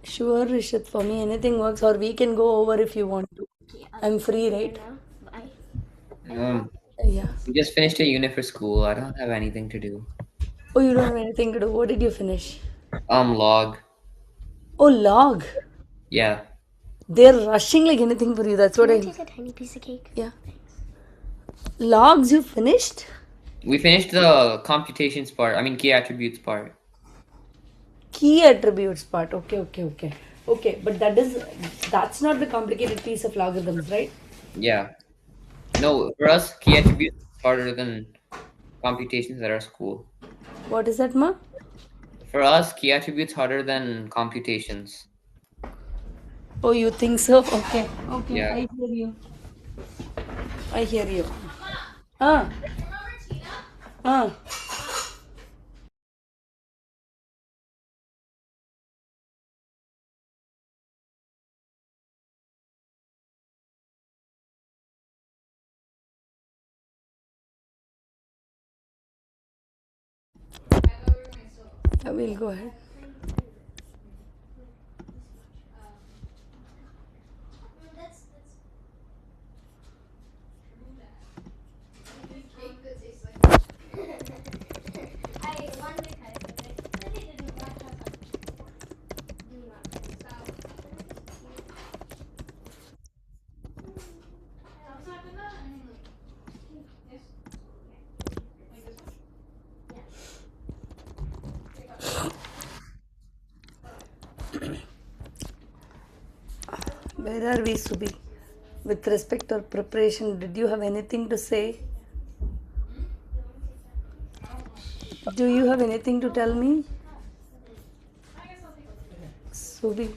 Sure, Rishit, for me anything works, or we can go over if you want to. I'm free, right? Um, Yeah. we just finished a unit for school. I don't have anything to do. Oh, you don't have anything to do. What did you finish? Log. Oh, log. Yeah. They're rushing like anything for you. That's what Can I I. take a tiny piece of cake? Yeah. Logs, you finished? We finished the computations part. I mean, key attributes part. Key attributes part. Okay, okay, okay. Okay, but that's not the complicated piece of logarithms, right? Yeah. No, for us, key attributes is harder than computations at our school. What is that, ma? For us, key attributes harder than computations. Oh, you think so? Okay. Okay, Yeah. I hear you. I hear you. Ah, ah. Yeah, we'll go ahead. Where are we, Subi? With respect to preparation, did you have anything to say? Do you have anything to tell me? Subi.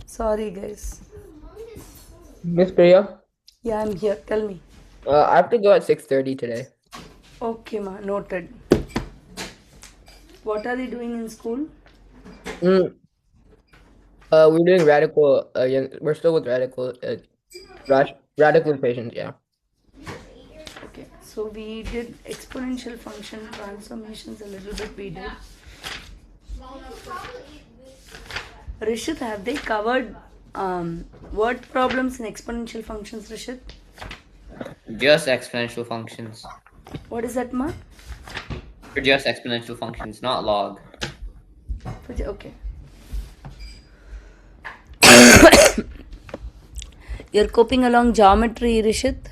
Sorry, guys. Miss Priya, Yeah, I'm here. Tell me. I have to go at 6:30 today. Okay, ma. Noted. What are they doing in school? Mm, we're doing radical. We're still with radical. Radical equations. Yeah. Okay. So we did exponential function transformations a little bit. We did. Rishit, have they covered word problems in exponential functions, Rishit? Just exponential functions. What is that, ma? For just exponential functions, not log. Okay. You're coping along geometry, Rishit?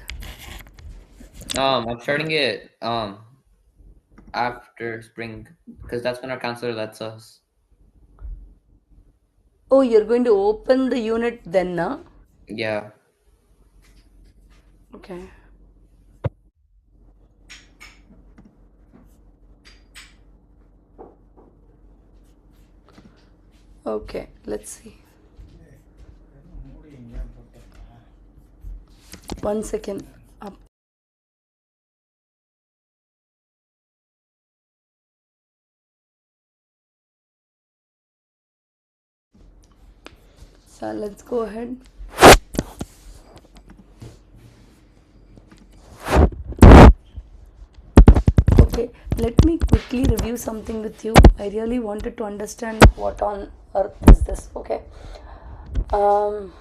I'm starting it after spring because that's when our counselor lets us. Oh, you're going to open the unit then, na? Yeah. Okay. Okay, let's see. 1 second. Up. So let's go ahead. Okay, let me quickly review something with you. I really wanted to understand what on earth is this. Okay. Um.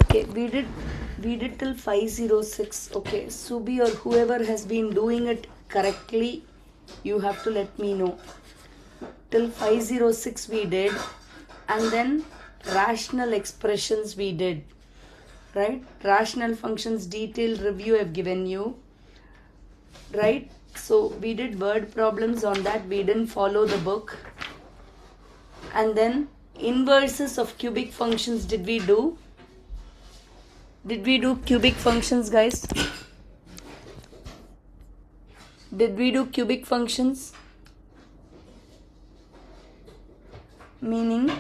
Okay, we did till 506. Okay, Subi or whoever has been doing it correctly, you have to let me know. Till 506 we did, and then rational expressions we did. Right? Rational functions detailed review I've given you. Right? So we did word problems on that. We didn't follow the book. And then inverses of cubic functions did we do? Did we do cubic functions, guys? Did we do cubic functions? Meaning,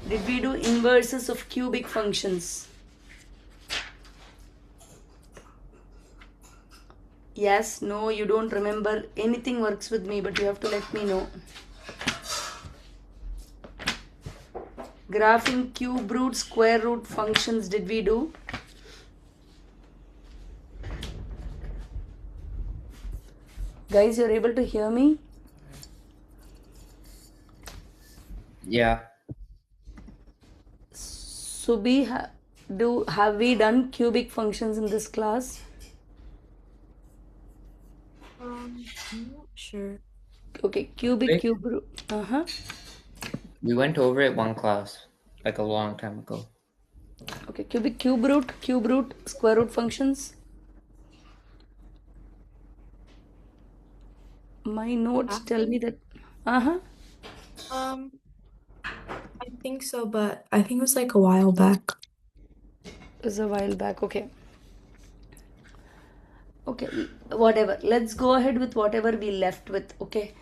did we do inverse? inverses of cubic functions? Yes, no, you don't remember. Anything works with me, but you have to let me know. Graphing cube root, square root functions did we do? Guys, you're able to hear me? Yeah. Subi, have we done cubic functions in this class? I'm not sure. Okay, cubic Wait. cube root. Uh-huh. We went over it one class, like a long time ago. Okay, cubic cube root, square root functions. My notes tell me that. Uh-huh. Um, I think so, but I think it was like a while back. It was a while back. Okay. Okay, whatever. Let's go ahead with whatever we left with. Okay.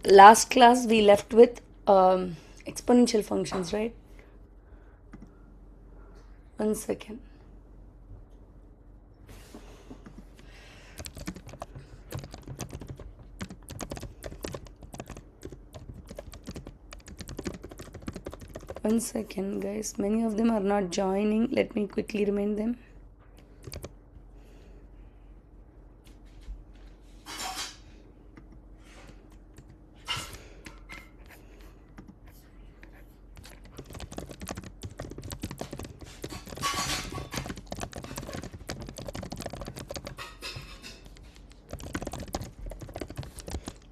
Last class we left with exponential functions, right? 1 second. One second, guys. Many of them are not joining. Let me quickly remind them.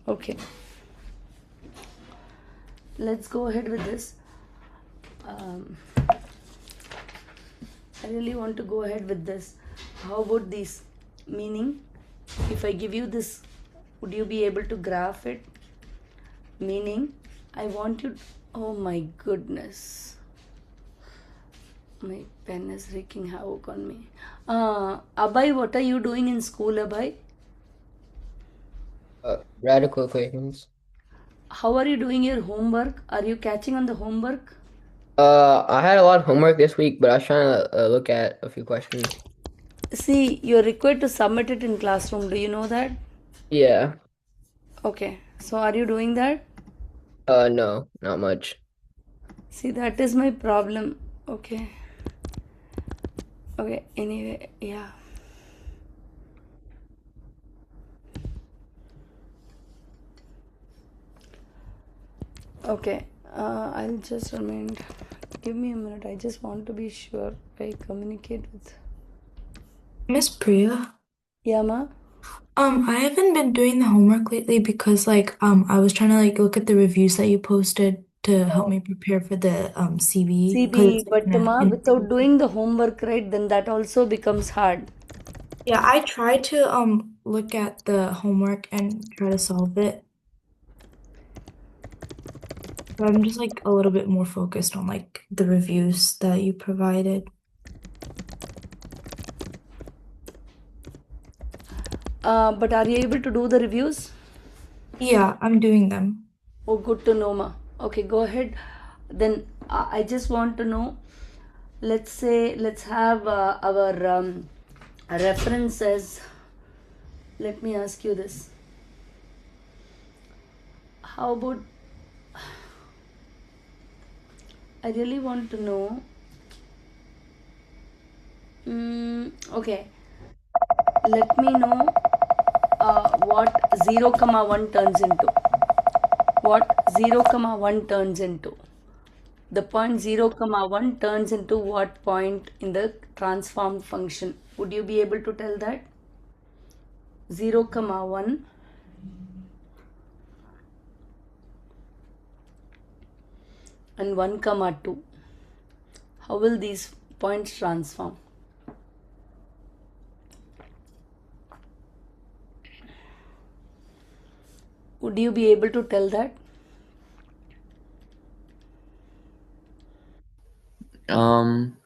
Okay. Let's go ahead with this. I really want to go ahead with this. How about this? Meaning, if I give you this, would you be able to graph it? Meaning, I want you. Oh my goodness. My pen is wreaking havoc on me. Abhay, what are you doing in school, Abhay? Radical equations. How are you doing your homework? Are you catching on the homework? I had a lot of homework this week, but I was trying to look at a few questions. See, you're required to submit it in classroom. Do you know that? Yeah. Okay. So are you doing that? No, not much. See, that is my problem. Okay. Okay. Anyway, yeah. Okay. I'll just remind. Give me a minute. I just want to be sure I communicate with. Miss Priya. Yeah, ma? I haven't been doing the homework lately because I was trying to like look at the reviews that you posted to help me prepare for the CB because CB, it's like but ma, without doing the homework, right, then that also becomes hard. yeah, I tried to look at the homework and try to solve it. But I'm just like a little bit more focused on like the reviews that you provided. But are you able to do the reviews? Yeah, I'm doing them. Oh, good to know, ma. Okay, go ahead. Then I just want to know. Let's say, let's have our references. Let me ask you this. How about. I really want to know. Okay. Let me know what 0 comma 1 turns into. What 0 comma 1 turns into. The point 0 comma 1 turns into what point in the transformed function? Would you be able to tell that? 0 comma 1 and 1 comma 2. How will these points transform? Would you be able to tell that? Um.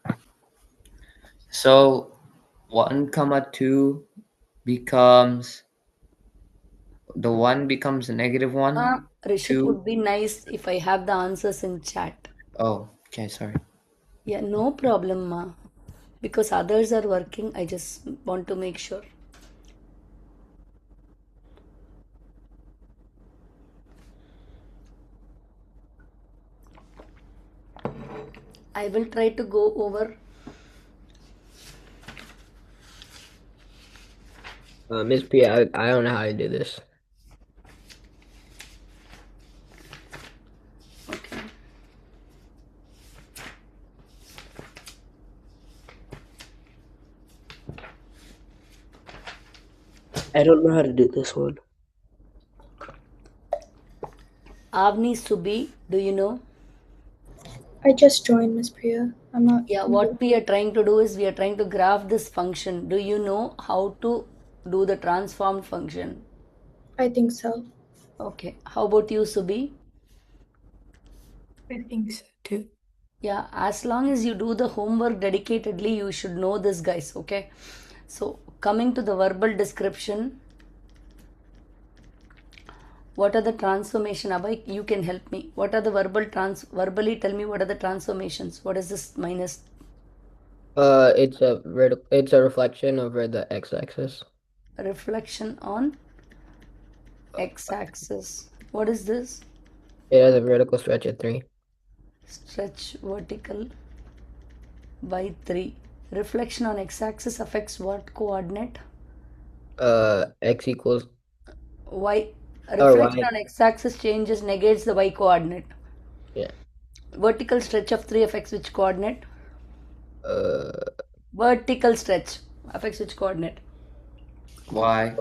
So 1 comma 2 becomes the 1 becomes a -1. Rishit, 2. would be nice if I have the answers in chat. Oh, okay. Sorry. Yeah, no problem, ma. Because others are working, I just want to make sure. I will try to go over. Miss Priya, I don't know how to do this. Okay. I don't know how to do this one. Avni Subi, do you know? I just joined, Miss Priya. I'm not. Yeah, what we are trying to do is we are trying to graph this function. Do you know how to do the transform function? I think so. Okay. How about you, Subi? I think so too. Yeah, as long as you do the homework dedicatedly, you should know this, guys. Okay. So, coming to the verbal description, what are the transformation? Abhay, you can help me. What are the verbally tell me what are the transformations? What is this minus? It's a reflection over the x-axis. Reflection on x-axis. What is this? It has a vertical stretch of 3. Stretch vertical by 3. Reflection on x-axis affects what coordinate? X equals Y. or Reflection y. on x-axis changes negates the y coordinate. Yeah. Vertical stretch of 3 affects which coordinate? Uh, Vertical stretch affects which coordinate? Why?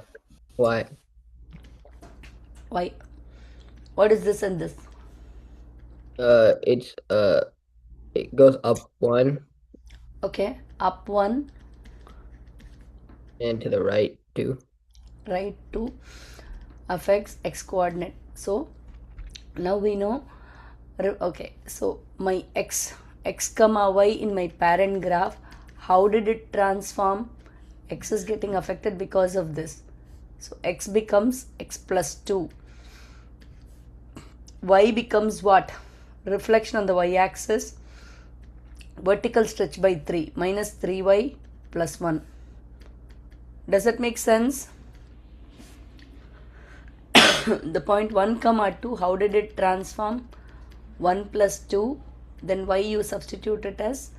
y. Y. What is this and this? It's it goes up 1 Okay. Up 1, and to the right 2. right 2 affects x coordinate. So now we know. Okay, so my x comma y in my parent graph, how did it transform? X is getting affected because of this. So x becomes x plus 2. Y becomes what? Reflection on the y axis, vertical stretch by 3 minus 3y plus 1. Does that make sense? The point 1 comma 2, how did it transform? 1 plus 2, then y you substitute it as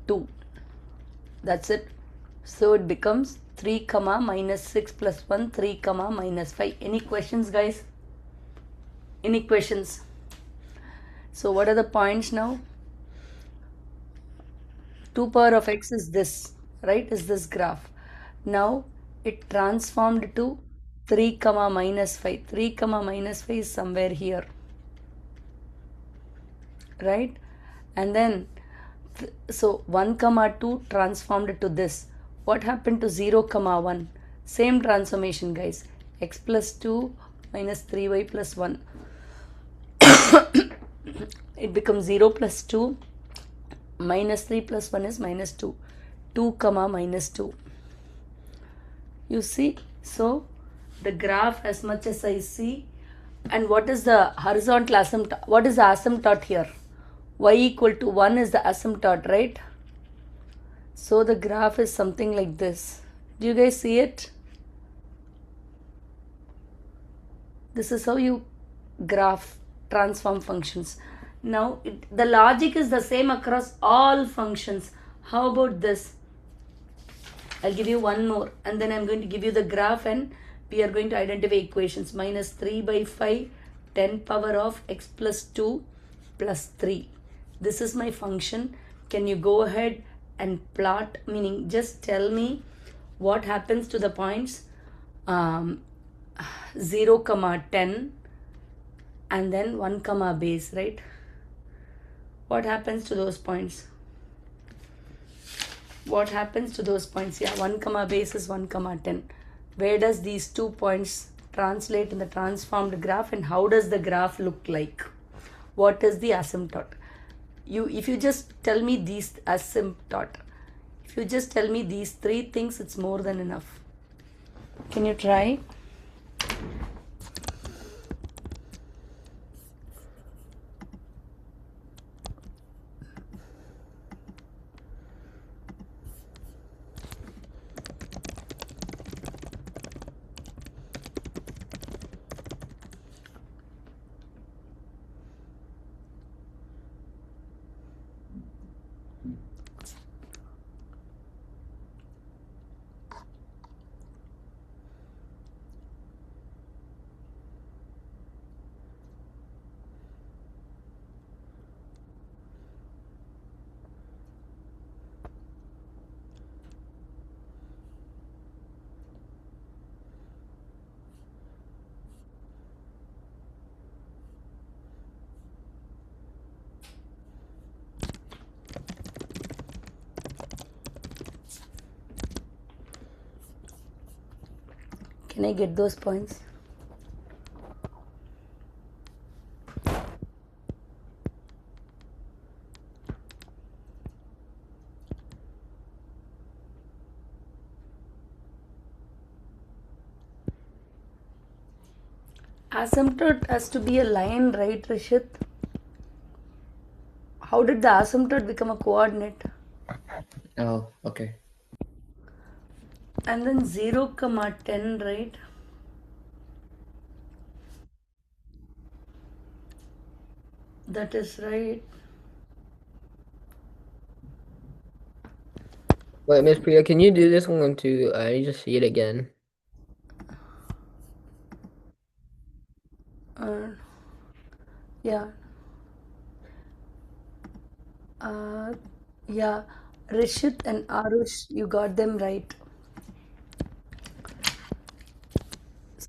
2. That's it. So it becomes 3 comma minus 6 plus 1, 3 comma minus 5. Any questions, guys? Any questions? So what are the points now? 2 power of x is this, right? Is this graph. Now it transformed to 3 comma minus 5. 3 comma minus 5 is somewhere here, right? And then so 1 comma 2 transformed to this. What happened to 0 comma 1? Same transformation, guys. X plus 2 minus 3y plus 1. It becomes 0 plus 2 minus 3 plus 1 is minus 2. 2 comma minus 2. You see? So the graph, as much as I see, and what is the horizontal asymptote? What is the asymptote here? Y equal to 1 is the asymptote, right? So the graph is something like this. Do you guys see it? This is how you graph transform functions. Now the logic is the same across all functions. How about this? I'll give you one more and then I'm going to give you the graph and we are going to identify equations. Minus 3 by 5, 10 power of x plus 2 plus 3. This is my function. Can you go ahead and plot, meaning just tell me what happens to the points 0 comma 10 and then 1 comma base, right? What happens to those points? What happens to those points? Yeah, 1 comma base is 1 comma 10. Where does these 2 points translate in the transformed graph and how does the graph look like? What is the asymptote? If you just tell me these asymptote, if you just tell me these 3 things, it's more than enough. Can you try? Can I get those points? Asymptote has to be a line, right, Rishit? How did the asymptote become a coordinate? Oh, okay. And then 0, 10, right? That is right. Wait, Miss Priya, can you do this one too? I need to see it again. Yeah. Yeah. Rishit and Arush, you got them right.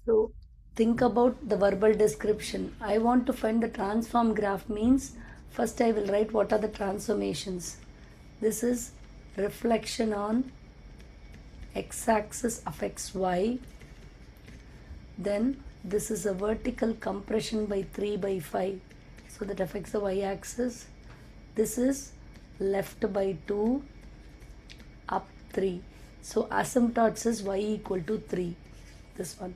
So think about the verbal description. I want to find the transform graph means first I will write what are the transformations. This is reflection on x-axis affects y. Then this is a vertical compression by 3 by 5. So that affects the y-axis. This is left by 2, up 3. So asymptotes is y equal to 3. This one.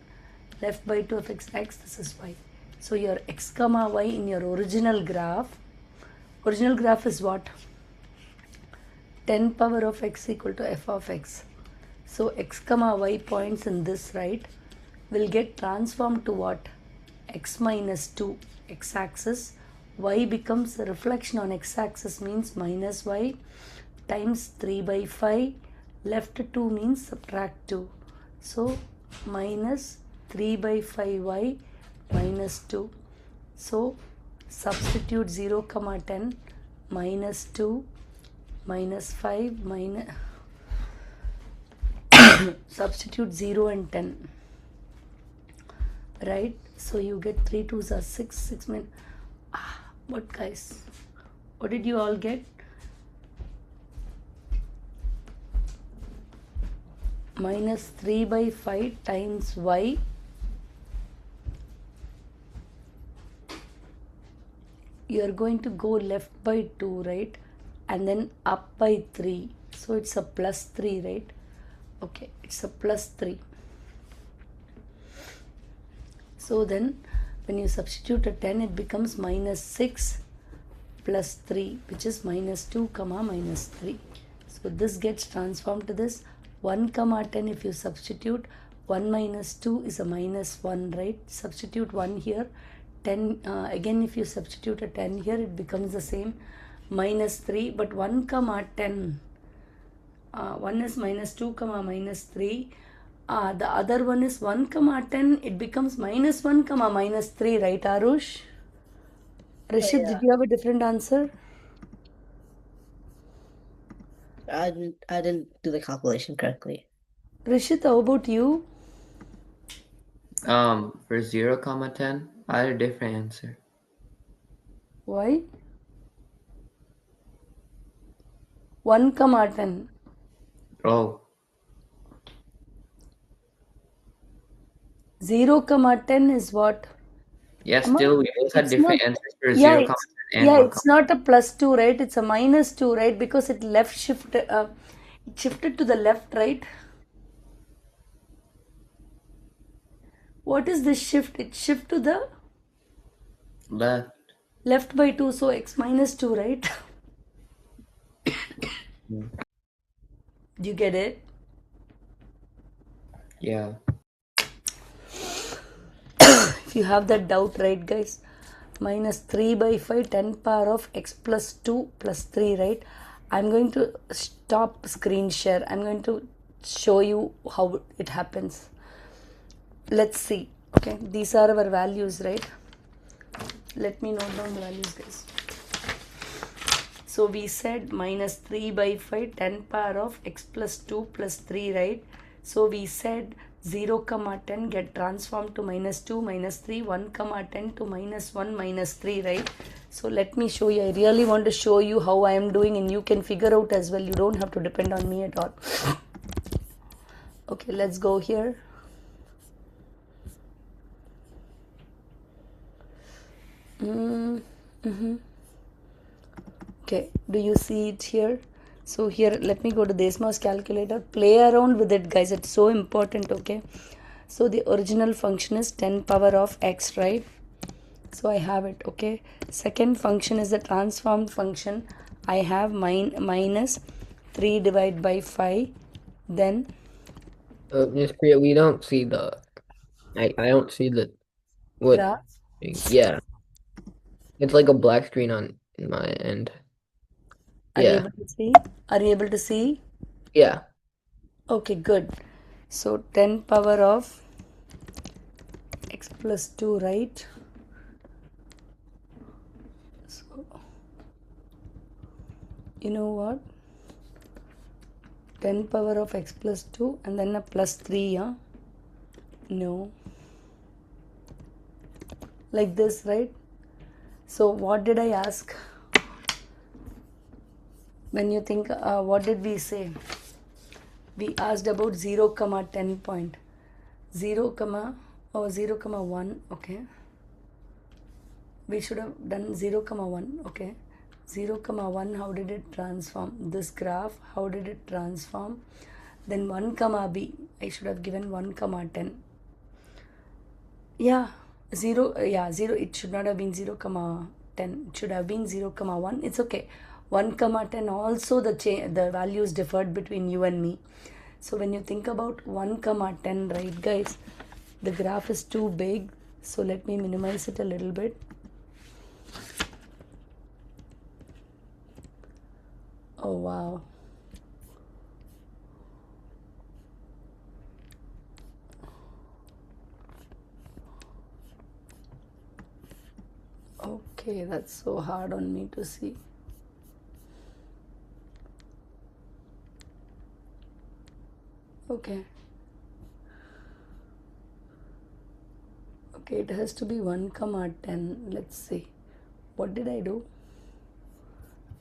Left by 2 affects x, this is y. So your x comma y in your original graph is what? 10 power of x equal to f of x. So x comma y points in this, right, will get transformed to what? X minus 2 x-axis. Y becomes a reflection on x-axis means minus y times 3 by 5. Left 2 means subtract 2. So minus 3 by 5y minus 2. So substitute 0, 10 minus 2 minus 5 minus substitute 0 and 10, right? So you get 3 2s are 6, 6 min. What guys? What did you all get? Minus 3 by 5 times y you are going to go left by 2, right, and then up by 3, so it's a plus 3, right? Okay, it's a plus 3. So then when you substitute a 10, it becomes minus 6 plus 3, which is minus 2 comma minus 3. So this gets transformed to this 1 comma 10. If you substitute 1 minus 2 is a minus 1, right? Substitute 1 here. 10 again, if you substitute a 10 here, it becomes the same minus 3. But 1 comma 10, 1 is minus 2 comma minus 3. The other one is 1 comma 10. It becomes minus 1 comma minus 3, right, Arush? Rishit, yeah. did you have a different answer? I didn't do the calculation correctly. Rishit, how about you? For 0, 10, I had a different answer. Why? 1 comma 10. Oh, 0 comma 10 is what? yes, Amma? still we both had It's different not. answers for Yeah, 0, 10 and 1, it's not a plus 2, right? It's a minus 2, right? Because it shifted to the left, right? What is this shift? It shift to the left. left by 2, so x minus 2, right? Do you get it? Yeah. If you have that doubt, right, guys? Minus 3 by 5, 10 power of x plus 2 plus 3, right? I'm going to stop screen share. I'm going to show you how it happens. Let's see. Okay, these are our values, right? Let me note down the values, guys. So we said minus 3 by 5, 10 power of x plus 2 plus 3, right? So we said 0 comma 10 get transformed to minus 2 minus 3, 1 comma 10 to minus 1 minus 3, right? So let me show you. I really want to show you how I am doing, and you can figure out as well. You don't have to depend on me at all. Okay, let's go here. Okay, do you see it here? So here, let me go to Desmos calculator. Play around with it, guys. It's so important, okay? So the original function is 10 power of x, right? So I have it, okay? Second function is the transformed function. I have minus 3 divided by 5. Then Miss Priya, we don't see the. I don't see the what. graph. Yeah, it's like a black screen on my end. Are you Yeah, able to see? Are you able to see? yeah. Okay, good. So 10 power of x plus 2, right? So you know what? 10 power of x plus 2 and then a plus 3, yeah? No. Like this, right? So what did I ask? When you think, what did we say? We asked about 0 comma 10 point. 0 comma, 0 comma 1, okay. We should have done 0 comma 1, okay. 0 comma 1, how did it transform? This graph, how did it transform? Then 1 comma b, I should have given 1 comma 10. Yeah, 0, 0, it should not have been 0 comma 10, it should have been 0 comma 1. It's okay. 1 comma 10 also the values differed between you and me. So when you think about 1 comma 10, right guys, the graph is too big. So let me minimize it a little bit. Oh wow. Okay, that's so hard on me to see. Okay. Okay, it has to be 1 comma 10. Let's see. What did I do?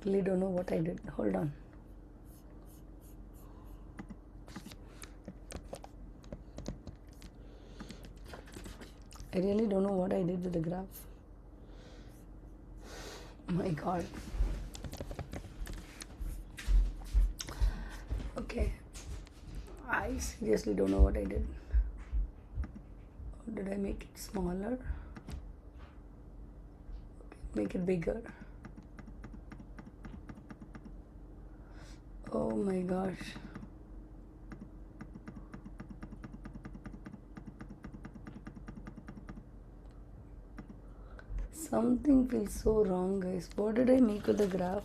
Really don't know what I did. Hold on. I really don't know what I did with the graph. My god. Okay. I seriously don't know what I did. Or did I make it smaller? Make it bigger. Oh my gosh. Something feels so wrong, guys. What did I make with the graph?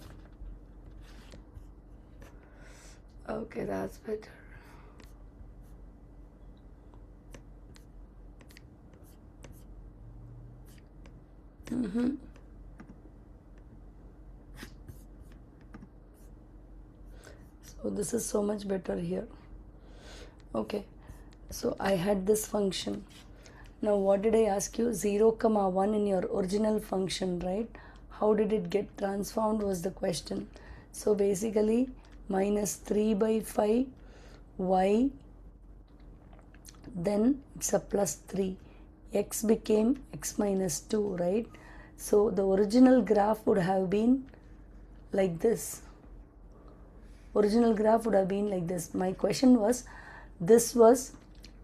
Okay, that's better. So this is so much better here. Okay, so I had this function. Now what did I ask you? 0 comma 1 in your original function, right? How did it get transformed was the question. So basically minus 3 by 5 y, then it's a plus 3, x became x minus 2, right? So the original graph would have been like this. Original graph would have been like this. My question was, this was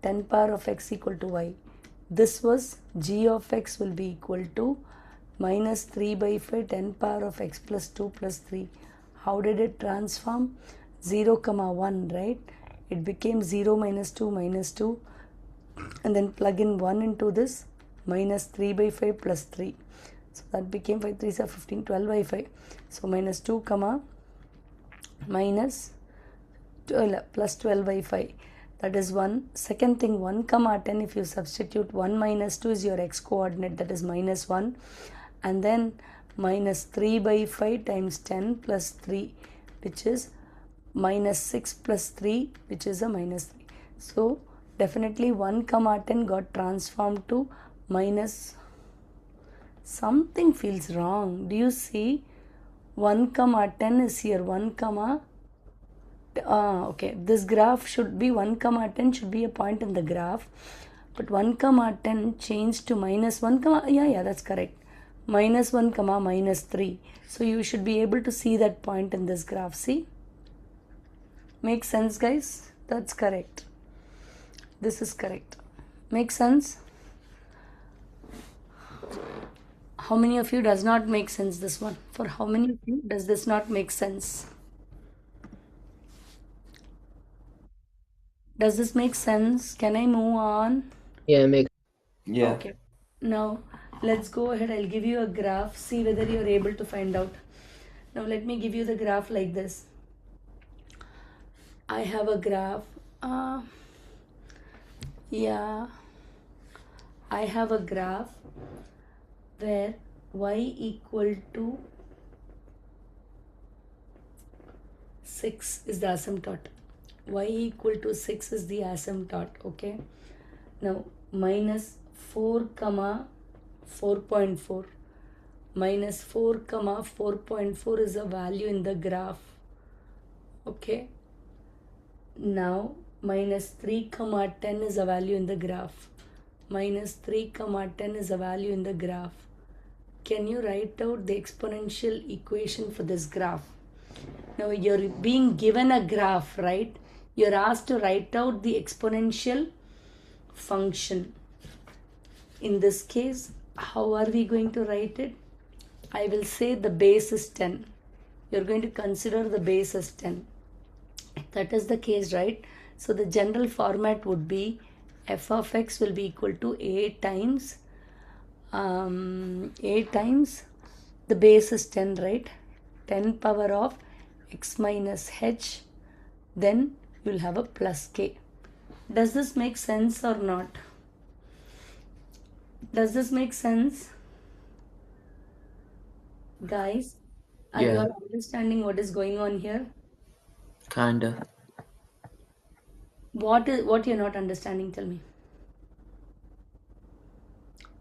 10 power of x equal to y. This was g of x will be equal to minus 3 by 5 10 power of x plus 2 plus 3. How did it transform? 0 comma 1, right? It became 0 minus 2 minus 2, and then plug in 1 into this, minus 3 by 5 plus 3. So that became 5 3s are 15, 12 by 5. So minus 2 comma minus 12 plus 12 by 5. That is 1. Second thing, 1 comma 10, if you substitute 1 minus 2 is your x coordinate, that is minus 1. And then minus 3 by 5 times 10 plus 3, which is minus 6 plus 3, which is a minus 3. So definitely 1 comma 10 got transformed to minus. Something feels wrong. Do you see? 1 comma 10 is here. 1 comma okay, this graph should be 1 comma 10 should be a point in the graph, but 1 comma 10 changed to minus 1 comma, yeah, that's correct. minus 1 comma minus 3. So you should be able to see that point in this graph. See? Makes sense, guys? That's correct. This is correct. Makes sense? How many of you does not make sense this one? For how many of you does this not make sense? Does this make sense? Can I move on? Yeah, it makes. Yeah. Okay. Now let's go ahead. I'll give you a graph. See whether you're able to find out. Now let me give you the graph like this. I have a graph. Yeah. I have a graph where y equal to 6 is the asymptote. Y equal to 6 is the asymptote. Okay. Now minus 4 comma 4.4 minus 4 comma 4.4 is a value in the graph. Okay. Now minus 3 comma 10 is a value in the graph. Minus 3 comma 10 is a value in the graph. Can you write out the exponential equation for this graph? Now you're being given a graph, right? You're asked to write out the exponential function. In this case, how are we going to write it? I will say the base is 10. You're going to consider the base as 10. That is the case, right? So the general format would be f of x will be equal to a times the base is 10, right? 10 power of x minus h, then you'll have a plus k. Does this make sense or not? Does this make sense? Guys, are you Yeah. all understanding what is going on here? Kinda. What you're not understanding? Tell me.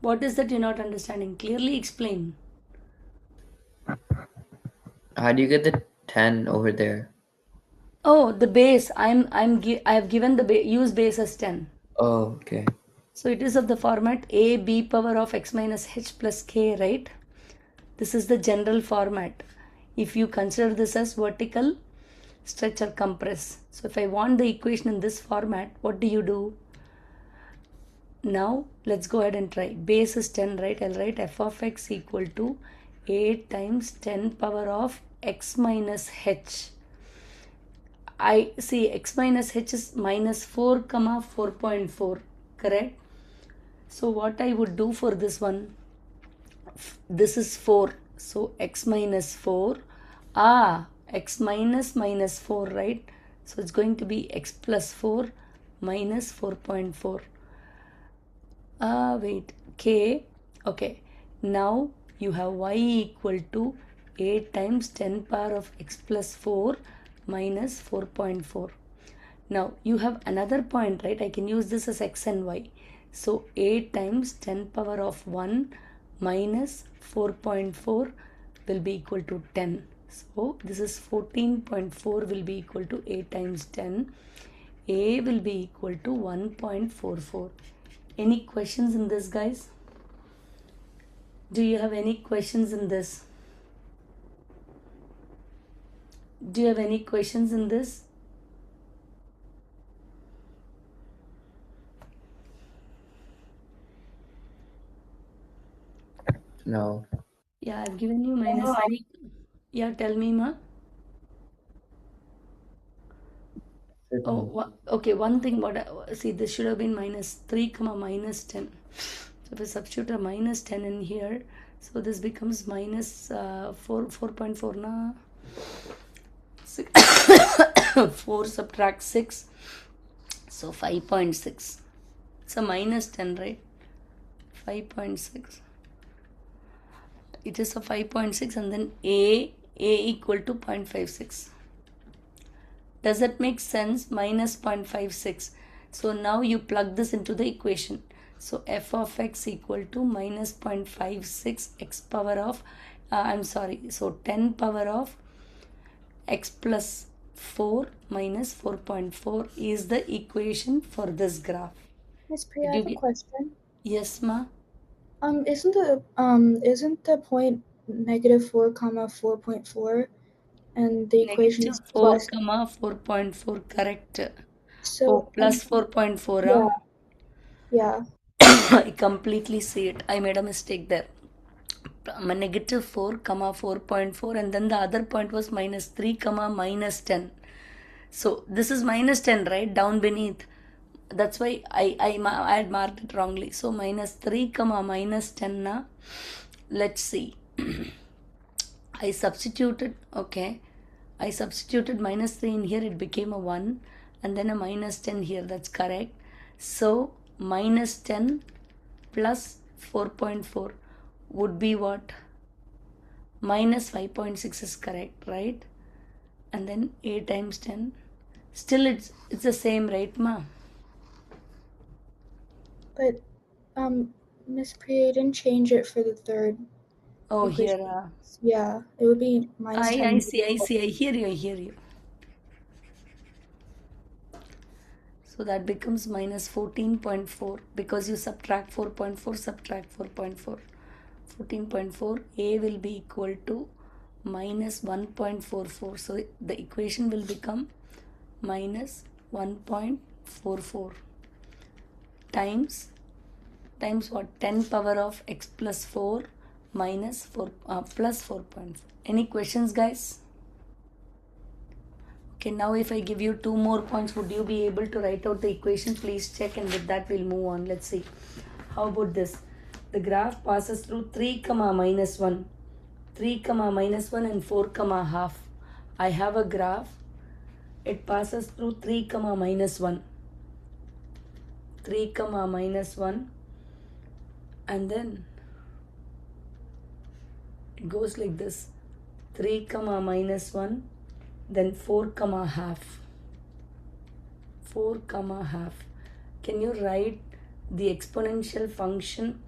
What is that you're not understanding? Clearly explain. How do you get the 10 over there? Oh, the base. I have given the use base as 10. Oh, okay. So it is of the format a b power of x minus h plus k, right? This is the general format. If you consider this as vertical, stretch or compress. So if I want the equation in this format, what do you do? Now let's go ahead and try. Base is 10, right? I'll write f of x equal to a times 10 power of x minus h. I see x minus h is minus 4 comma 4.4, correct? So what I would do for this one, this is 4, so x minus 4, x minus 4, right? So it's going to be x plus 4 minus 4.4. Wait, k. Okay, now you have y equal to a times 10 power of x plus 4 minus 4.4. Now you have another point, right? I can use this as x and y. So a times 10 power of 1 minus 4.4 will be equal to 10. So this is 14.4 will be equal to a times 10. A will be equal to 1.44. Any questions in this, guys? Do you have any questions in this? Do you have any questions in this? No. Yeah, I've given you minus 3. Yeah, tell me, ma. Oh, okay. One thing, see, this should have been minus 3 comma minus 10. So if I substitute a minus 10 in here, so this becomes minus 4.4 na. 4 subtract 6, so 5.6. It's a minus 10, right? 5.6. It is a 5.6 and then a equal to 0.56. Does that make sense? Minus 0.56. So now you plug this into the equation. So f of x equal to minus 0.56 x power of, so 10 power of x plus 4 minus 4.4 is the equation for this graph. Miss Priya, I Did you have a get? question. Yes, ma. Isn't the point -4 comma 4.4, and the equation is -4 plus. comma 4.4, correct. So Oh, plus 4.4, huh? yeah. I completely see it. I made a mistake there. -4 comma 4.4, and then the other point was -3 comma -10. So this is -10, right, down beneath. That's why I had marked it wrongly. So -3 comma -10 na. Let's see. I substituted, okay. I substituted -3 in here, it became a 1, and then a -10 here, that's correct. So -10 plus 4.4 would be what? -5.6 is correct, right? And then a times 10. Still it's the same, right, ma? But Miss Priya didn't change it for the third Oh, equation. here. Yeah, it would be -10. I see, I hear you. So that becomes -14.4 because you subtract 4.4, subtract 4.4. 14.4, a will be equal to -1.44. So the equation will become -1.44 times what? 10 power of x plus 4 minus 4 plus 4.4. Any questions, guys? Okay, now if I give you 2 more points, would you be able to write out the equation? Please check, and with that we'll move on. Let's see. How about this? The graph passes through 3 comma -1, 3 comma -1 and 4 comma half. I have a graph. It passes through 3 comma -1, 3 comma -1, and then it goes like this: 3 comma -1, then 4 comma half, 4 comma half. Can you write the exponential function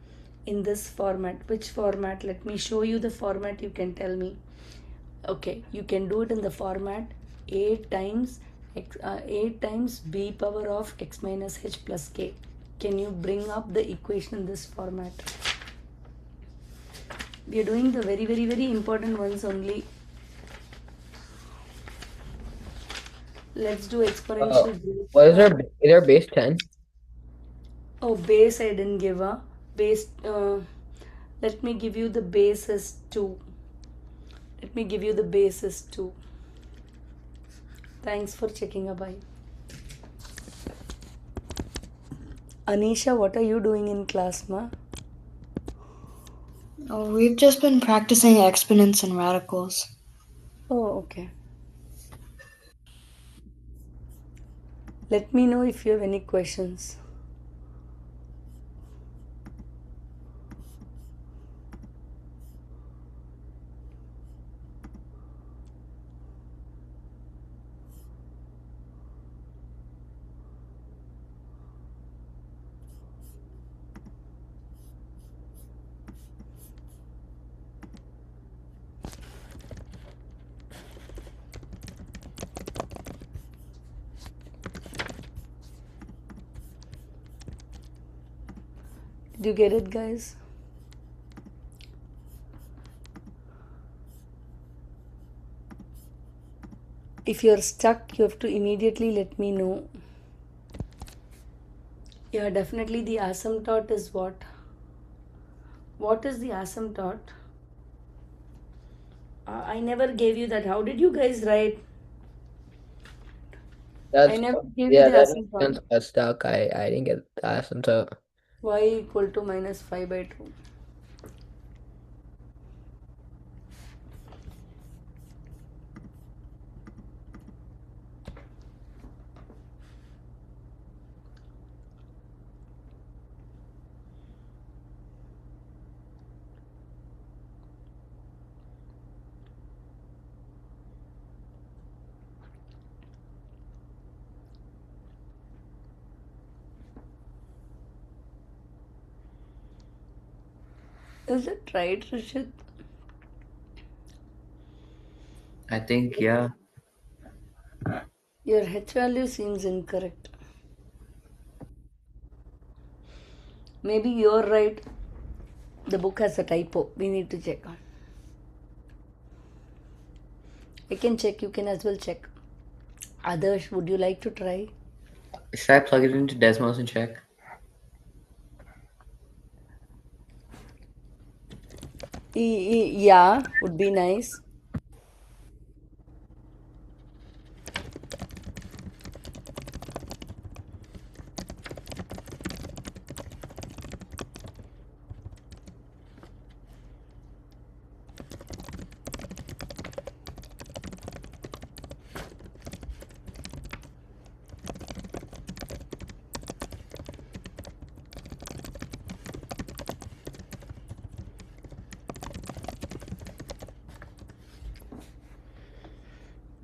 in this format? Which format? Let me show you the format, you can tell me. Okay, you can do it in the format a times b power of x minus h plus k. Can you bring up the equation in this format? We are doing the very, very, very important ones only. Let's do exponential growth. What is our base 10? Oh, base I didn't give a base. Let me give you the base as 2. Let me give you the base as 2. Thanks for checking, Abhay. Anisha, what are you doing in class, ma? Oh, we've just been practicing exponents and radicals. Oh, okay. Let me know if you have any questions. Did you get it, guys? If you're stuck, you have to immediately let me know. Yeah, definitely the asymptote is what? What is the asymptote? I never gave you that. How did you guys write? I never gave you the That makes asymptote. sense. I got stuck. I didn't get the asymptote. Y equal to -5/2. Is it right, Rishit? I think, yeah. Your H value seems incorrect. Maybe you're right. The book has a typo. We need to check. I can check. You can as well check. Others, would you like to try? Should I plug it into Desmos and check? Yeah, would be nice.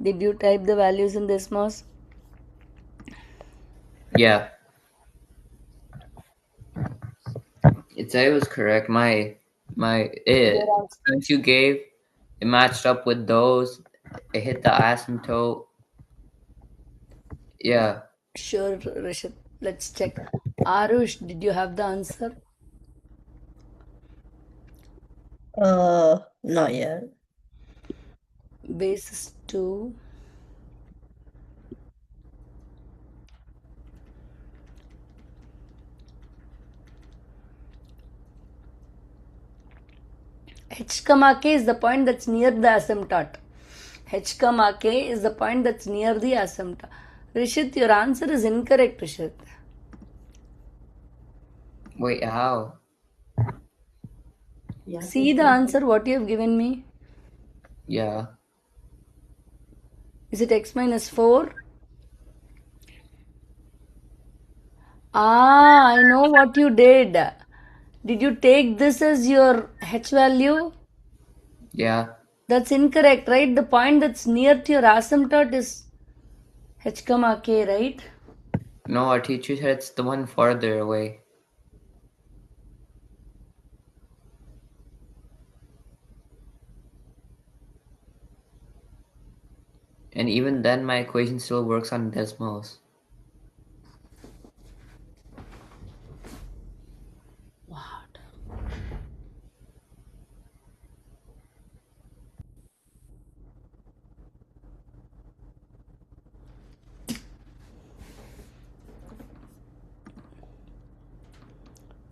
Did you type the values in this mouse? Yeah. It said it was correct. Since you gave, it matched up with those. It hit the asymptote. Yeah. Sure, Rishit. Let's check. Arush, did you have the answer? Not yet. Basis 2. H comma k is the point that's near the asymptote. H comma k is the point that's near the asymptote. Rishit, your answer is incorrect, Rishit. Wait, how? See the answer what you have given me? Yeah. Is it x minus 4? Ah, I know what you did. Did you take this as your h value? Yeah. That's incorrect, right? The point that's near to your asymptote is h comma k, right? No, our teacher said it's the one farther away. And even then, my equation still works on Desmos. What?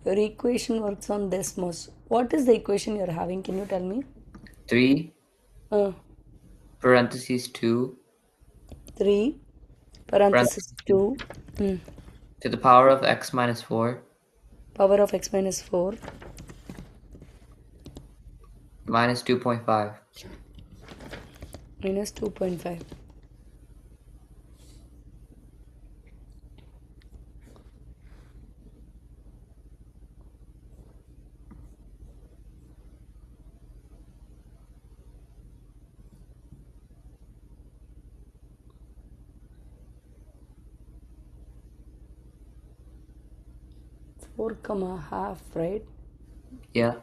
Your equation works on Desmos. What is the equation you're having? Can you tell me? 3 Uh, parentheses 2 3 parenthesis 2 to the power of x minus 4 power of x minus 4 minus 2.5. minus 2.5. Four comma half, right? Yeah.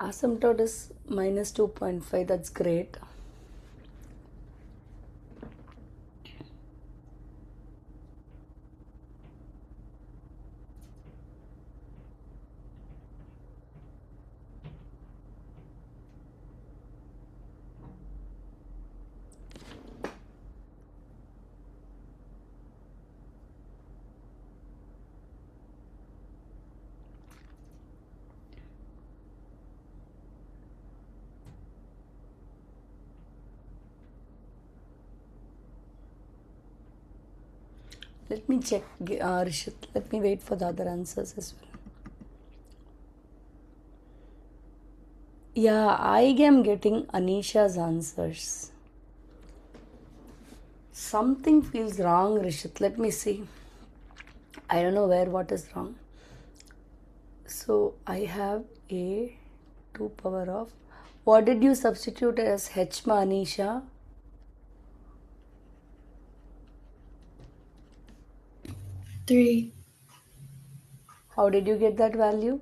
Asymptote is minus 2.5. That's great. Let me check, Rishit. Let me wait for the other answers as well. Yeah, I am getting Anisha's answers. Something feels wrong, Rishit. Let me see. I don't know what is wrong. So I have a 2 power of. What did you substitute as Hma, Anisha? 3. How did you get that value?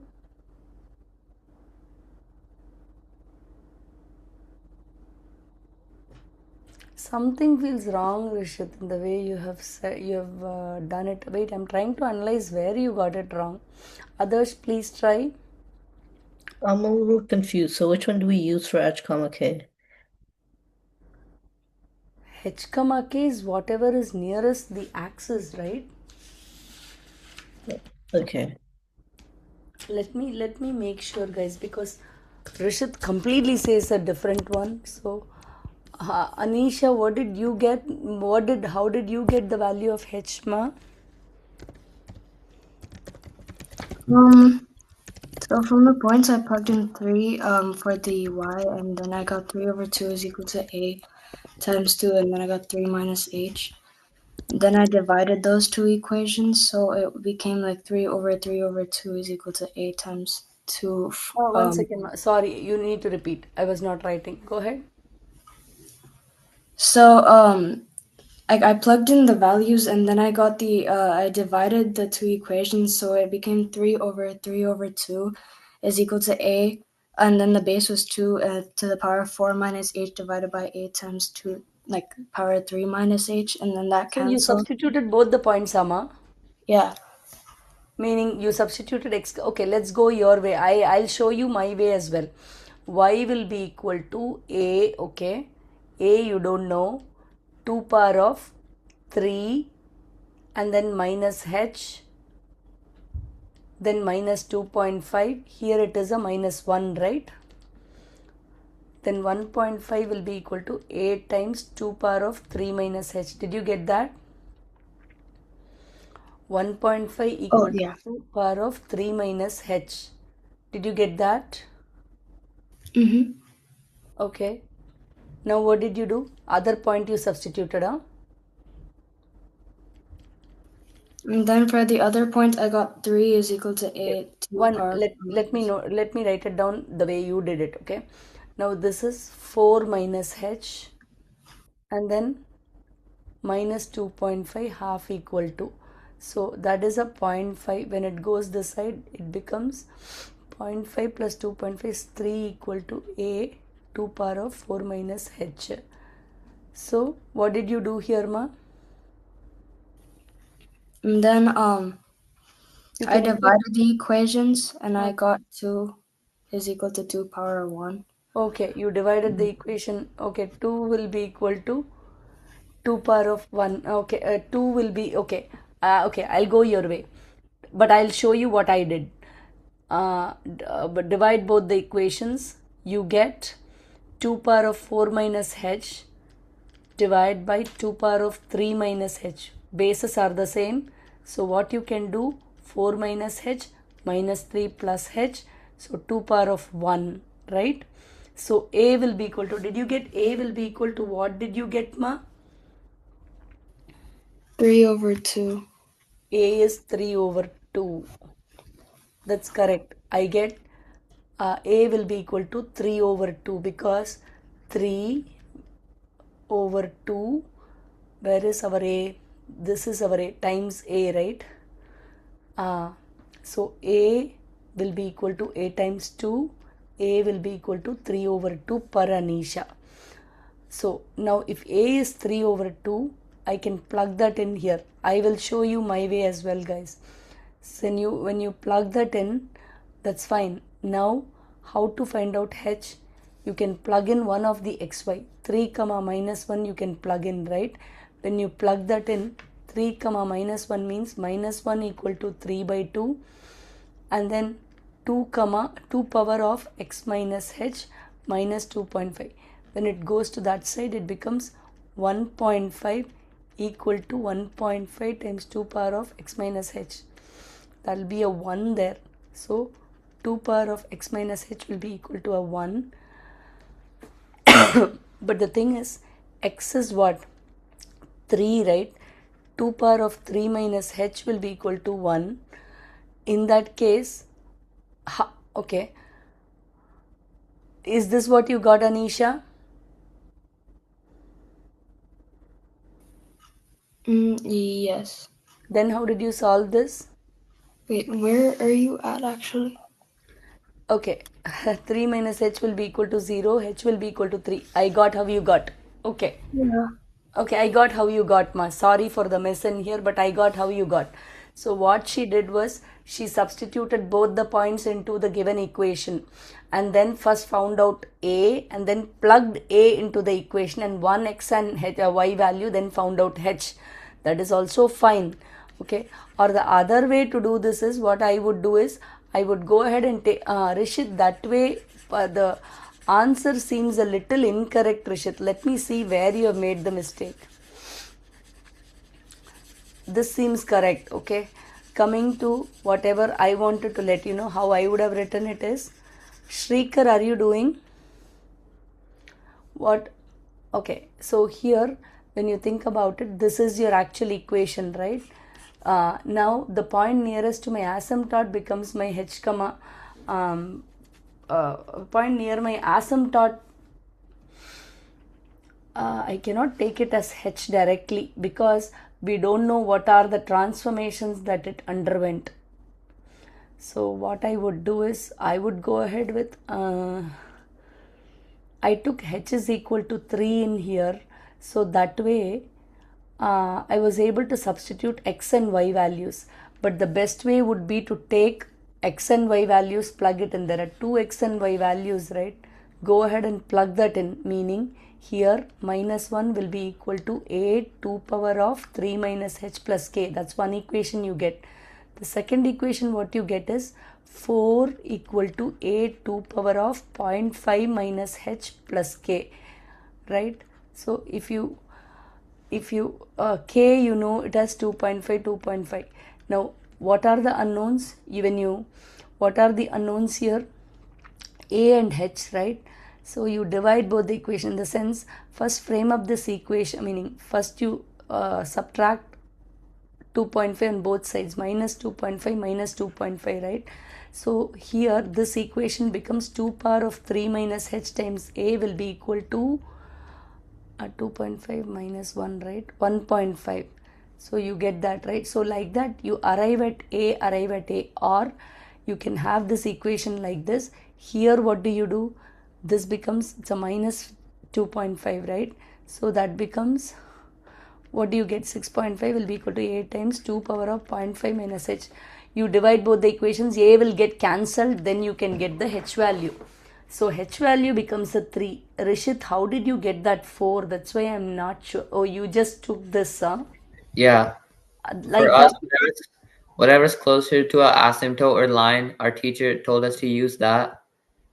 Something feels wrong, Rishit, in the way you have said, you have done it. Wait, I'm trying to analyze where you got it wrong. Others, please try. I'm a little confused. So which one do we use for h comma k? H comma k is whatever is nearest the axis, right? Okay. Let me make sure, guys, because Rishit completely says a different one. So, Anisha, what did you get? How did you get the value of H ma? So from the points I plugged in 3 for the y, and then I got 3 over 2 is equal to a times 2, and then I got 3 minus h. Then I divided those two equations, so it became like 3 over 2 is equal to a times 2. Oh, one second. Sorry, you need to repeat. I was not writing. Go ahead. So I plugged in the values, and then I got I divided the two equations, so it became 3 over 2 is equal to a, and then the base was 2 to the power of 4 minus h divided by a times 2, like power 3 minus h, and then that So you canceled. substituted both the points, Amma. Yeah. Meaning you substituted x. Okay, let's go your way. I'll show you my way as well. Y will be equal to a. Okay, a you don't know. 2 power of 3 and then minus h, then minus 2.5. Here it is a minus 1, right? Then 1.5 will be equal to a times 2 power of 3 minus h. Did you get that? 1.5 equal Yeah. to 2 power of 3 minus h. Did you get that? Mm-hmm. Okay. Now what did you do? Other point you substituted, huh? And then for the other point, I got 3 is equal to a 2 One, power. let me write it down the way you did it, okay? Now this is 4 minus h and then minus 2.5 half equal to. So that is a 0.5. When it goes this side, it becomes 0.5 plus 2.5 is 3 equal to a 2 power of 4 minus h. So what did you do here, ma? And then You I can divided the equations, and I got 2 is equal to 2 power 1. Okay, you divided the equation. Okay, 2 will be equal to 2 power of 1. Okay, 2 will be okay. Okay, I'll go your way. But I'll show you what I did. But divide both the equations. You get 2 power of 4 minus h divide by 2 power of 3 minus h. Bases are the same. So what you can do, 4 minus h minus 3 plus h. So 2 power of 1, right? So a will be equal to, did you get a will be equal to what did you get, ma? 3 over 2. A is 3 over 2. That's correct. I get a will be equal to 3 over 2 because 3 over 2, where is our a? This is our a times a, right? So a will be equal to a times 2, a will be equal to 3 over 2 per Anisha. So now if a is 3 over 2, I can plug that in here. I will show you my way as well, guys. So when you plug that in, that's fine. Now how to find out h? You can plug in one of the xy. 3 comma minus 1 you can plug in, right? When you plug that in, 3 comma minus 1 means minus 1 equal to 3 by 2, and then 2 comma 2 power of x minus h minus 2.5. When it goes to that side, it becomes 1.5 equal to 1.5 times 2 power of x minus h. That will be a 1 there. So 2 power of x minus h will be equal to a 1. But the thing is, x is what? 3, right? 2 power of 3 minus h will be equal to 1. In that case, okay. Is this what you got, Anisha? Yes. Then how did you solve this? Wait, where are you at actually? Okay, 3 minus h will be equal to 0, h will be equal to 3. I got how you got. Okay. Yeah. Okay, I got how you got, ma. Sorry for the mess in here, but I got how you got. So what she did was she substituted both the points into the given equation and then first found out a and then plugged a into the equation and one x and y value, then found out h. That is also fine. Okay. Or the other way to do this is what I would do is I would go ahead and take Rishit, that way the answer seems a little incorrect, Rishit. Let me see where you have made the mistake. This seems correct. Okay. Coming to whatever I wanted to let you know, how I would have written it is, Shrikar, are you doing? What? Okay. So here, when you think about it, this is your actual equation, right? Now the point nearest to my asymptote becomes my h comma point near my asymptote. I cannot take it as h directly because we don't know what are the transformations that it underwent. So what I would do is I would go ahead with I took h is equal to 3 in here, so that way I was able to substitute x and y values. But the best way would be to take x and y values, plug it in. There are two x and y values, right? Go ahead and plug that in, meaning here minus 1 will be equal to a 2 power of 3 minus h plus k. That's one equation you get. The second equation what you get is 4 equal to a 2 power of 0.5 minus h plus k, right? So if you k, you know it has 2.5, 2.5. Now what are the unknowns? What are the unknowns here? A and h, right? So you divide both the equation, in the sense first frame up this equation, meaning first you subtract 2.5 on both sides, minus 2.5 minus 2.5, right? So here this equation becomes 2 power of 3 minus h times a will be equal to 2.5 minus 1, right? 1.5. So you get that, right? So like that you arrive at a, or you can have this equation like this. Here what do? This becomes, it's a minus 2.5, right? So that becomes, what do you get? 6.5 will be equal to a times 2 power of 0.5 minus h. You divide both the equations, a will get cancelled, then you can get the h value. So h value becomes a 3. Rishit, how did you get that 4? That's why I'm not sure. Oh, you just took this, huh? Yeah. Like For us, that? whatever's closer to an asymptote or line, our teacher told us to use that.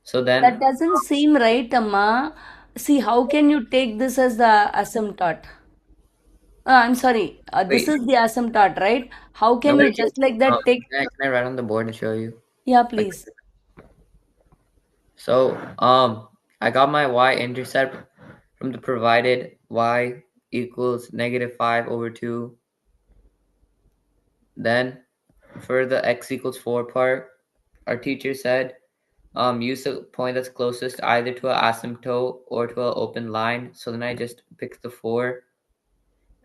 So then, That doesn't seem right, Amma. See, how can you take this as the asymptote? I'm sorry. This wait, is the asymptote, right? How no, can you just like that take? can I write on the board and show you? Yeah, Like, please. so, I got my y-intercept from the provided y equals -5/2. Then, for the x equals 4 part, our teacher said, use the point that's closest either to an asymptote or to an open line. So then I just picked the 4.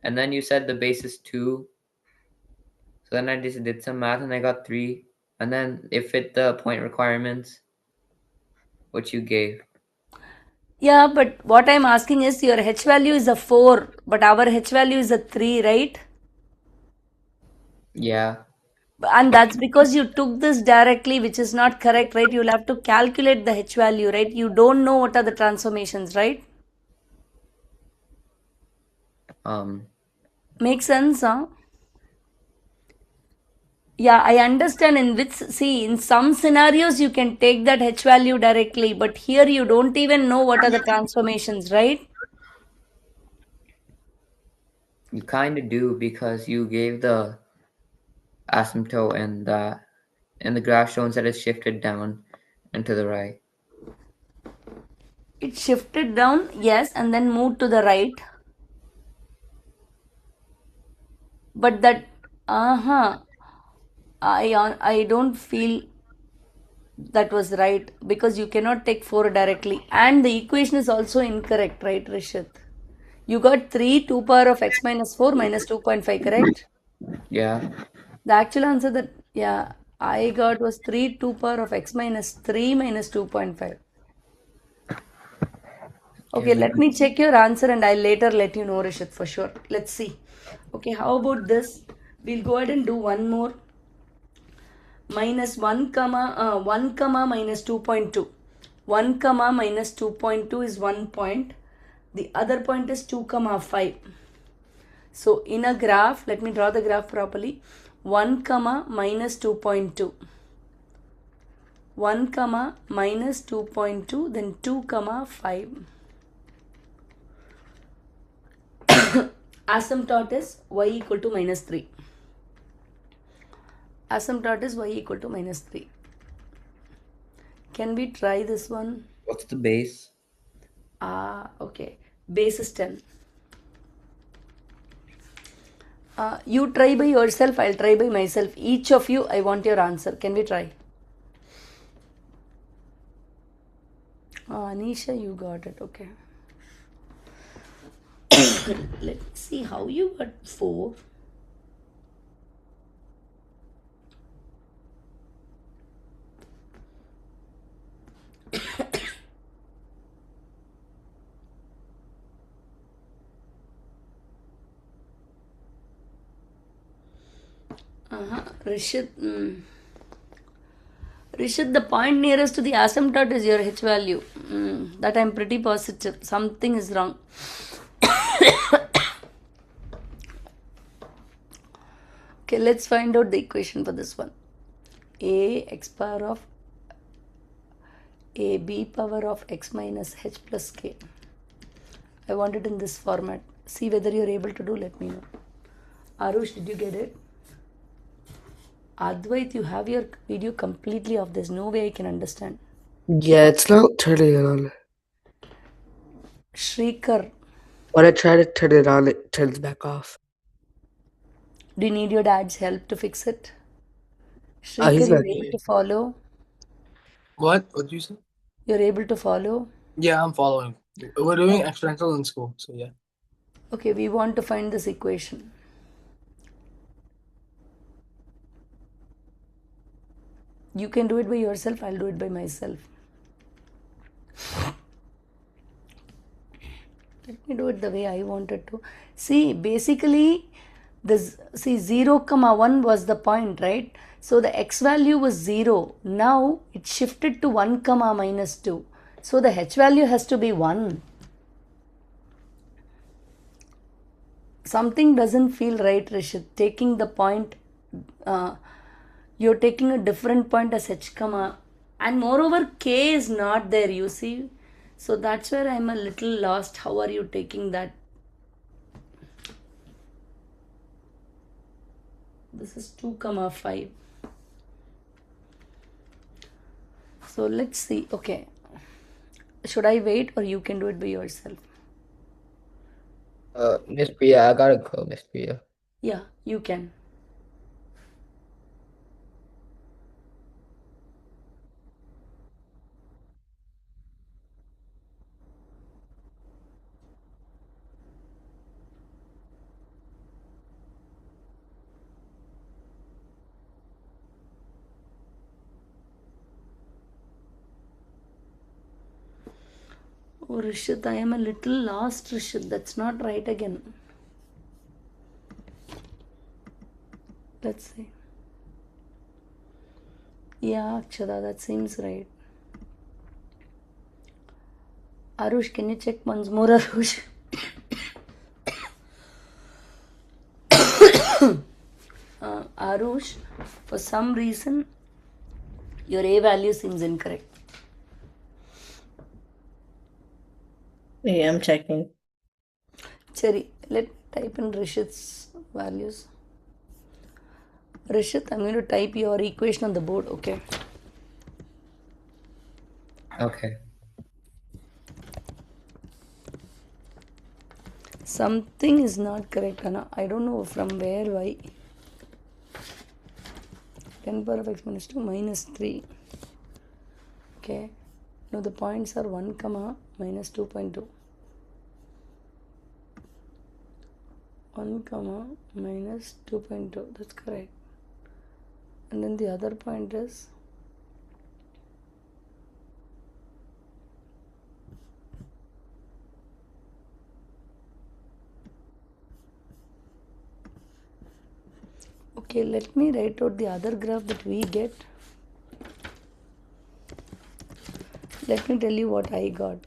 And then you said the base is 2. So then I just did some math and I got 3. And then it fit the point requirements, which you gave. Yeah, but what I'm asking is your h value is a 4, but our h value is a 3, right? Yeah. And that's because you took this directly, which is not correct, right? You'll have to calculate the h value, right? You don't know what are the transformations, right? Makes sense, huh? Yeah, I understand in some scenarios you can take that h value directly, but here you don't even know what are the transformations, right? You kind of do because you gave the asymptote and the graph shows that it's shifted down and to the right. It shifted down, yes, and then moved to the right. But that, I don't feel that was right because you cannot take 4 directly. And the equation is also incorrect, right, Rishit? You got 3, 2 power of x minus 4 minus 2.5, correct? Yeah. The actual answer that, yeah, I got was 3 2 power of x minus 3 minus 2.5. Okay, let me check your answer and I'll later let you know, Rishit, for sure. Let's see. Okay, how about this? We'll go ahead and do one more. Minus 1 comma 1 comma minus 2.2. 1 comma minus 2.2 is 1 point. The other point is 2 comma 5. So in a graph, let me draw the graph properly. 1 comma minus 2.2. 1 comma minus 2.2, then 2 comma 5. Asymptote is y equal to minus 3. Asymptote is y equal to minus 3. Can we try this one? What's the base? Okay. Base is 10. You try by yourself, I'll try by myself. Each of you, I want your answer. Can we try? Anisha, you got it. Okay. Let me see how you got 4. Rishit, Rishit, the point nearest to the asymptote is your H value. That I'm pretty positive. Something is wrong. Okay, let's find out the equation for this one. A x power of a b power of x minus h plus k. I want it in this format. See whether you're able to do, let me know. Arush, did you get it? Advait, you have your video completely off. There's no way I can understand. Yeah, it's not turning on. Shrikar, When I try to turn it on, it turns back off. do you need your dad's help to fix it? He's Shrikar, not you're able here. to follow? What? What did you say? You're able to follow? Yeah, I'm following. We're doing exponential in school, so yeah. Okay, we want to find this equation. You can do it by yourself, I'll do it by myself. Let me do it the way I wanted to. See, basically, this, see, 0 comma 1 was the point, right? So the x value was 0. Now it shifted to 1 comma minus 2. So the h value has to be 1. Something doesn't feel right, Rishit. Taking the point, you're taking a different point as h comma, and moreover k is not there, you see. So that's where I'm a little lost. How are you taking that? This is 2 comma 5. So let's see. Okay, should I wait or you can do it by yourself? Miss Priya, I gotta go, Miss Priya. Yeah, you can. Oh, Rishit, I am a little lost, Rishit. That's not right again. Let's see. Yeah, Akshada, that seems right. Arush, can you check once more, Arush? Arush, for some reason, your A value seems incorrect. Yeah, I'm checking. Cherry, let type in Rishit's values. Rishit, I'm going to type your equation on the board, okay? Okay. Something is not correct, Anna. I don't know from where, why. 10 power of x minus 2 minus 3. Okay. Now the points are 1 comma minus 2.2. 1 comma minus 2.2. That's correct. And then the other point is okay, let me write out the other graph that we get. Let me tell you what I got.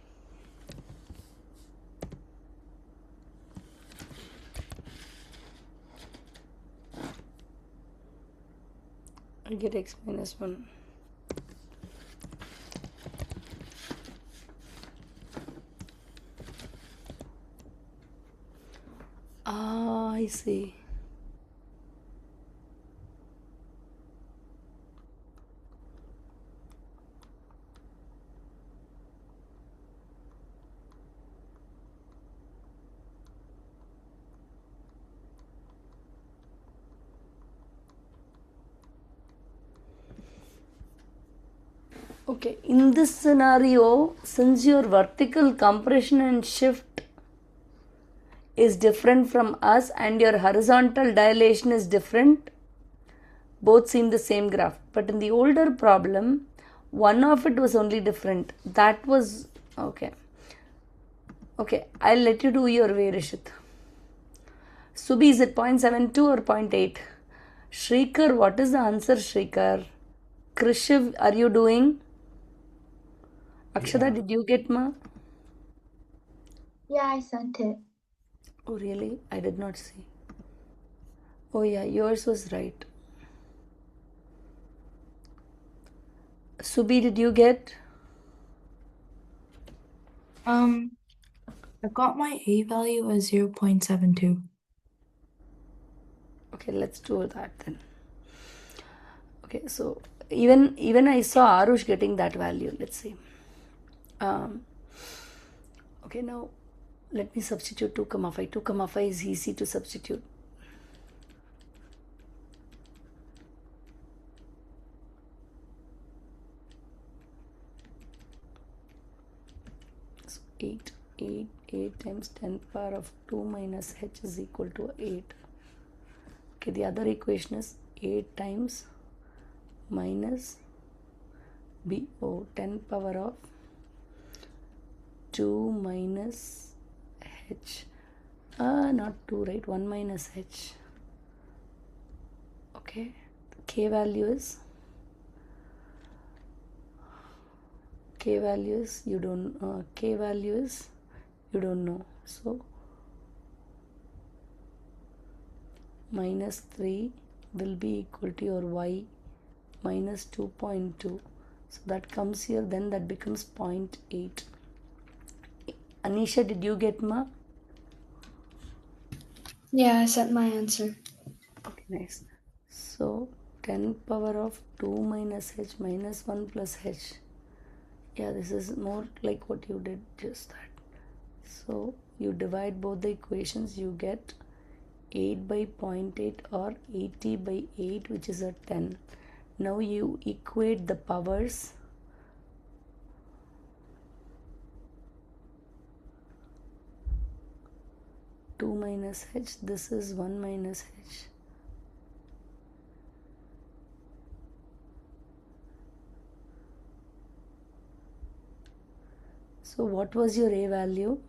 I get x minus 1. Ah, I see. Okay, in this scenario, since your vertical compression and shift is different from us and your horizontal dilation is different, both seem the same graph. But in the older problem, one of it was only different. That was okay. Okay, I'll let you do your way, Rishit. Subi, is it 0.72 or 0.8? Shrikar, what is the answer, Shrikar? Krishiv, are you doing? Akshada, did you get ma? Yeah, I sent it. Oh, really? I did not see. Oh, yeah, yours was right. Subi, did you get? I got my A value as 0.72. Okay, let's do that then. Okay, so even I saw Arush getting that value. Let's see. Okay, now let me substitute 2 comma 5. 2 comma 5 is easy to substitute. So 8 times 10 power of 2 minus h is equal to 8. Okay, the other equation is 8 times minus b, 10 power of 2 minus h. Not 2, right? 1 minus h. Okay, k value is you don't know, so minus 3 will be equal to your y minus 2.2. So that comes here, then that becomes 0.8. Anisha, did you get ma? Yeah, I sent my answer. Okay, nice. So 10 power of 2 minus h minus 1 plus h. Yeah, this is more like what you did, just that. So you divide both the equations, you get 8 by 0.8 or 80 by 8, which is a 10. Now you equate the powers. Two minus h, this is 1 minus h. So what was your a value?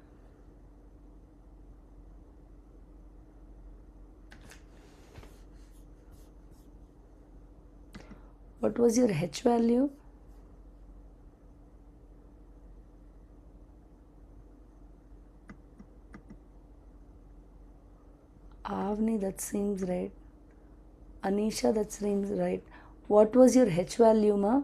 What was your h value? Avni, that seems right. Anisha, that seems right. What was your h value, ma?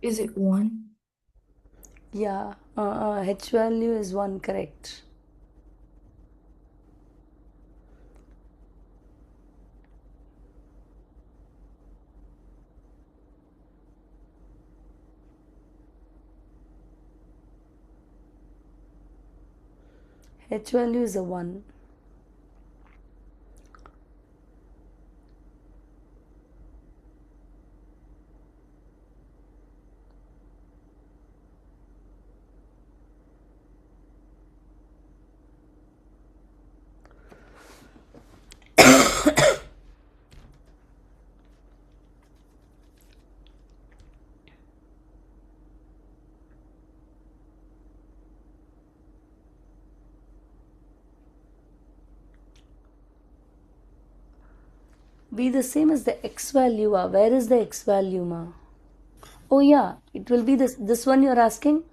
Is it 1? Yeah, h value is 1, correct. H value is a 1. be the same as the x value. Where is the x value, ma? Oh yeah, it will be this one you're asking?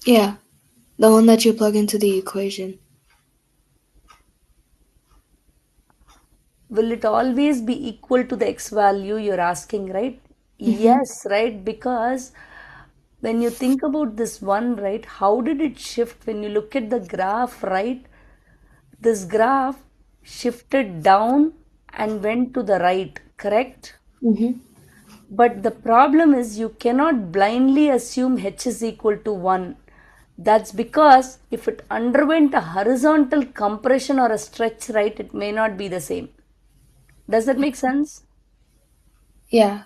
Yeah, the one that you plug into the equation. Will it always be equal to the x value you're asking, right? Yes, right? Because when you think about this one, right, how did it shift when you look at the graph, right? This graph shifted down and went to the right, correct? But the problem is you cannot blindly assume h is equal to 1. That's because if it underwent a horizontal compression or a stretch, right, it may not be the same. Does that make sense? Yeah.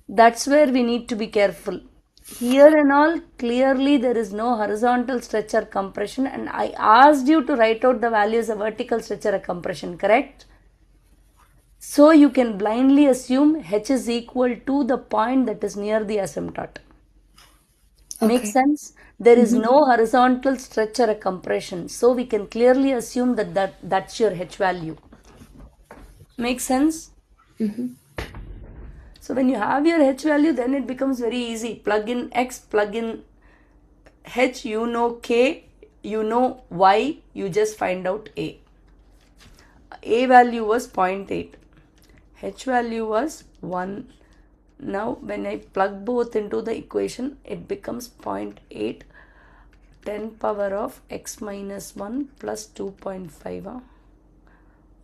That's where we need to be careful. Here and all, clearly there is no horizontal stretch or compression, and I asked you to write out the values of vertical stretch or compression, correct? So you can blindly assume h is equal to the point that is near the asymptote. Makes Okay. sense? There is no horizontal stretch or a compression, so we can clearly assume that's your h value. Makes sense? So when you have your h value, then it becomes very easy. Plug in x, plug in h, you know k, you know y, you just find out a. A value was 0.8, h value was 1. Now when I plug both into the equation, it becomes 0.8 10 power of x minus 1 plus 2.5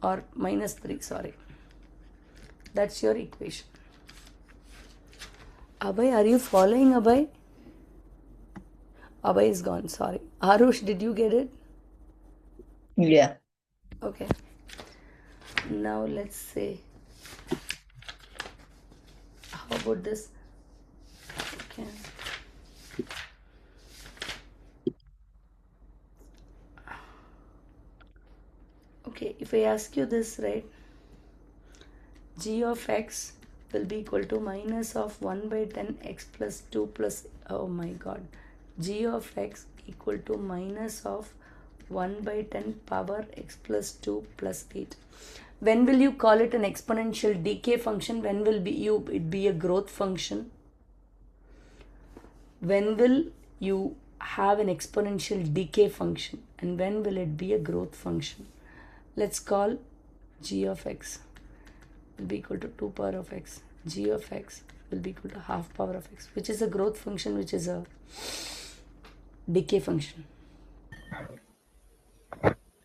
or minus 3, sorry. That's your equation. Abhay, are you following Abhay? Abhay is gone, sorry. Arush, did you get it? Yeah. Okay. Now let's say, how about this? Okay. Okay, if I ask you this, right? G of x will be equal to minus of 1 by 10 x plus 2 plus, oh my god. G of x equal to minus of 1 by 10 power x plus 2 plus 8. When will you call it an exponential decay function? When will it be a growth function? When will you have an exponential decay function, and when will it be a growth function? Let's call g of x will be equal to 2 power of x. G of x will be equal to half power of x, which is a growth function, which is a decay function.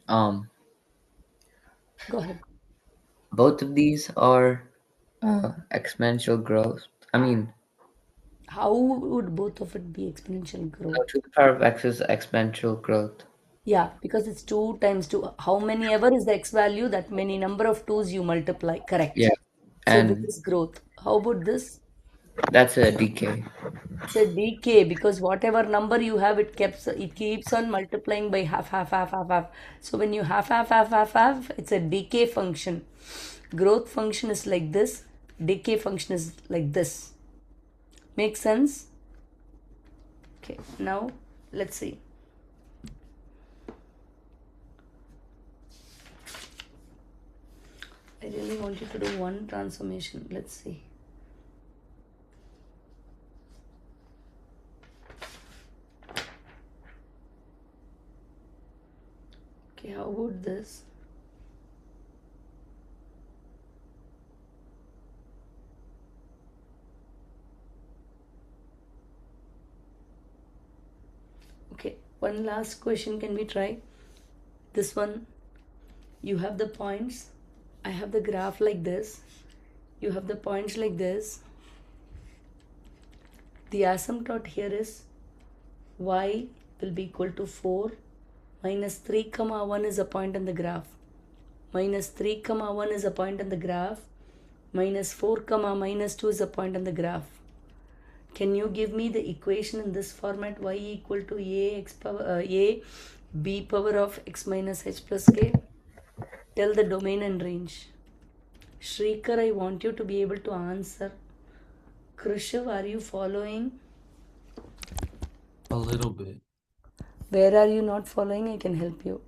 Go ahead. Both of these are exponential growth. I mean, How would both of it be exponential growth? 2 to the power of x is exponential growth. Yeah, because it's 2 times 2. How many ever is the x value, that many number of 2's you multiply. Correct. Yeah, So this and is growth. How about this? that's a decay. It's a decay, because whatever number you have, it keeps on multiplying by half, half, half, half, half. So when you half, it's a decay function. Growth function is like this. Decay function is like this. Make sense? Okay, now let's see. I really want you to do one transformation. Let's see. Okay, how about this? Okay, one last question can we try? This one, you have the points. I have the graph like this. You have the points like this. The asymptote here is y will be equal to 4 minus 3 comma 1 is a point on the graph. Minus 3 comma 1 is a point on the graph. Minus 4 comma minus 2 is a point on the graph. Can you give me the equation in this format? Y equal to a b power of x minus h plus k. Tell the domain and range. Shrikar, I want you to be able to answer. Krishav, are you following? A little bit. Where are you not following? I can help you.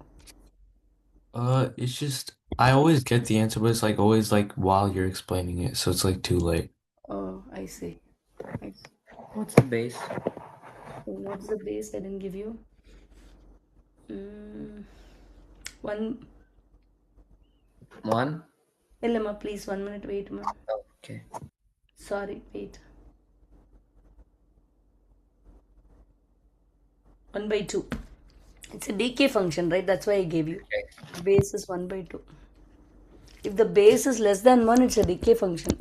It's just I always get the answer, but it's like always like while you're explaining it, so it's like too late. Oh, I see. I see. What's the base? What's the base I didn't give you? One. 1? Illama, please, 1 minute, wait, ma. Okay. Sorry, wait. 1/2. It's a decay function, right? That's why I gave you. Base is 1/2. If the base is less than 1, it's a decay function.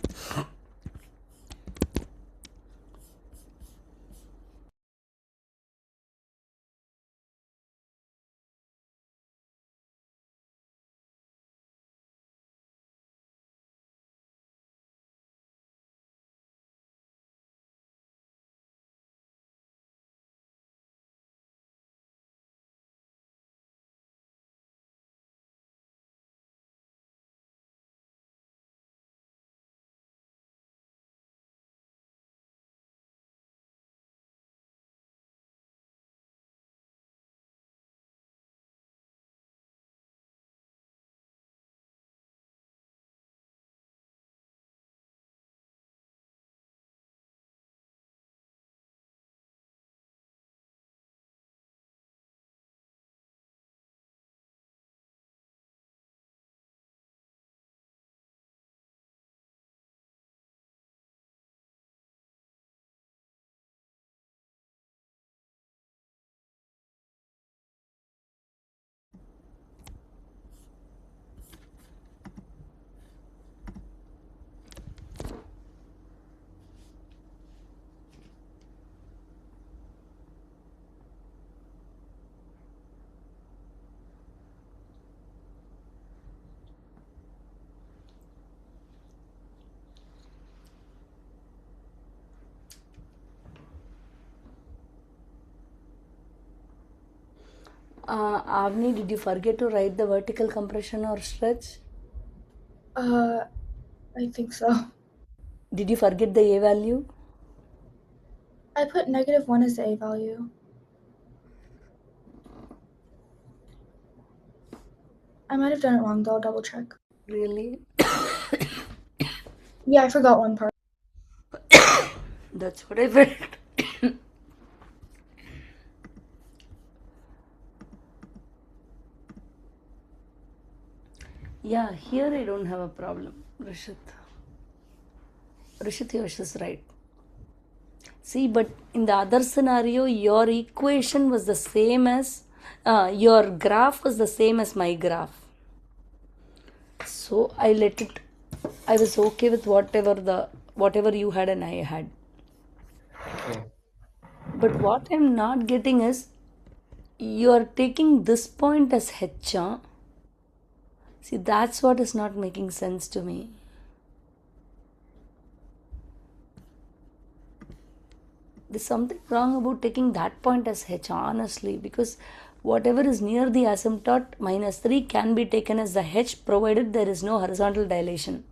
Avni, did you forget to write the vertical compression or stretch? I think so. Did you forget the A value? I put -1 as the A value. I might have done it wrong, though. I'll double check. Really? Yeah, I forgot one part. That's what I felt. Yeah, here I don't have a problem, Rishit. Rishit, yours is right. See, but in the other scenario, your equation was the same as, your graph was the same as my graph. So I let it, I was okay with whatever you had and I had. Okay. But what I'm not getting is, you are taking this point as H. Huh? See, that's what is not making sense to me. There's something wrong about taking that point as H, honestly, because whatever is near the asymptote, -3 can be taken as the H provided there is no horizontal dilation.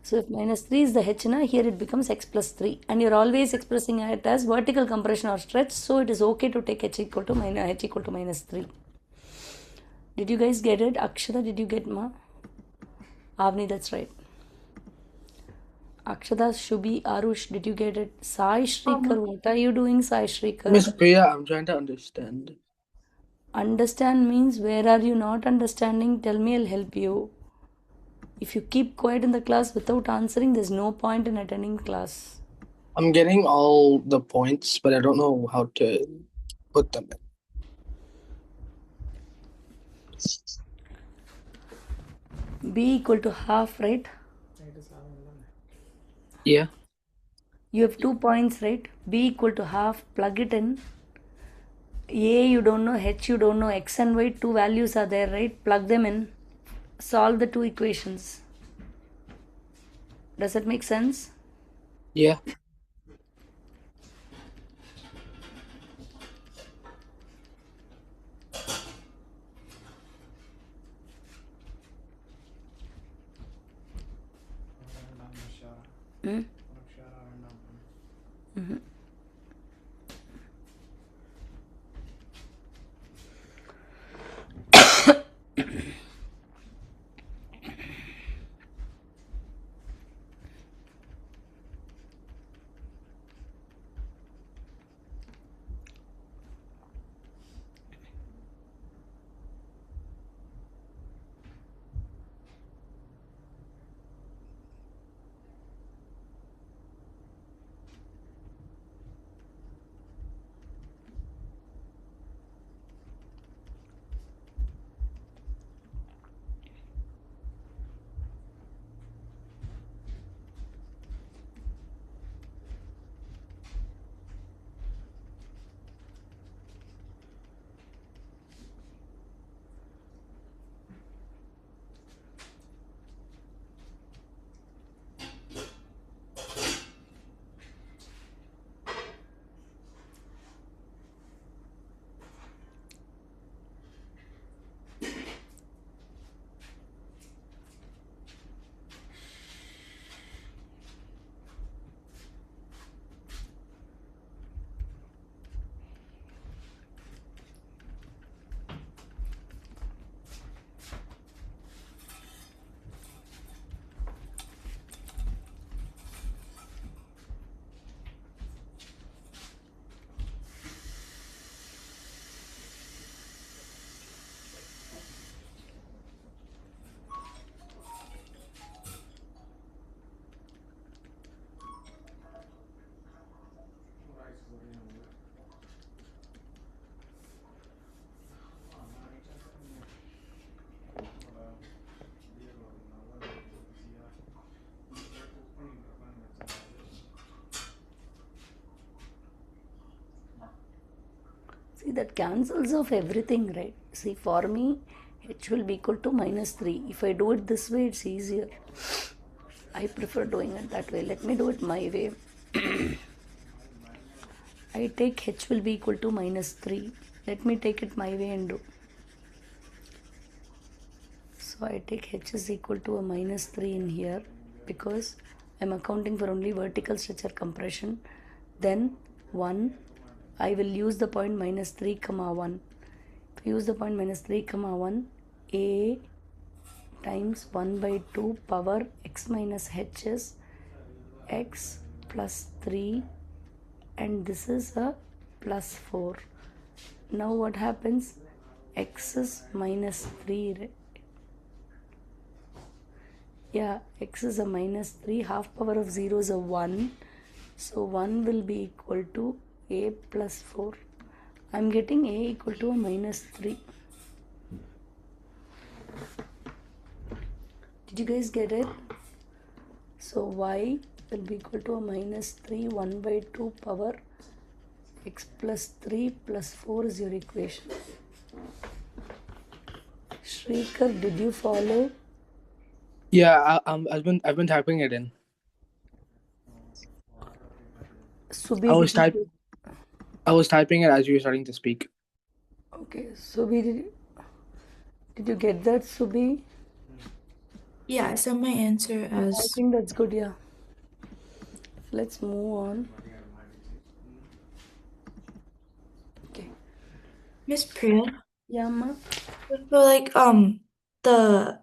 So if -3 is the H, here it becomes X plus 3, and you're always expressing it as vertical compression or stretch, so it is okay to take H equal to -3. Did you guys get it? Akshara, did you get ma? Avni, that's right. Akshada, Shubhi, Arush, did you get it? Sai Shrikar, what are you doing, Sai Shrikar? Miss Priya, I'm trying to understand. Understand means, where are you not understanding? Tell me, I'll help you. If you keep quiet in the class without answering, there's no point in attending class. I'm getting all the points, but I don't know how to put them in. B equal to half, right? Yeah. You have 2 points, right? B equal to half, plug it in. A you don't know, H you don't know, X and Y, 2 values are there, right? Plug them in. Solve the 2 equations. Does that make sense? Yeah. Hmm? See, that cancels off everything, right? See, for me, h will be equal to minus 3. If I do it this way, it's easier. I prefer doing it that way. Let me do it my way. I take h will be equal to minus 3. Let me take it my way and do. So I take h is equal to a minus 3 in here because I'm accounting for only vertical structure compression. Then 1, I will use the point minus 3 comma 1. If I use the point minus 3 comma 1, a times 1 by 2 power x minus h is x plus 3, and this is a plus 4. Now what happens? X is minus 3, right? Yeah, x is a minus 3, half power of 0 is a 1. So 1 will be equal to a plus 4. I'm getting a equal to a minus 3. Did you guys get it? So y will be equal to a minus 3, 1 by 2 power x plus 3 plus 4 is your equation. Shrikar, did you follow? Yeah, I've been typing it in. Subi, I was typing it as you were starting to speak. Okay, Subi, did you get that, Subi? Yeah, I sent my answer I as think that's good, yeah. Let's move on. Okay. Miss Priya. Yeah, ma. So like the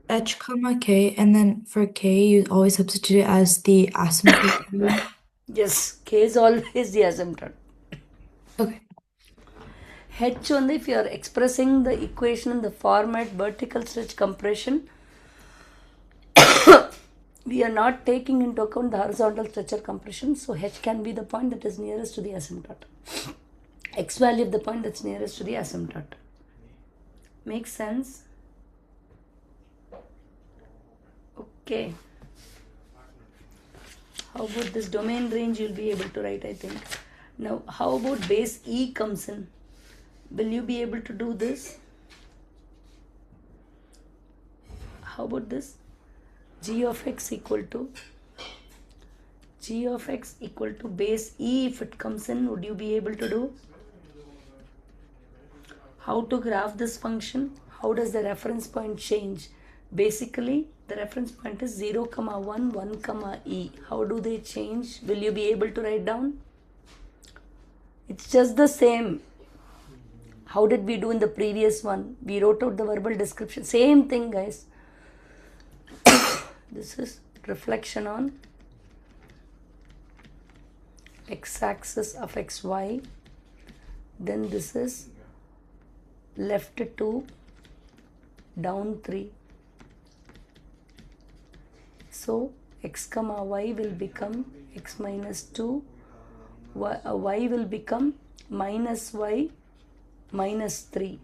h comma k, and then for k you always substitute it as the asymptote value. Yes, K is always the asymptote. Okay. H only if you are expressing the equation in the format vertical stretch compression, we are not taking into account the horizontal stretcher compression, so H can be the point that is nearest to the asymptote. X value of the point that's nearest to the asymptote. Makes sense? Okay. How about this domain range you'll be able to write, I think. Now, how about base E comes in? Will you be able to do this? How about this? G of x equal to base E if it comes in, would you be able to do? How to graph this function? How does the reference point change? Basically, the reference point is 0, 1, 1, E. How do they change? Will you be able to write down? It's just the same. How did we do in the previous one? We wrote out the verbal description. Same thing, guys. This is reflection on x-axis of xy. Then this is left 2, down 3. So x comma y will become x minus 2. Y will become minus y minus 3.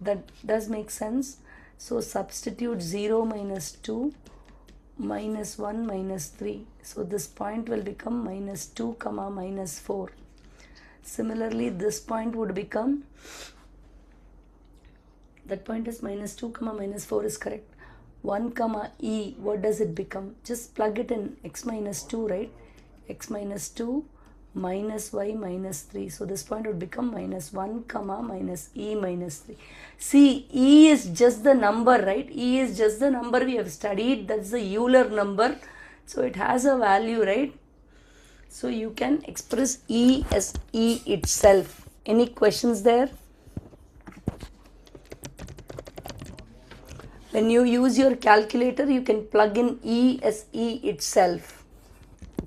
That does make sense. So substitute 0 minus 2 minus 1 minus 3. So this point will become minus 2 comma minus 4. Similarly, this point would become, that point is minus 2 comma minus 4 is correct. 1 comma E, what does it become? Just plug it in, x minus 2, right? X minus 2 minus y minus 3. So this point would become minus 1 comma minus E minus 3. See, E is just the number, right? E is just the number we have studied. That's the Euler number. So it has a value, right? So you can express E as E itself. Any questions there? When you use your calculator, you can plug in E as E itself.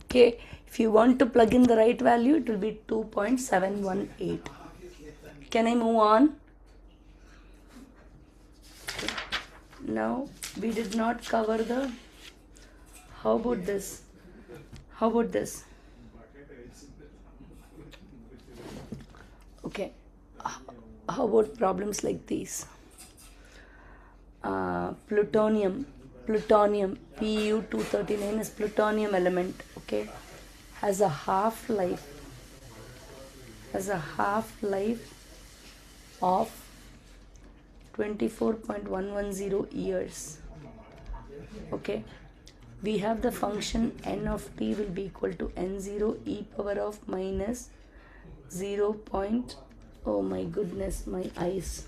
Okay. If you want to plug in the right value, it will be 2.718. Can I move on? Okay. Now, we did not cover the, how about this? How about this? Okay. How about problems like these? Plutonium, Pu-239 is plutonium element, okay, has a half-life of 24.110 years. Okay, we have the function n of t will be equal to n0 e power of minus 0. Oh my goodness, my eyes.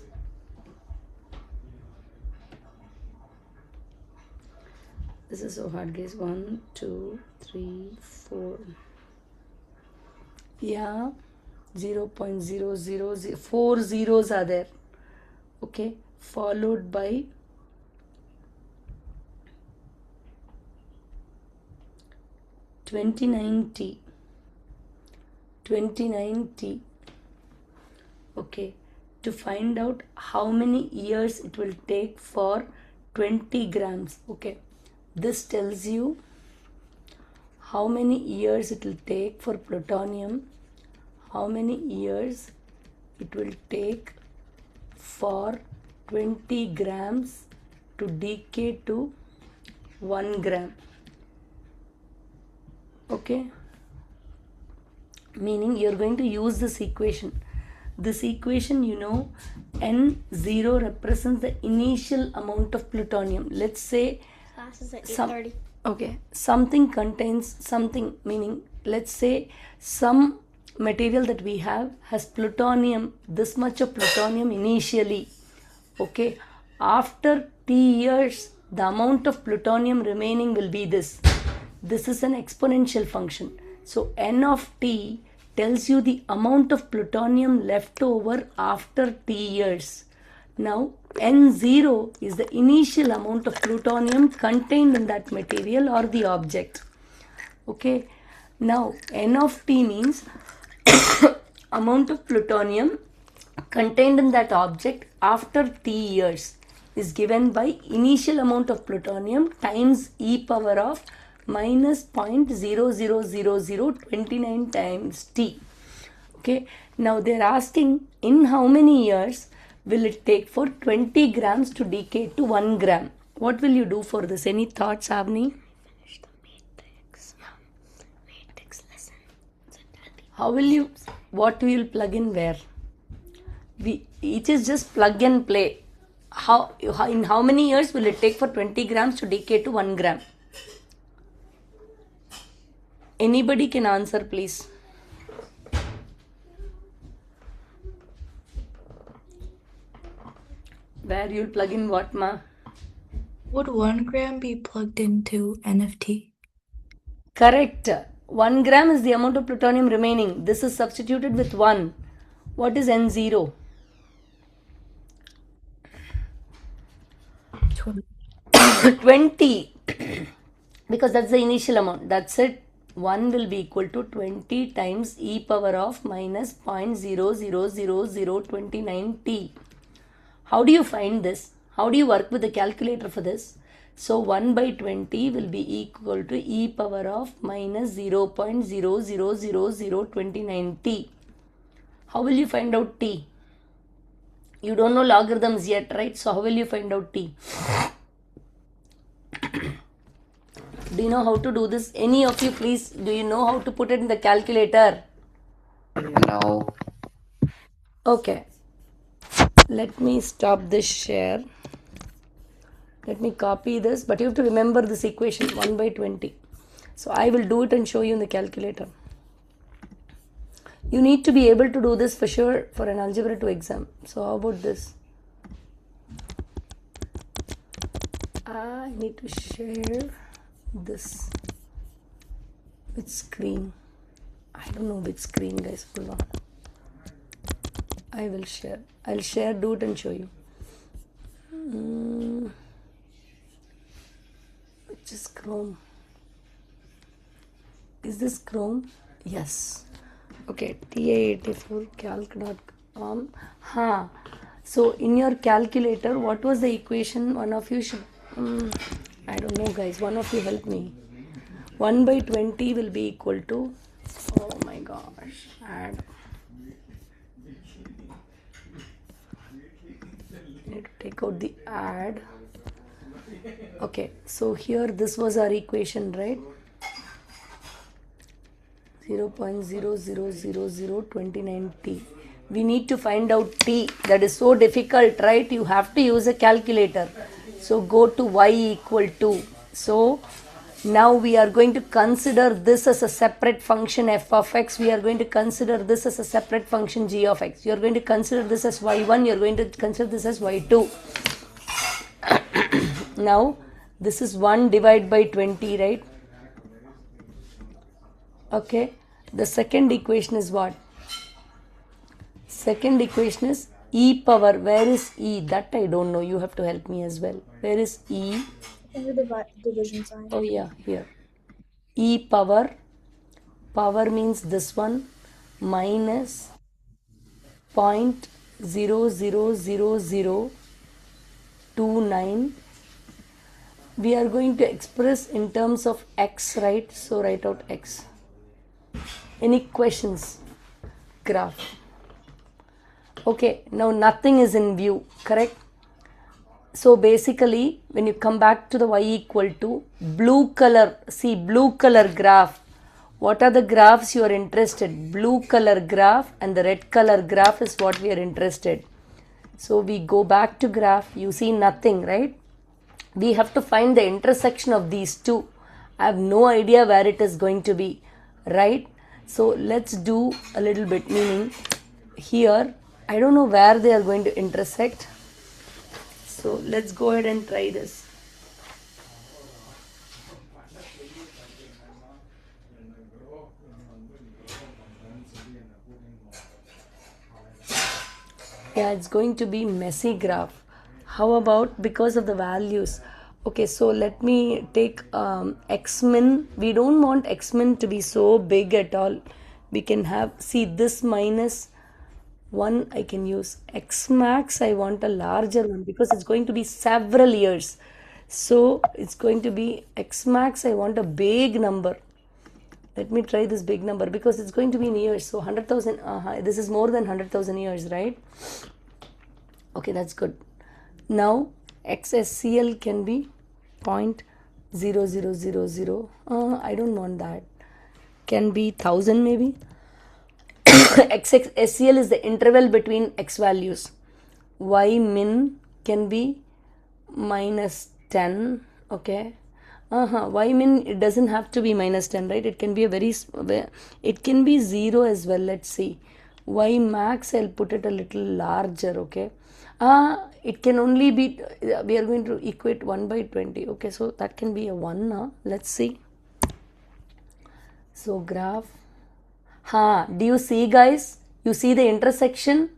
This is so hard, guys. 1, 2, 3, 4. Yeah, 0.000. 4 zeros are there. Okay, followed by 29t. 29t. Okay, to find out how many years it will take for 20 grams. Okay, this tells you how many years it will take for plutonium, how many years it will take for 20 grams to decay to 1 gram. Okay, meaning you're going to use this equation. This equation, you know, N0 represents the initial amount of plutonium. Let's say Class is at 8:30. Okay, something contains something, meaning let's say some material that we have has plutonium, this much of plutonium initially. Okay, after t years, the amount of plutonium remaining will be this. This is an exponential function. So n of t tells you the amount of plutonium left over after t years. Now N0 is the initial amount of plutonium contained in that material or the object. Okay, now N of T means amount of plutonium contained in that object after T years is given by initial amount of plutonium times e power of minus 0.000029 times T. Okay, now they are asking in how many years will it take for 20 grams to decay to 1 gram? What will you do for this? Any thoughts, Avni? Finish the matrix lesson. How will you, what will you plug in where? It is just plug and play. In how many years will it take for 20 grams to decay to 1 gram? Anybody can answer, please. Where you'll plug in what, ma? Would 1 gram be plugged into NFT? Correct. 1 gram is the amount of plutonium remaining. This is substituted with 1. What is N0? 20. Because that's the initial amount. That's it. 1 will be equal to 20 times e power of minus 0.000029t. How do you find this? How do you work with the calculator for this? So 1 by 20 will be equal to e power of minus 0.000029t. How will you find out t? You don't know logarithms yet, right? So how will you find out t? Do you know how to do this? Any of you, please, do you know how to put it in the calculator? No. Okay. Let me stop this share. Let me copy this, but you have to remember this equation 1 by 20. So I will do it and show you in the calculator. You need to be able to do this for sure for an algebra 2 exam. So how about this? I need to share this with screen. I don't know which screen, guys. Hold on. I will share. I'll share, do it and show you. Which is Chrome? Is this Chrome? Yes. Okay, TA84 calc.com. So in your calculator, what was the equation? One of you should, I don't know, guys. One of you help me. 1 by 20 will be equal to, oh my gosh, add. Need to take out the add. Okay, so here this was our equation, right? 0.000029t. We need to find out t. That is so difficult, right? You have to use a calculator. So go to y equal to. So now we are going to consider this as a separate function f of x. We are going to consider this as a separate function g of x. You are going to consider this as y1. You are going to consider this as y2. Now this is 1 divided by 20, right? Okay. The second equation is what? Second equation is e power. Where is e? That I don't know. You have to help me as well. Where is e? In the division sign. Oh yeah, here. E power. Power means this one minus 0.00029. We are going to express in terms of x, right? So write out x. Any questions? Graph. Okay, now nothing is in view, correct? So basically, when you come back to the y equal to blue color, see blue color graph. What are the graphs you are interested? Blue color graph and the red color graph is what we are interested. So we go back to graph, you see nothing, right? We have to find the intersection of these two. I have no idea where it is going to be, right? So let's do a little bit, meaning here, I don't know where they are going to intersect. So let's go ahead and try this. Yeah, it's going to be messy graph. How about because of the values? Okay, so let me take x-min. We don't want x-min to be so big at all. We can have, see this minus 1 I can use. X max I want a larger one because it's going to be several years. So it's going to be x max I want a big number. Let me try this big number because it's going to be in years. So 100,000, this is more than 100,000 years, right? Okay, that's good. Now XSCL can be 0.0000. I don't want that. Can be 1000 maybe. XSCL is the interval between x values. Y min can be minus 10. Okay. Y min, it doesn't have to be minus 10, right? It can be it can be 0 as well. Let's see. Y max, I'll put it a little larger. Okay. It can only be, we are going to equate 1 by 20. Okay, so that can be a 1. Let's see. So graph. Do you see, guys? You see the intersection?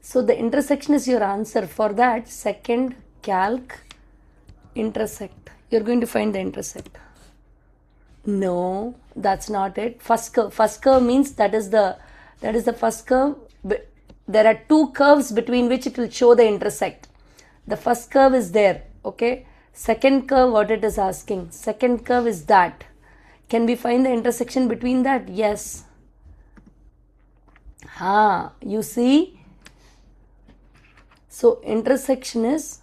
So the intersection is your answer. For that, second calc intersect. You're going to find the intersect. No, that's not it. First curve. First curve means that is the first curve. There are two curves between which it will show the intersect. The first curve is there. Okay. Second curve, what it is asking. Second curve is that. Can we find the intersection between that? Yes. You see? So intersection is,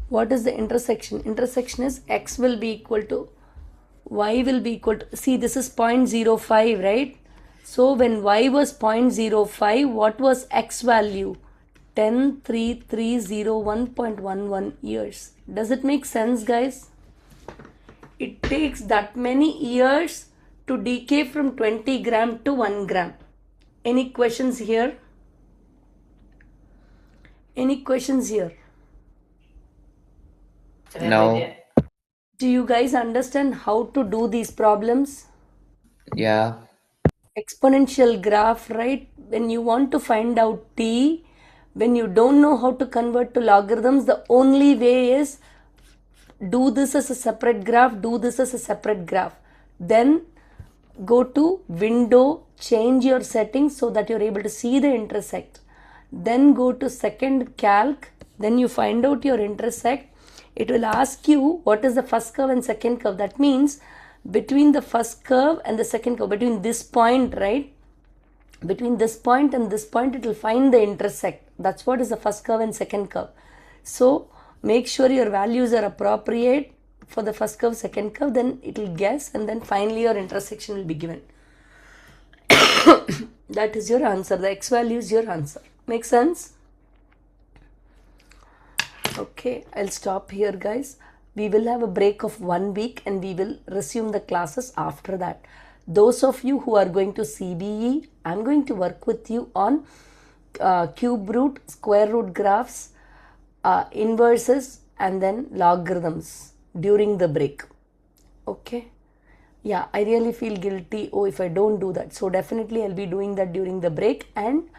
what is the intersection? Intersection is x will be equal to, y will be equal to, see this is 0.05, right? So when y was 0.05, what was x value? 10,3,301.11 years. Does it make sense, guys? It takes that many years to decay from 20 gram to 1 gram. Any questions here? Any questions here? No. Do you guys understand how to do these problems? Yeah. Exponential graph, right? When you want to find out t, when you don't know how to convert to logarithms, the only way is do this as a separate graph, do this as a separate graph. Then go to window, change your settings so that you're able to see the intersect. Then go to second calc, then you find out your intersect. It will ask you what is the first curve and second curve. That means between the first curve and the second curve, between this point, right? Between this point and this point, it will find the intersect. That's what is the first curve and second curve. So make sure your values are appropriate for the first curve, second curve, then it will guess, and then finally your intersection will be given. That is your answer. The x value is your answer. Make sense? Okay, I'll stop here, guys. We will have a break of 1 week and we will resume the classes after that. Those of you who are going to CBE, I'm going to work with you on cube root, square root graphs, inverses, and then logarithms during the break. Okay. Yeah, I really feel guilty if I don't do that. So definitely I'll be doing that during the break, and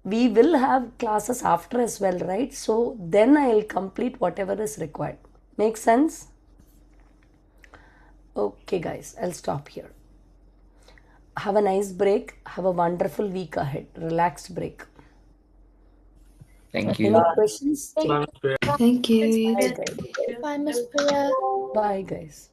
we will have classes after as well, right? So then I'll complete whatever is required. Make sense? Okay, guys, I'll stop here. Have a nice break. Have a wonderful week ahead. Relaxed break. Thank Any you. questions? Thank you. Bye, guys. Bye, Miss Priya. Bye, guys.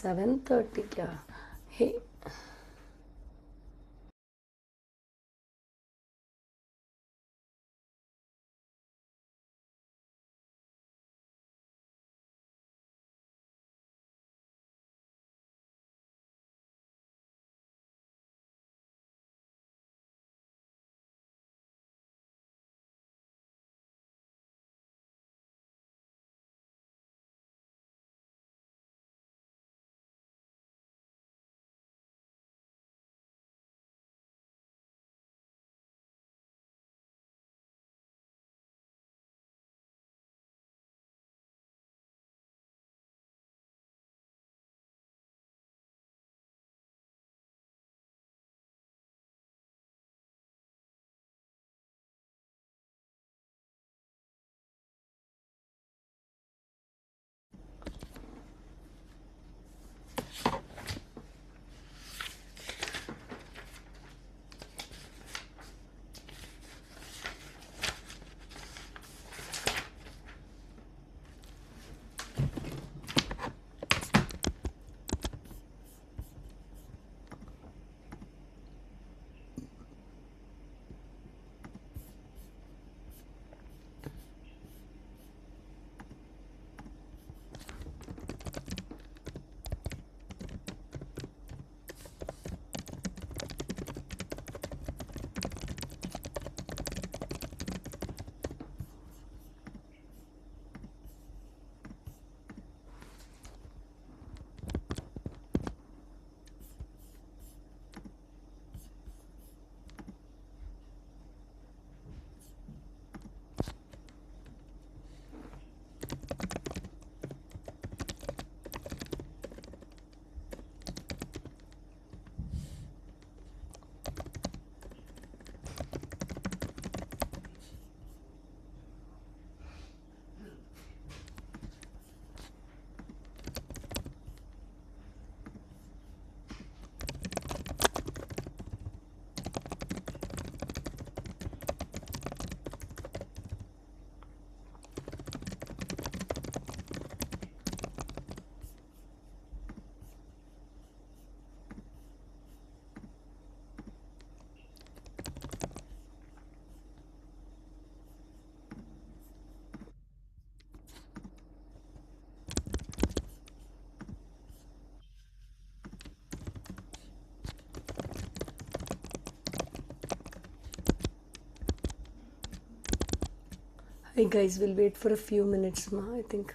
$7:30. Yeah. Hey. Hey, guys, we'll wait for a few minutes, I think.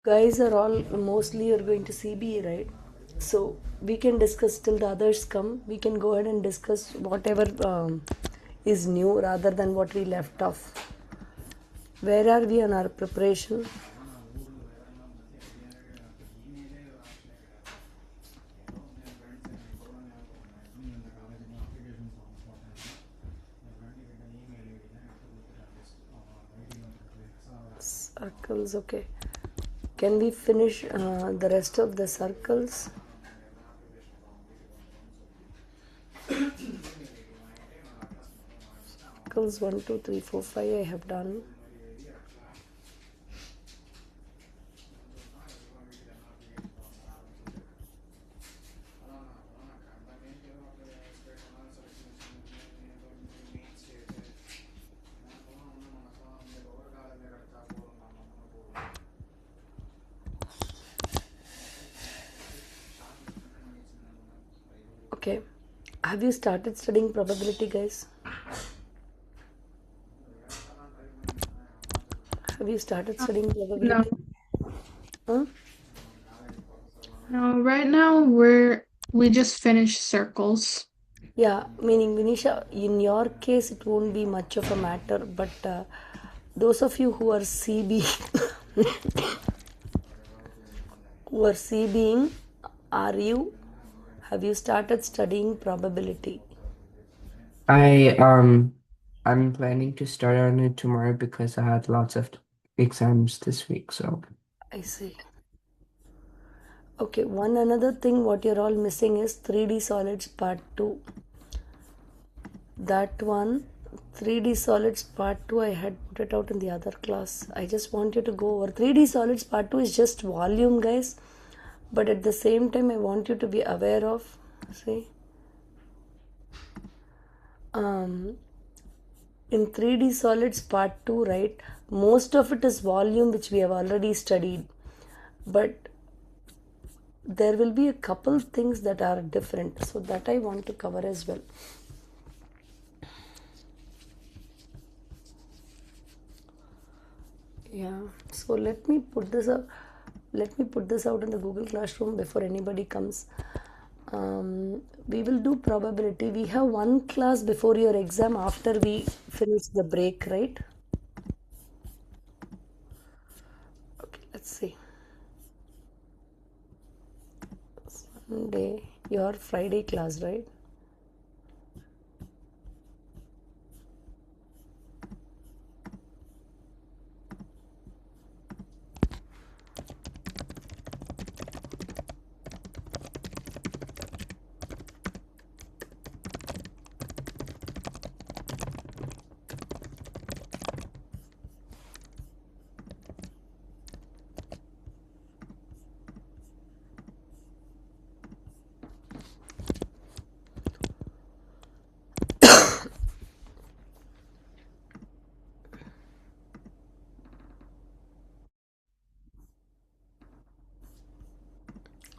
Guys are all mostly you're going to CBE, right? So we can discuss till the others come. We can go ahead and discuss whatever is new rather than what we left off. Where are we on our preparation? Circles, okay. Can we finish the rest of the circles? Circles 1, 2, 3, 4, 5 I have done. Okay. Have you started studying probability, guys? Have you started studying probability? Huh? No, right now we just finished circles. Yeah, meaning Vinisha, in your case it won't be much of a matter, but those of you who are CB, who are CBing, have you started studying probability? I'm planning to start on it tomorrow because I had lots of exams this week, so I see. Okay, one another thing what you're all missing is 3D solids part 2. That one, 3D solids part 2, I had put it out in the other class. I just want you to go over. 3D solids part 2 is just volume, guys. But at the same time, I want you to be aware of, see, in 3D solids part 2, right, most of it is volume which we have already studied. But there will be a couple things that are different. So that I want to cover as well. Yeah, so let me put this up. Let me put this out in the Google Classroom before anybody comes. We will do probability. We have one class before your exam after we finish the break, right? Okay, let's see. Sunday, your Friday class, right?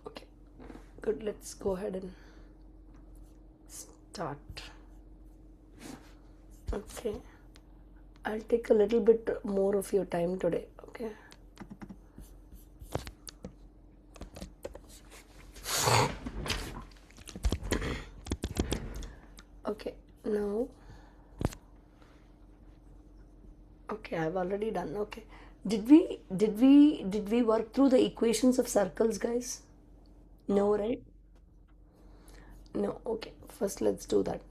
Okay, good. Let's go ahead and start. Okay, I'll take a little bit more of your time today. Okay. Okay, now. Okay, I've already done. Okay, did we work through the equations of circles, guys? No, right? No. Okay, first let's do that.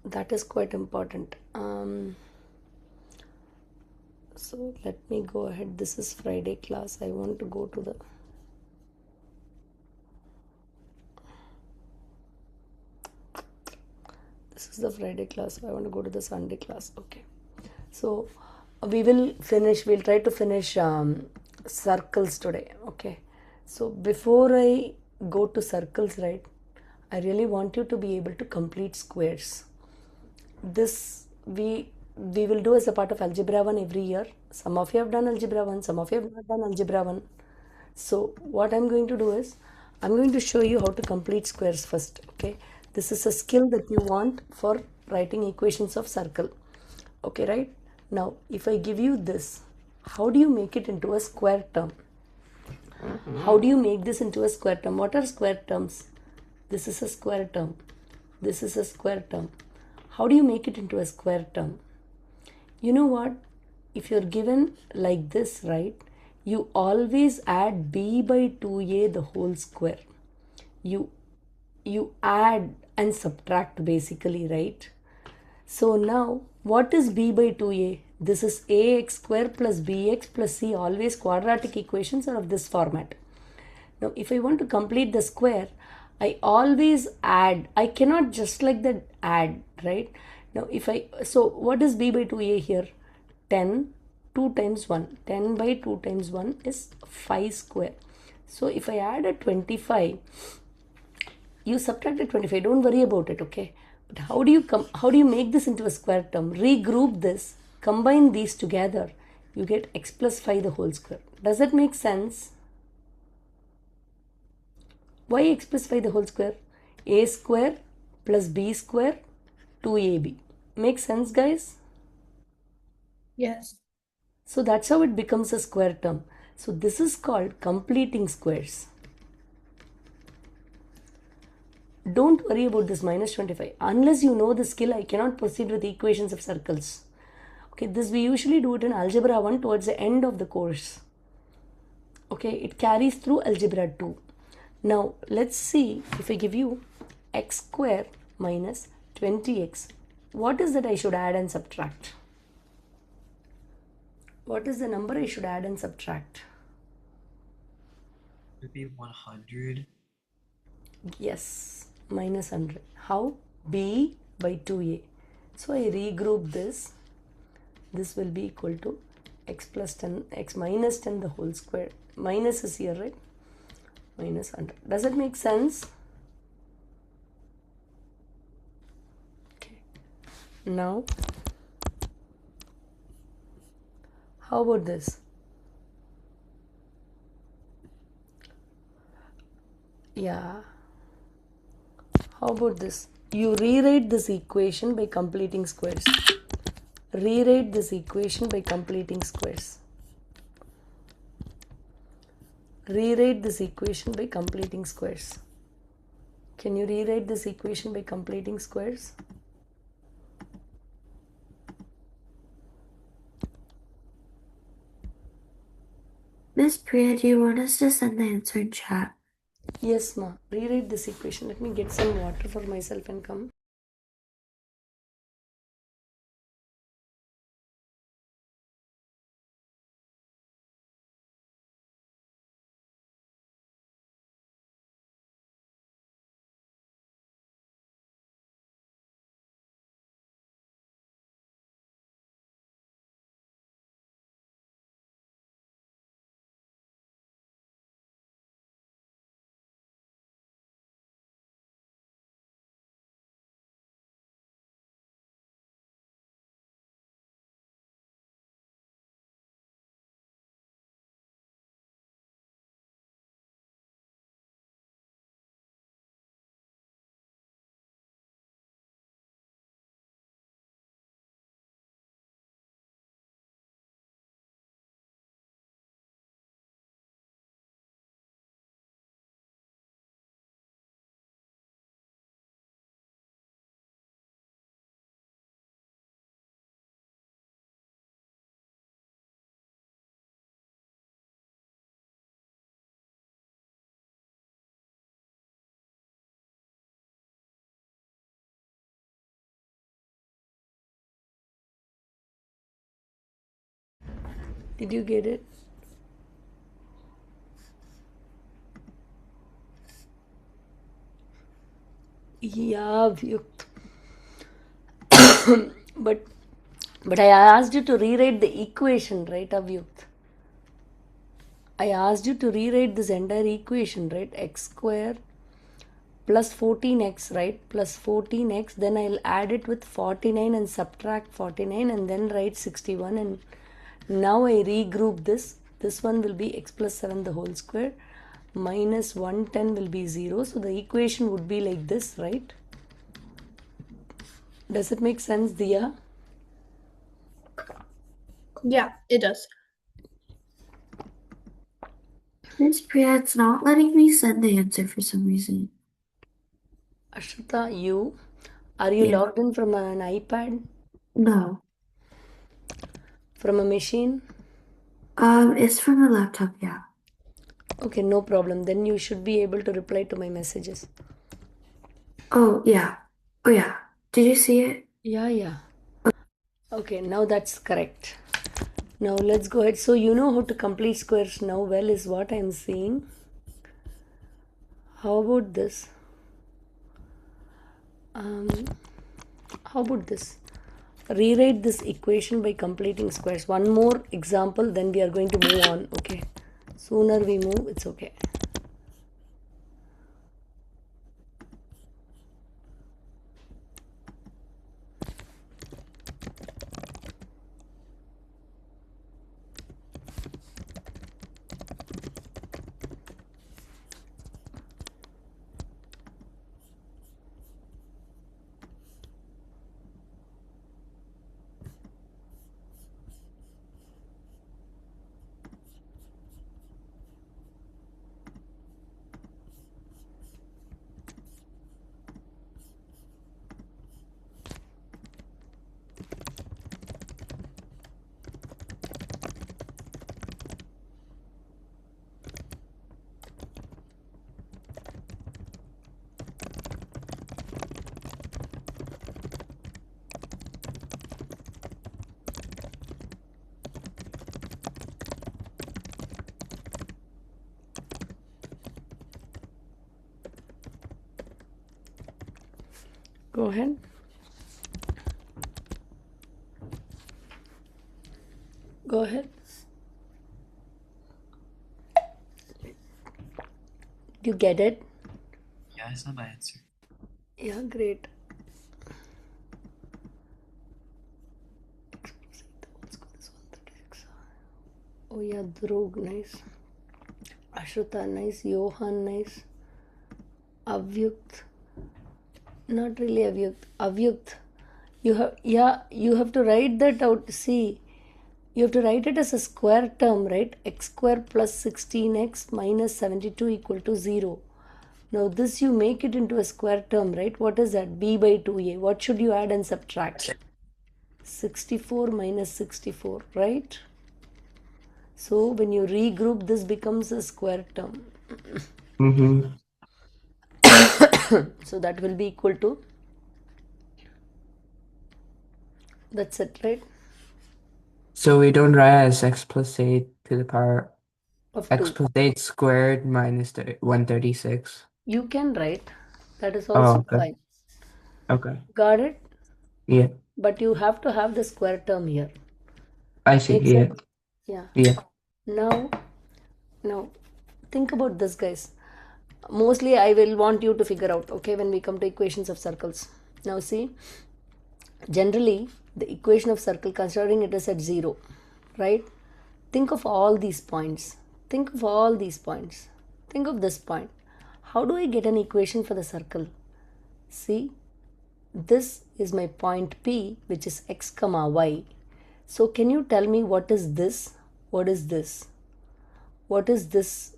That is quite important. So let me go ahead. This is Friday class. I want to go to the. This is the Friday class. So I want to go to the Sunday class. Okay. So we will finish. We'll try to finish circles today. Okay. So before I go to circles, right, I really want you to be able to complete squares. This we will do as a part of algebra 1 every year. Some of you have done algebra 1, some of you have not done algebra 1. So what I'm going to do is I'm going to show you how to complete squares first. Okay, this is a skill that you want for writing equations of circle. Okay, right? Now, if I give you this, how do you make it into a square term? How do you make this into a square term? What are square terms? This is a square term. This is a square term. How do you make it into a square term? You know what? If you're given like this, right, you always add b by 2a the whole square. You add and subtract basically, right? So now, what is b by 2a? This is ax square plus bx plus c. Always quadratic equations are of this format. Now, if I want to complete the square, I always add. I cannot just like that add, right? Now, so what is b by 2a here? 10, 2 times 1. 10 by 2 times 1 is 5 square. So, if I add a 25, you subtracted 25, don't worry about it, okay? But how do you make this into a square term? Regroup this, combine these together, you get x plus 5 the whole square. Does that make sense? Why x plus 5 the whole square? A square plus b square 2ab. Make sense, guys? Yes. So that's how it becomes a square term. So this is called completing squares. Don't worry about this minus 25. Unless you know the skill, I cannot proceed with equations of circles. Okay, this we usually do it in Algebra 1 towards the end of the course. Okay, it carries through Algebra 2. Now, let's see if I give you x square minus 20x. What is that I should add and subtract? What is the number I should add and subtract? Would be 100. Yes, minus 100. How? b by 2a. So I regroup this. This will be equal to x plus 10, x minus 10 the whole square. Minus is here, right? Minus 100. Does it make sense? Okay. Now, how about this? Yeah. How about this? You rewrite this equation by completing squares. Rewrite this equation by completing squares. Rewrite this equation by completing squares. Can you rewrite this equation by completing squares? Miss Priya, do you want us to send the answer in chat? Yes, ma. Rewrite this equation. Let me get some water for myself and come. Did you get it? Yeah, Vyukt. but I asked you to rewrite the equation, right, Avyukt? I asked you to rewrite this entire equation, right? X square plus 14x, right? Plus 14x. Then I'll add it with 49 and subtract 49 and then write 61. And now I regroup this. This one will be x plus 7 the whole square. Minus 110 will be 0. So the equation would be like this, right? Does it make sense, Diya? Yeah, it does. Miss Priya, it's not letting me send the answer for some reason. Ashita, are you Yeah. logged in from an iPad? No. From a machine? It's from a laptop, yeah. Okay, no problem. Then you should be able to reply to my messages. Oh, yeah. Oh, yeah. Did you see it? Yeah. Okay, now that's correct. Now let's go ahead. So you know how to complete squares now well is what I'm seeing. How about this? How about this? Rewrite this equation by completing squares. One more example, then we are going to move on. Okay. Sooner we move, it's okay. Go ahead. Go ahead. You get it? Yeah, it's not my answer. Yeah, great. Oh yeah, Drog, nice. Ashruta, nice. Johan, nice. Avyukt, not really Avyukt. Avyukt, you have to write that out. See, you have to write it as a square term, right? X square plus 16x minus 72 equal to 0. Now this you make it into a square term, right? What is that? B by 2a. What should you add and subtract? 64 minus 64, right? So when you regroup, this becomes a square term. Mm-hmm. So that will be equal to, that's it, right? So we don't write as x plus 8 to the power Of x 2. plus 8 squared minus 136. You can write. That is Oh, also okay. fine. Okay. Got it? Yeah, But you have to have the square term here. I see. Make Yeah. sense? Yeah. Yeah. Now, think about this, guys. Mostly I will want you to figure out, okay, when we come to equations of circles. Now see, generally the equation of circle, considering it is at 0, right? Think of all these points. Think of all these points. Think of this point. How do I get an equation for the circle? See, this is my point P, which is x comma y. So can you tell me what is this? What is this? What is this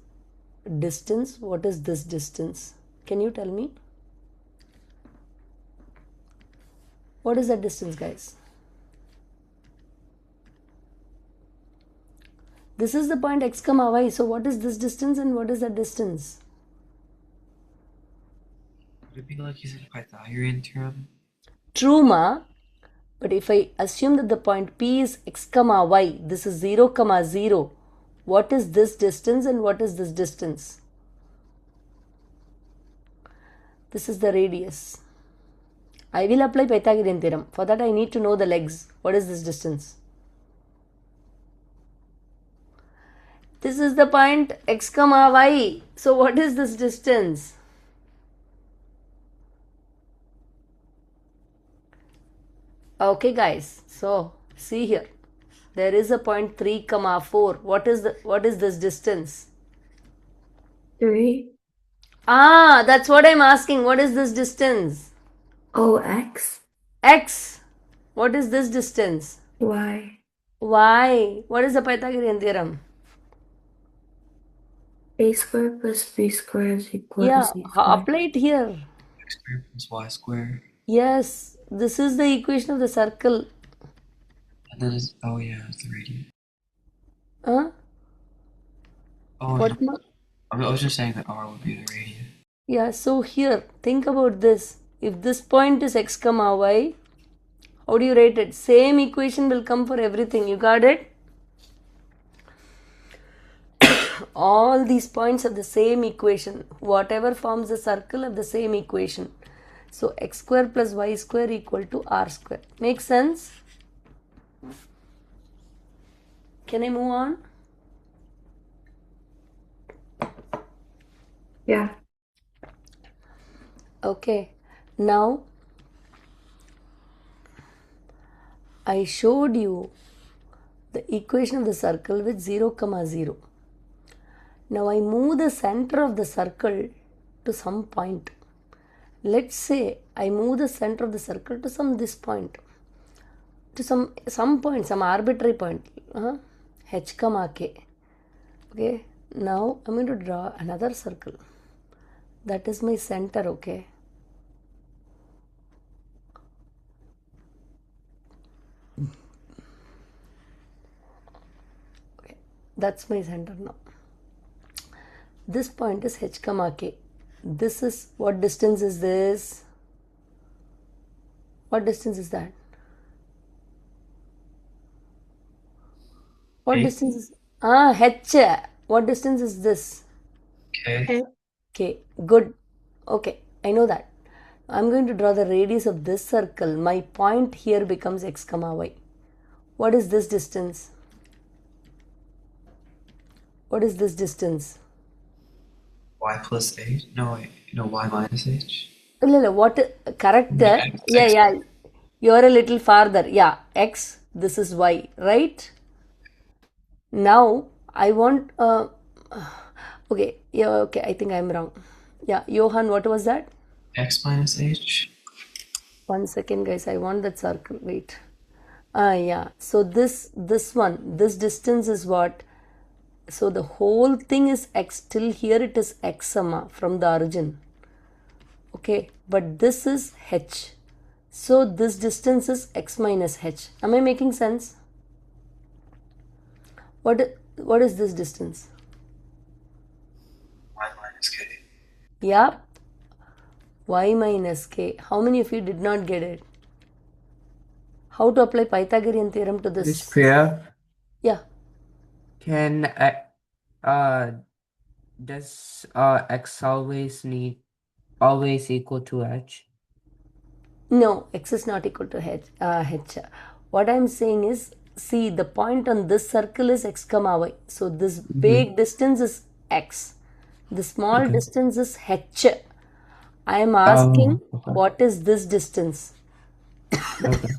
distance? What is this distance? Can you tell me? What is that distance, guys? This is the point x comma y. So what is this distance and what is that distance? Would it be like using a Pythagorean theorem? True, ma. But if I assume that the point P is x comma y, this is 0 comma 0. What is this distance and what is this distance? This is the radius. I will apply Pythagorean theorem. For that I need to know the legs. What is this distance? This is the point x comma y. So what is this distance? Okay guys, so see here. There is a point 3 comma 4. What is this distance? 3. That's what I'm asking. What is this distance? Oh, x. X. What is this distance? Y. Why? What is the Pythagorean theorem? A squared plus b squared is equal to Yeah, c squared. apply it here. X squared plus y squared. Yes, this is the equation of the circle. And then it's, oh yeah, it's the radius. Huh? Oh, What? I was just saying that r would be the radius. Yeah, so here, think about this. If this point is x comma y, how do you write it? Same equation will come for everything. You got it? All these points have the same equation. Whatever forms the circle have the same equation. So x square plus y square equal to r square. Make sense? Can I move on? Yeah. Okay. Now I showed you the equation of the circle with 0 comma 0. Now I move the center of the circle to some point. Let's say I move the center of the circle to this point, to some point, some arbitrary point, h comma k. Okay, now I'm going to draw another circle. That is my center. Okay, that's my center now. This point is h comma k. This is, what distance is this? What distance is that? What K. distance is h? What distance is this? K. K. Good. Okay, I know that. I'm going to draw the radius of this circle. My point here becomes x comma y. What is this distance? What is this distance? Y plus h? No, y minus h. No, what? Correct. X, Yeah. You're a little farther. Yeah, x. This is y, right? Now I want. Okay. Yeah. Okay. I think I'm wrong. Yeah, Johan. What was that? X minus h. 1 second, guys. I want that circle. Wait. Yeah. So this distance is what? So the whole thing is x. Till here it is x from the origin. Okay. But this is h. So this distance is x minus h. Am I making sense? What is this distance? Y minus k. Yeah. Y minus k. How many of you did not get it? How to apply Pythagorean theorem to this? Miss Priya, Yeah. can does x always equal to h? No, x is not equal to h. What I'm saying is, see, the point on this circle is x comma y. So this big distance is x. The small distance is h. I am asking, Okay. what is this distance? Okay.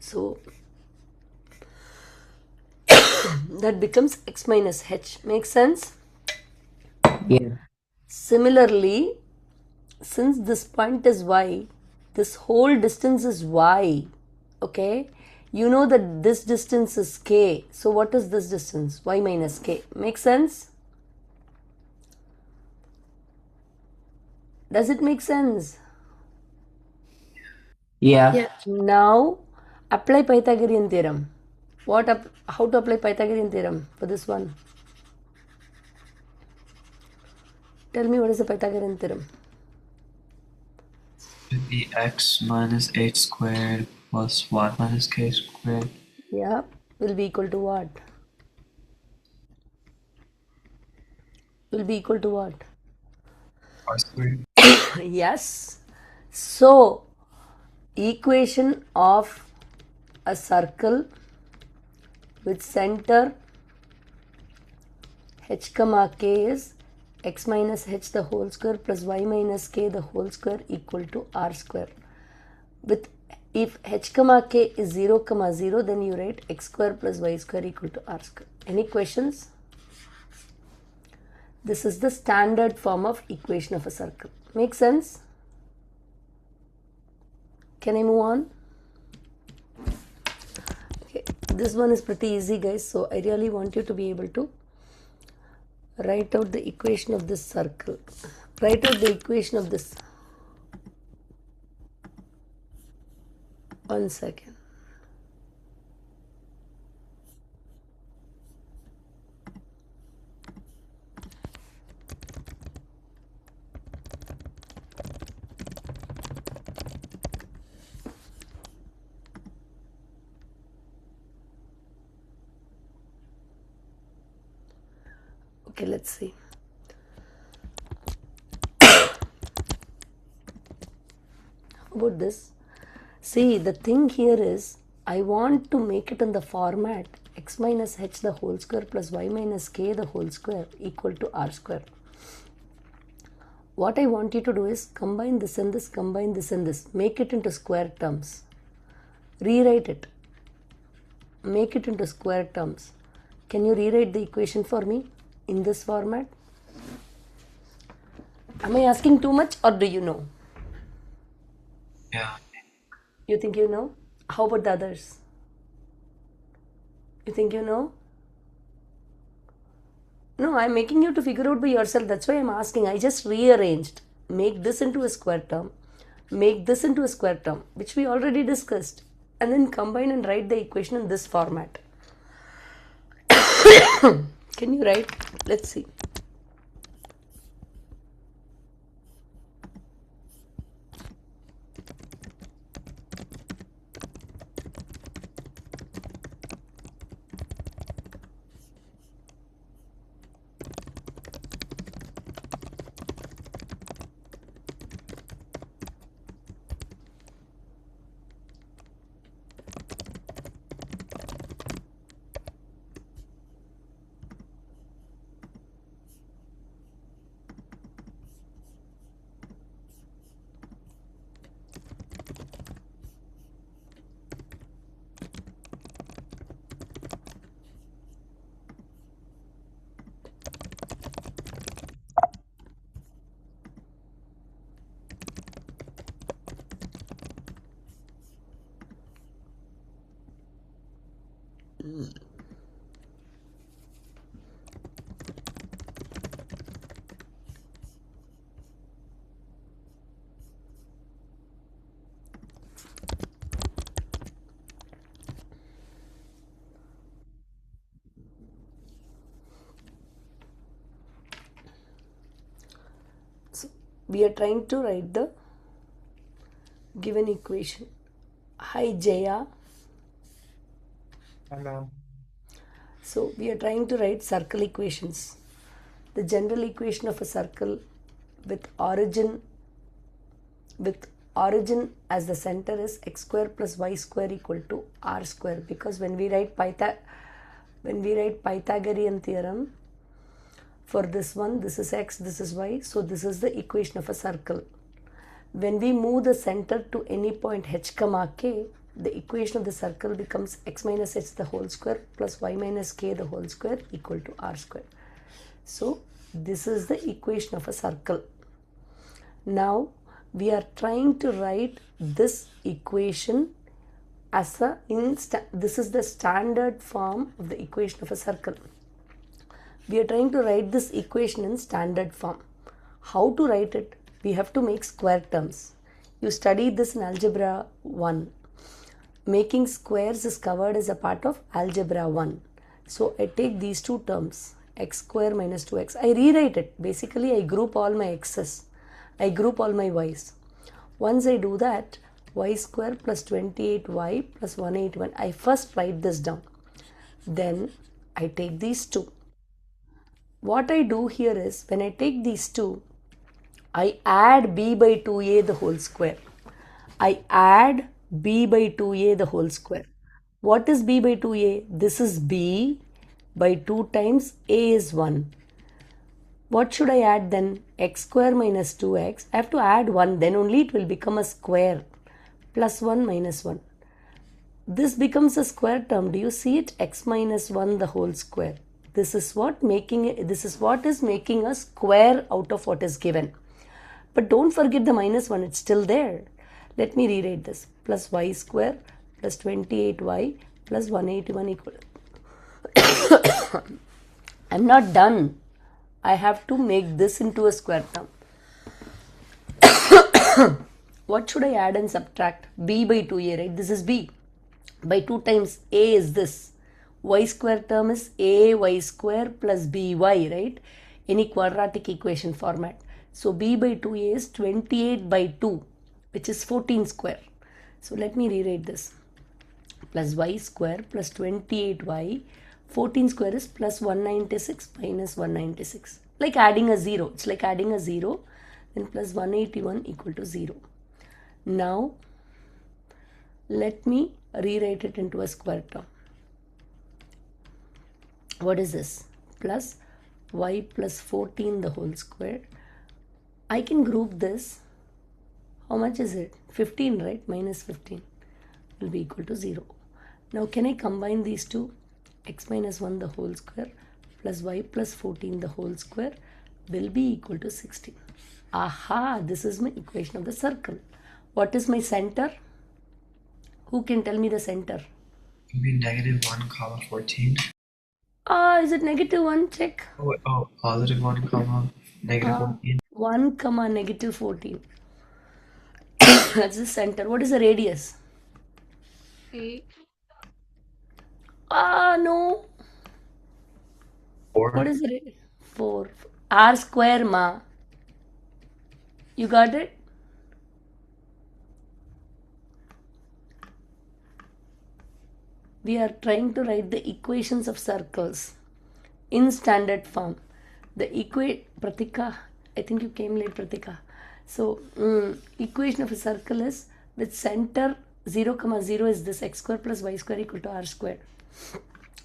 So that becomes x minus h. Makes sense? Yeah. Similarly, since this point is y, this whole distance is y. Okay? You know that this distance is k. So what is this distance? Y minus k. Make sense? Does it make sense? Yeah. Now apply Pythagorean theorem. How to apply Pythagorean theorem for this one? Tell me, what is the Pythagorean theorem? Should be x minus h squared plus y minus k squared. Yeah, will be equal to what? Will be equal to what? R squared. Yes. So, equation of a circle with center h comma k is x minus h the whole square plus y minus k the whole square equal to r square. With if h comma k is 0 comma 0, then you write x square plus y square equal to r square. Any questions? This is the standard form of equation of a circle. Make sense? Can I move on? Okay, this one is pretty easy, guys. So I really want you to be able to write out the equation of this circle. Write out the equation of this. 1 second. Okay, let's see. How about this? See, the thing here is, I want to make it in the format x minus h the whole square plus y minus k the whole square equal to r square. What I want you to do is combine this and this, combine this and this, make it into square terms. Rewrite it. Make it into square terms. Can you rewrite the equation for me in this format? Am I asking too much or do you know? Yeah. You think you know? How about the others? You think you know? No, I'm making you to figure out by yourself. That's why I'm asking. I just rearranged. Make this into a square term. Make this into a square term, which we already discussed. And then combine and write the equation in this format. Can you write? Let's see. So we are trying to write the given equation. Hi Jaya. Hello. So we are trying to write circle equations. The general equation of a circle with origin as the center is x square plus y square equal to r square, because when we write Pythagorean theorem for this one, this is x, this is y, so this is the equation of a circle. When we move the center to any point h comma k, the equation of the circle becomes x minus h the whole square plus y minus k the whole square equal to r square. So this is the equation of a circle. Now we are trying to write this equation as this is the standard form of the equation of a circle. We are trying to write this equation in standard form. How to write it? We have to make square terms. You studied this in Algebra 1. Making squares is covered as a part of Algebra 1. So I take these two terms, x square minus 2x. I rewrite it. Basically, I group all my x's. I group all my y's. Once I do that, y square plus 28y plus 181. I first write this down. Then I take these two. What I do here is, when I take these two, I add b by 2a the whole square. I add b by 2a the whole square. What is b by 2a? This is b by 2 times a is 1. What should I add then? X square minus 2x. I have to add 1, then only it will become a square. Plus 1 minus 1. This becomes a square term. Do you see it? X minus 1 the whole square. This is what is making a square out of what is given. But don't forget the minus 1, it's still there. Let me rewrite this. Plus y square plus 28y plus 181 equal. I'm not done. I have to make this into a square term. What should I add and subtract? B by 2a, right? This is b. By 2 times a is this. Y square term is ay square plus by, right? Any quadratic equation format. So b by 2a is 28 by 2, which is 14 square. So let me rewrite this. Plus y square plus 28y. 14 square is plus 196 minus 196. Like adding a 0. It's like adding a 0. Then plus 181 equal to 0. Now let me rewrite it into a square term. What is this? Plus y plus 14 the whole square. I can group this. How much is it? 15, right? Minus 15 will be equal to 0. Now can I combine these two? X minus 1 the whole square plus y plus 14 the whole square will be equal to 16. Aha, this is my equation of the circle. What is my center? Who can tell me the center? It will be negative 1 comma 14. Is it negative 1? Check. Positive 1 comma negative 14. 1 comma negative 14. That's the center. What is the radius? 8. No. 4. What is the radius? 4. R square, ma. You got it? We are trying to write the equations of circles in standard form. The Pratika, I think you came late, Pratika. So, equation of a circle is with center 0, 0 is this x square plus y square equal to r square.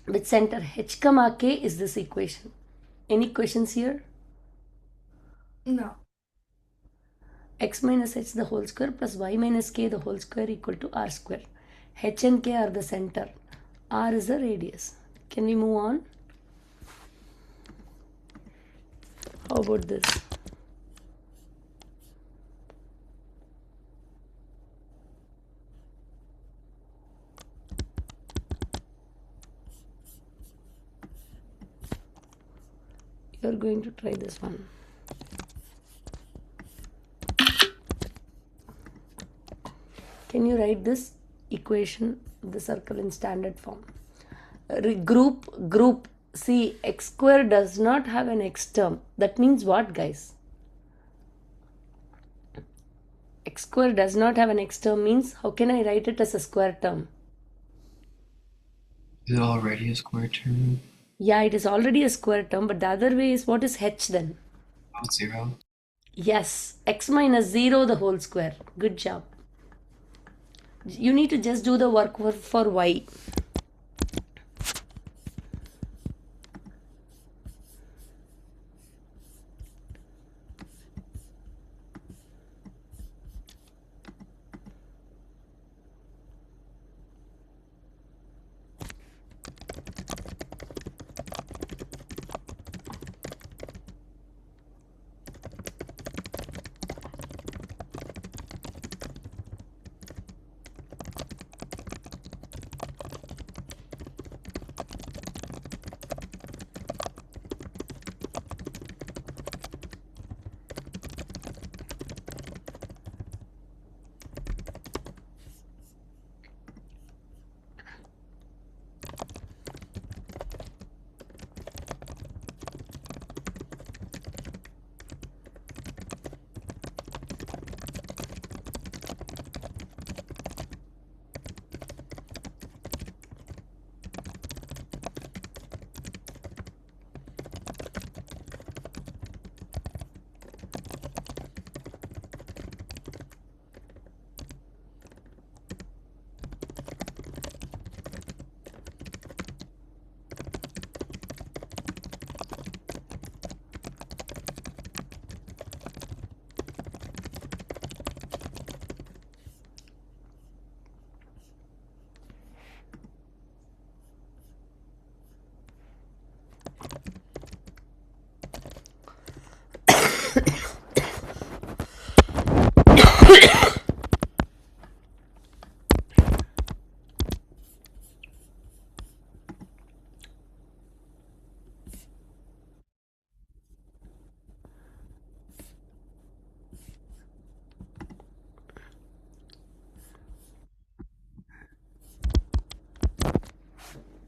With center h, k is this equation. Any questions here? No. X minus h the whole square plus y minus k the whole square equal to r square. H and k are the center. R is the radius. Can we move on? How about this? You're going to try this one. Can you write this equation of the circle in standard form? Group. See, x square does not have an x term. That means what, guys? X square does not have an x term means how can I write it as a square term? Is it already a square term? Yeah, it is already a square term, but the other way is what is h then? 0. Yes, x minus 0 the whole square. Good job. You need to just do the work for y.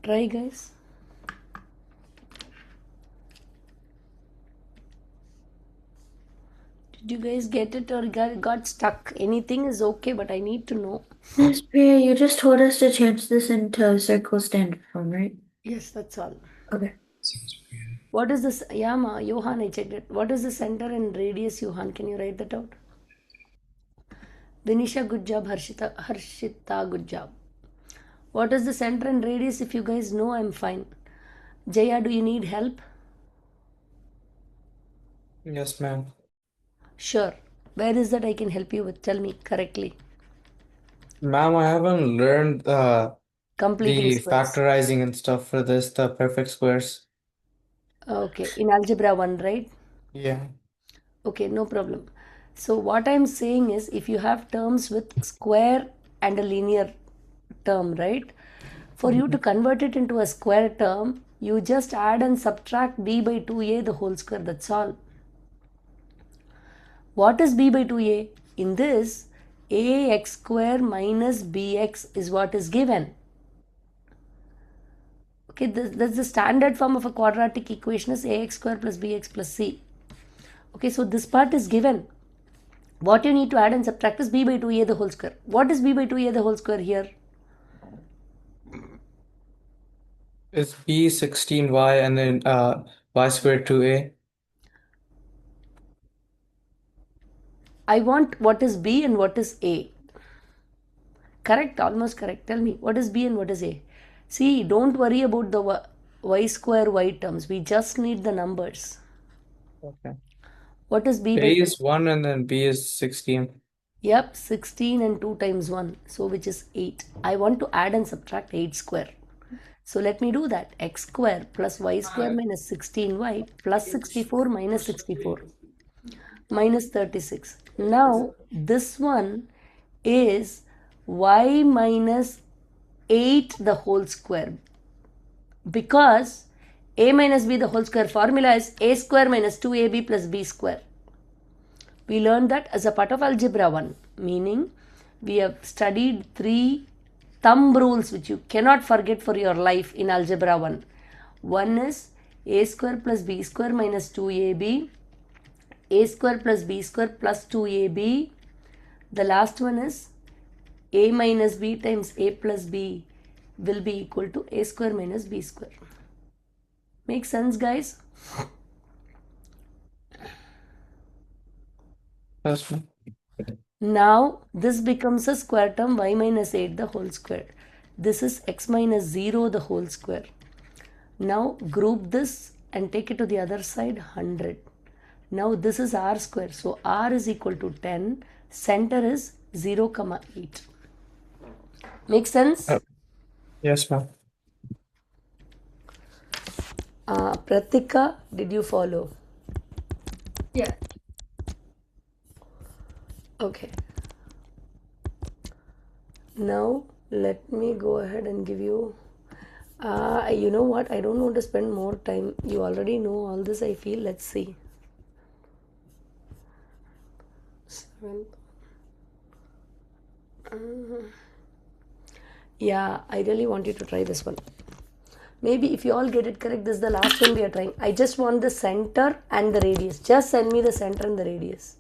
Try, guys. Did you guys get it or got stuck? Anything is okay, but I need to know. Miss Priya, you just told us to change this into circle standard form, right? Yes, that's all. Okay. What is this? Yeah, ma, Johan, I checked it. What is the center and radius, Johan? Can you write that out? Vinisha, good job. Harshita, good job. What is the center and radius? If you guys know, I'm fine. Jaya, do you need help? Yes, ma'am. Sure. Where is that I can help you with? Tell me correctly. Ma'am, I haven't learned Completing the squares. factorizing and stuff for this, the perfect squares. Okay, in algebra 1, right? Yeah. Okay, no problem. So what I'm saying is if you have terms with square and a linear term, right? For you to convert it into a square term, you just add and subtract b by 2a the whole square. That's all. What is b by 2a? In this, ax square minus bx is what is given. Okay, that's the standard form of a quadratic equation is ax square plus bx plus c. Okay, so this part is given. What you need to add and subtract is b by 2a the whole square. What is b by 2a the whole square here? It's B 16y and then y squared 2a. I want what is b and what is a. Correct, almost correct. Tell me, what is b and what is a? See, don't worry about the y square y terms. We just need the numbers. Okay. What is b by A 2? is 1 and then B is 16. Yep, 16 and 2 times 1. So which is 8. I want to add and subtract 8 square. So let me do that. X square plus y square minus 16y plus 64 minus 64 minus 36. Now this one is y minus 8 the whole square, because a minus b the whole square formula is a square minus 2ab plus b square. We learned that as a part of algebra 1, meaning we have studied 3 thumb rules which you cannot forget for your life in algebra 1. One is a square plus b square minus 2ab, a square plus b square plus 2ab. The last one is a minus b times a plus b will be equal to a square minus b square. Make sense, guys? Yes, Now this becomes a square term y minus 8 the whole square. This is x minus 0 the whole square. Now group this and take it to the other side, 100. Now this is r square. So r is equal to 10. Center is 0, 8. Make sense? Yes, ma'am. Pratika, did you follow? Yeah. Okay. Now let me go ahead and give you. You know what? I don't want to spend more time. You already know all this, I feel. Let's see. 7. Yeah, I really want you to try this one. Maybe if you all get it correct, this is the last one we are trying. I just want the center and the radius. Just send me the center and the radius.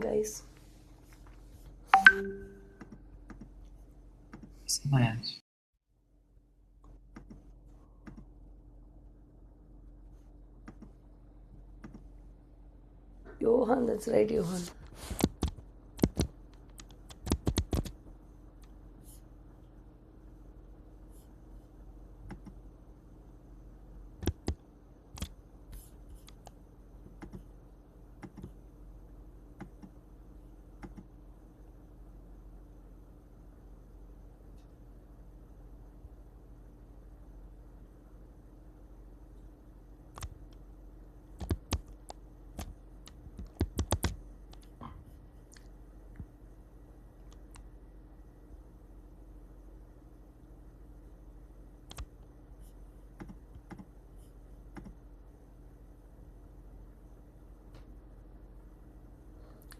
guys? What's my answer? Johan, that's right, Johan.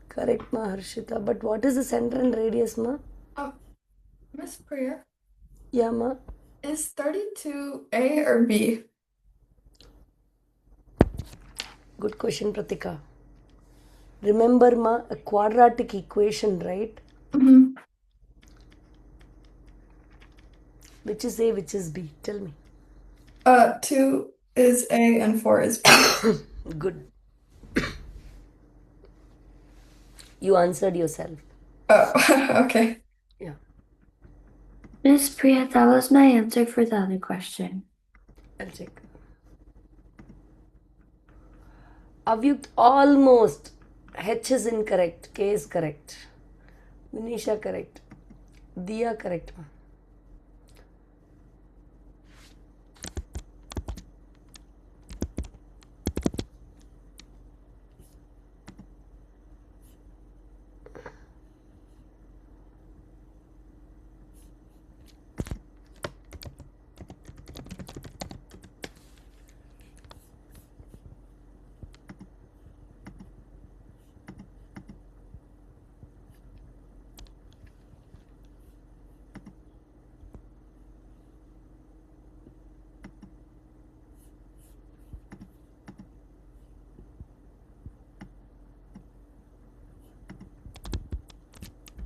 Correct, ma, Harshita. But what is the center and radius, ma? Miss Priya, Yeah, ma. is 32 A or B? Good question, Pratika. Remember, ma, a quadratic equation, right? Mm-hmm. Which is A, which is B? Tell me. 2 is A and 4 is B. Good. You answered yourself. Oh, okay. Yeah. Miss Priya, that was my answer for the other question. I'll check. Avyukt, almost. H is incorrect. K is correct. Vinisha correct. Diya correct, ma.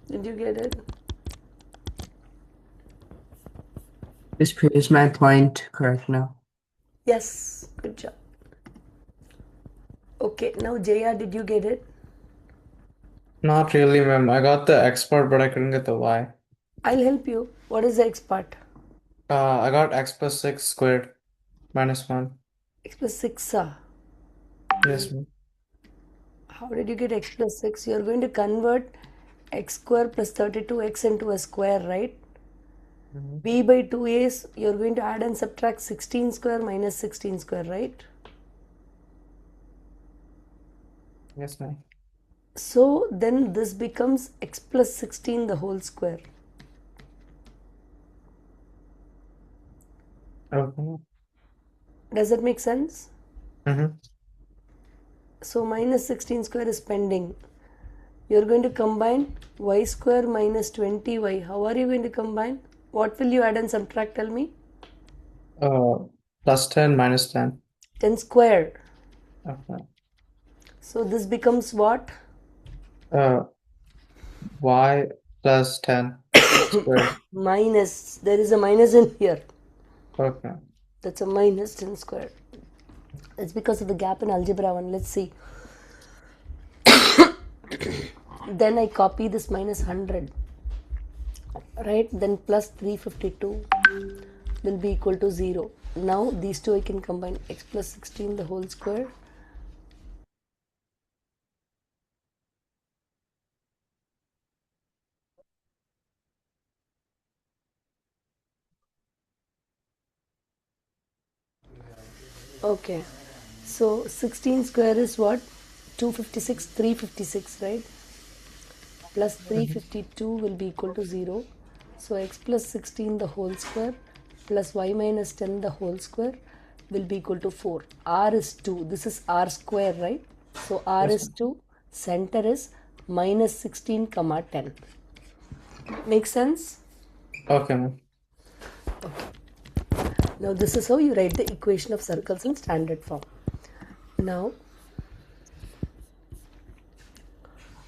Did you get it? Miss Priya, is my point correct now? Yes. Good job. Okay, now Jaya, did you get it? Not really, ma'am. I got the X part, but I couldn't get the Y. I'll help you. What is the X part? I got X plus 6 squared minus 1. X plus 6. Yes, ma'am. How did you get X plus 6? You're going to convert X square plus 32X into a square, right? Mhm. B by 2A is you're going to add and subtract 16 square minus 16 square, right? Yes, ma'am. So then this becomes X plus 16 the whole square. Okay. Does that make sense? Mm-hmm. So minus 16 square is pending. You're going to combine y square minus 20y. How are you going to combine? What will you add and subtract? Tell me. Plus 10 minus 10. 10 square. Okay. So this becomes what? Y plus 10 squared. Minus. There is a minus in here. Okay. That's a minus 10 square. It's because of the gap in algebra 1. Let's see. Then I copy this minus 100. Right? Then plus 352 will be equal to 0. Now these two I can combine. X plus 16 the whole square. Okay. So 16 square is what? 256, 356, right? Plus 352 will be equal to 0. So x plus 16 the whole square plus y minus 10 the whole square will be equal to 4. R is 2. This is r square, right? So r Yes, is 2. Center is minus 16 comma 10. Make sense? okay, ma'am. Now this is how you write the equation of circles in standard form. Now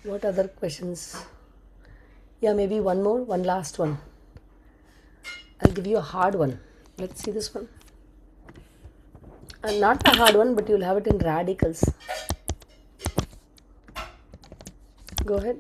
What other questions? Yeah, maybe one more, one last one. I'll give you a hard one. Let's see this one. And not a hard one, but you'll have it in radicals. Go ahead.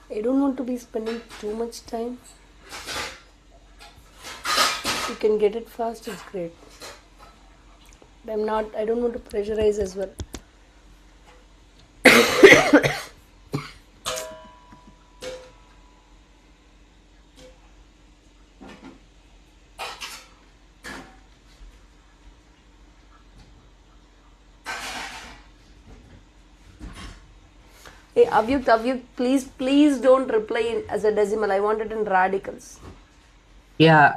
I don't want to be spending too much time. You can get it fast, it's great. But I don't want to pressurize as well. Hey, Avyukt, please don't reply as a decimal. I want it in radicals. Yeah,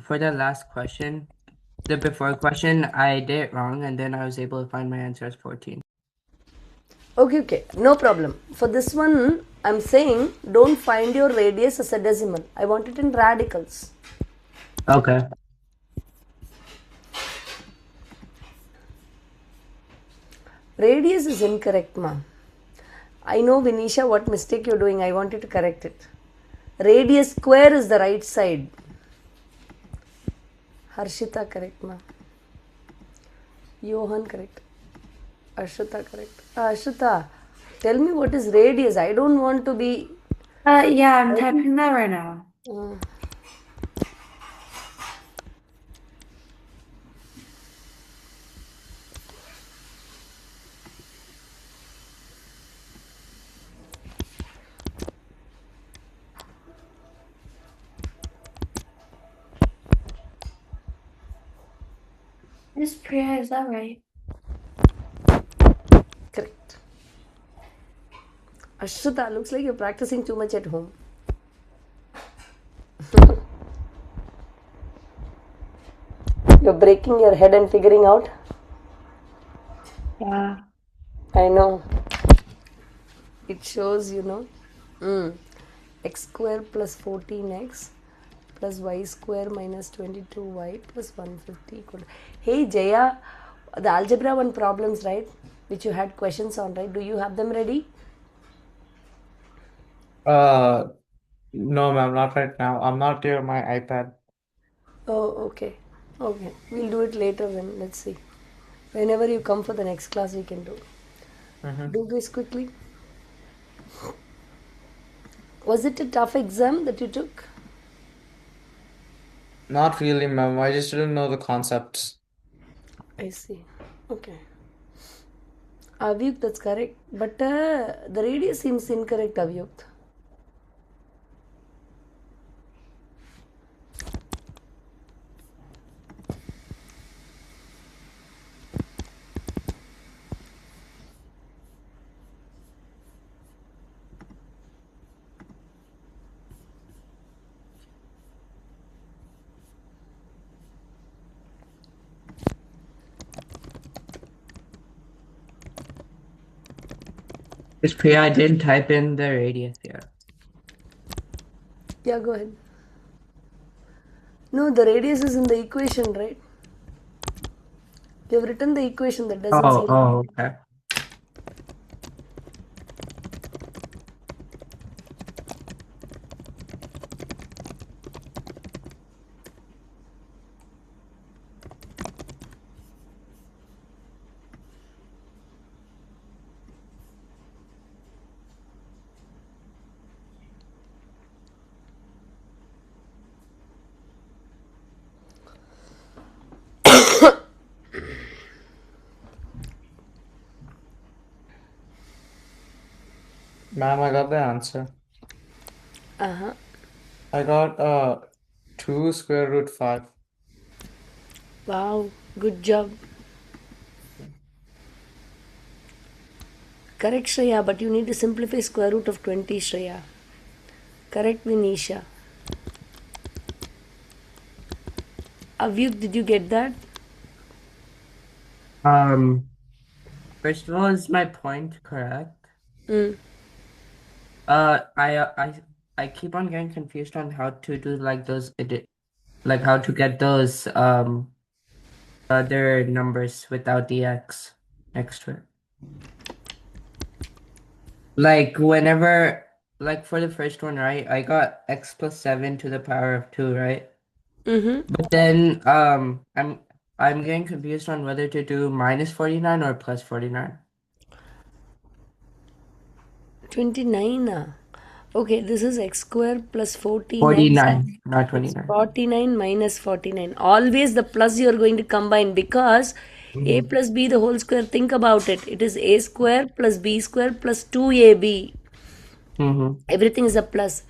for the last question, the before question, I did it wrong, and then I was able to find my answer as 14. Okay, no problem. For this one, I'm saying don't find your radius as a decimal. I want it in radicals. Okay. Radius is incorrect, ma'am. I know, Vinisha, what mistake you're doing. I want you to correct it. Radius square is the right side. Harshita, correct, ma'am. Johan, correct. Ashita, correct. Ashita, tell me what is radius. I don't want to be... Yeah, I'm typing that right now. Miss Priya, is that right? Correct. Ashita, looks like you're practicing too much at home. You're breaking your head and figuring out? Yeah. I know. It shows, x square plus 14x plus y square minus 22y plus 150 equal. Hey Jaya, the algebra 1 problems, right? Which you had questions on, right? Do you have them ready? No, ma'am, not right now. I'm not near my iPad. Oh, okay. Okay. We'll do it later then. Let's see. Whenever you come for the next class, we can do. Do this quickly. Was it a tough exam that you took? Not really, ma'am. I just didn't know the concepts. I see. Okay. Avyukt, that's correct. But the radius seems incorrect, Avyukt. Miss Priya, I didn't type in the radius here. Yeah, go ahead. No, the radius is in the equation, right? You have written the equation that doesn't Oh, seem. oh, okay. Ma'am, I got the answer. Uh-huh. I got 2 square root 5. Wow, good job. Correct, Shreya, but you need to simplify square root of 20, Shreya. Correct, Vinisha. Avyuk, did you get that? First of all, is my point correct? Mm. I keep on getting confused on how to do like those like how to get those other numbers without the x next to it. Like whenever, like for the first one, right? I got x plus 7 to the power of 2, right? Mm-hmm. But then I'm getting confused on whether to do minus 49 or plus 49. 29. Okay, this is x square plus 49. 49, not It's 29. 49 minus 49. Always the plus you are going to combine because a Mm-hmm. plus b the whole square. Think about it. It is a square plus b square plus 2ab. Mm-hmm. Everything is a plus.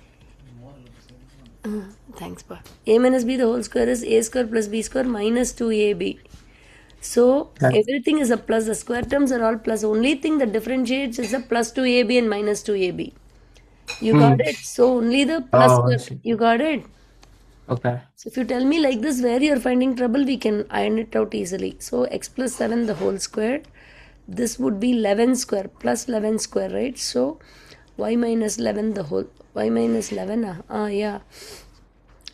Thanks, pa. A minus b the whole square is a square plus b square minus 2ab. So Okay. everything is a plus. The square terms are all plus. Only thing that differentiates is the plus 2ab and minus 2ab. You got Mm. it. So only the plus Oh, I square. see. You got it. Okay. So if you tell me like this where you're finding trouble, we can iron it out easily. So x plus 7 the whole square. This would be 11 square plus 11 square, right? So y minus 11 the whole. Y minus 11. Yeah.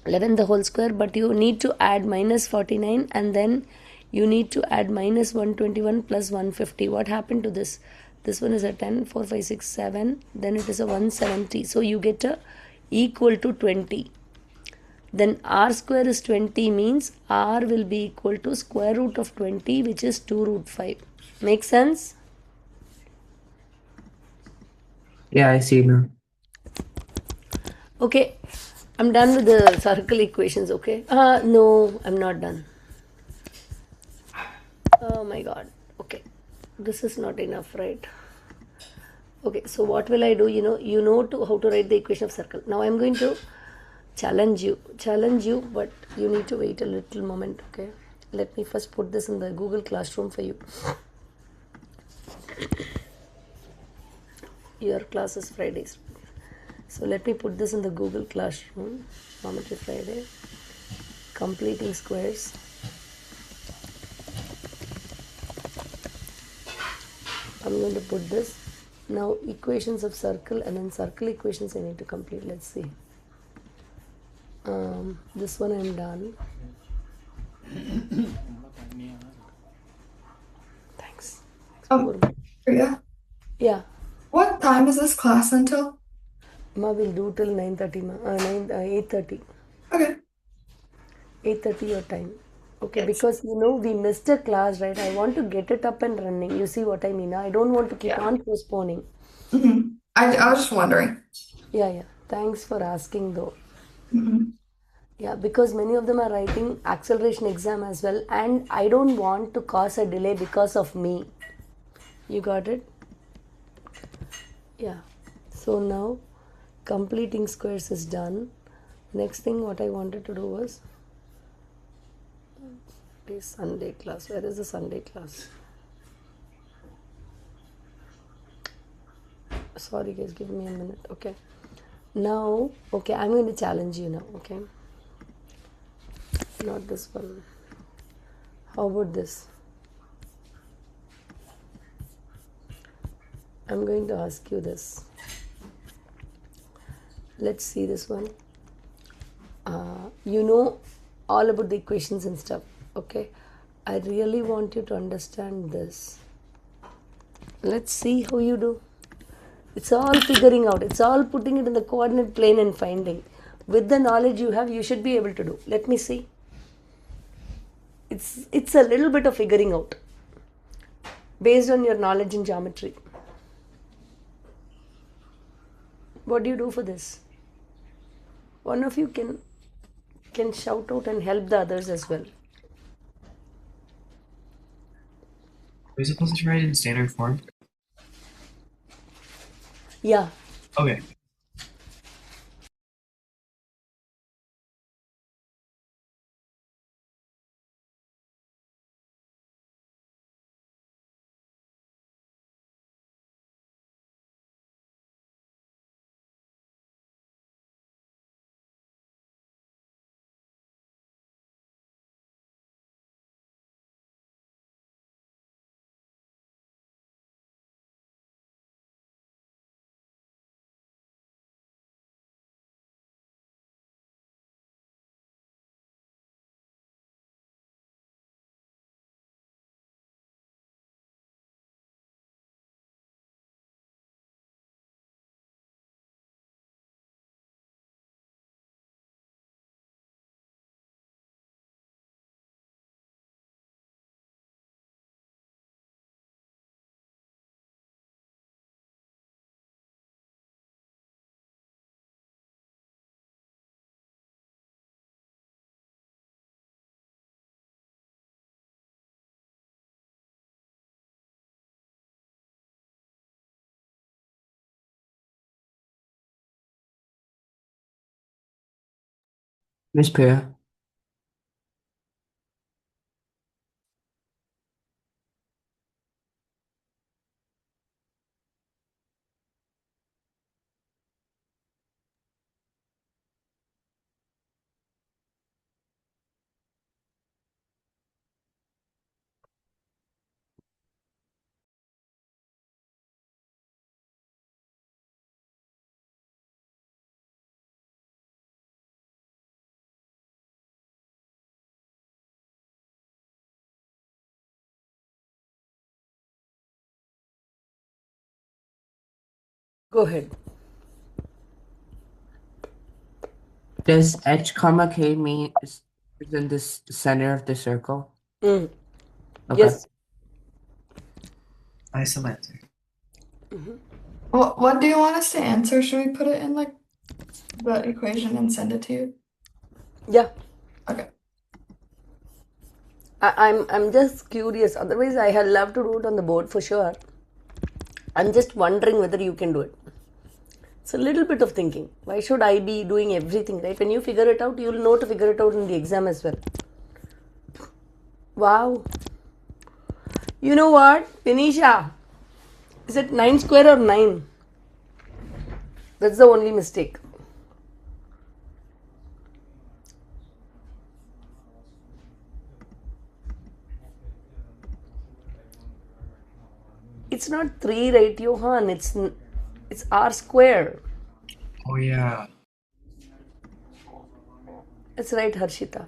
11 the whole square, but you need to add minus 49 and then you need to add minus 121 plus 150. What happened to this? This one is a 10, 4, 5, 6, 7. Then it is a 170. So you get a equal to 20. Then r square is 20 means r will be equal to square root of 20, which is 2 root 5. Make sense? Yeah, I see now. Okay, I'm done with the circle equations, okay? No, I'm not done. Oh my god. Okay, this is not enough, right? Okay, so what will I do? You know how to write the equation of circle. Now I'm going to challenge you, but you need to wait a little moment, okay? Let me first put this in the Google Classroom for you. Your class is Fridays. So let me put this in the Google Classroom. Geometry Friday. Completing squares. I'm going to put this. Now equations of circle and then circle equations I need to complete. Let's see. This one I'm done. Thanks. Priya, Yeah. what time is this class until? Ma will do till 9:30. 8:30. Okay. 8:30 your time. Okay, Yes. because we missed a class, right? I want to get it up and running. You see what I mean? I don't want to keep on postponing. I was just wondering. Yeah. Thanks for asking though. Mm-hmm. Yeah, because many of them are writing acceleration exam as well, and I don't want to cause a delay because of me. You got it? Yeah. So now completing squares is done. Next thing what I wanted to do was this Sunday class. Where is the Sunday class? Sorry guys, give me a minute. Okay. Now, okay, I'm going to challenge you now, okay? Not this one. How about this? I'm going to ask you this. Let's see this one. You know all about the equations and stuff. Okay, I really want you to understand this. Let's see how you do. It's all figuring out. It's all putting it in the coordinate plane and finding. With the knowledge you have, you should be able to do. Let me see. It's a little bit of figuring out based on your knowledge in geometry. What do you do for this? One of you can shout out and help the others as well. Are we supposed to write in standard form? Yeah. Okay. Miss Priya. Go ahead. Does H comma K mean is in the center of the circle? Mm. Okay. Yes. I still answer. What do you want us to answer? Should we put it in like the equation and send it to you? Yeah. Okay. I'm just curious. Otherwise, I had loved to do it on the board for sure. I'm just wondering whether you can do it. It's a little bit of thinking. Why should I be doing everything, right? When you figure it out, you'll know to figure it out in the exam as well. Wow. You know what, Vinisha? Is it 9 square or 9? That's the only mistake. It's not 3, right, Johan? It's r square. Oh yeah. That's right, Harshita.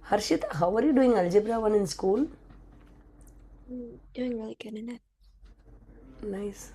Harshita, how are you doing algebra 1 in school? Doing really good in it. Nice.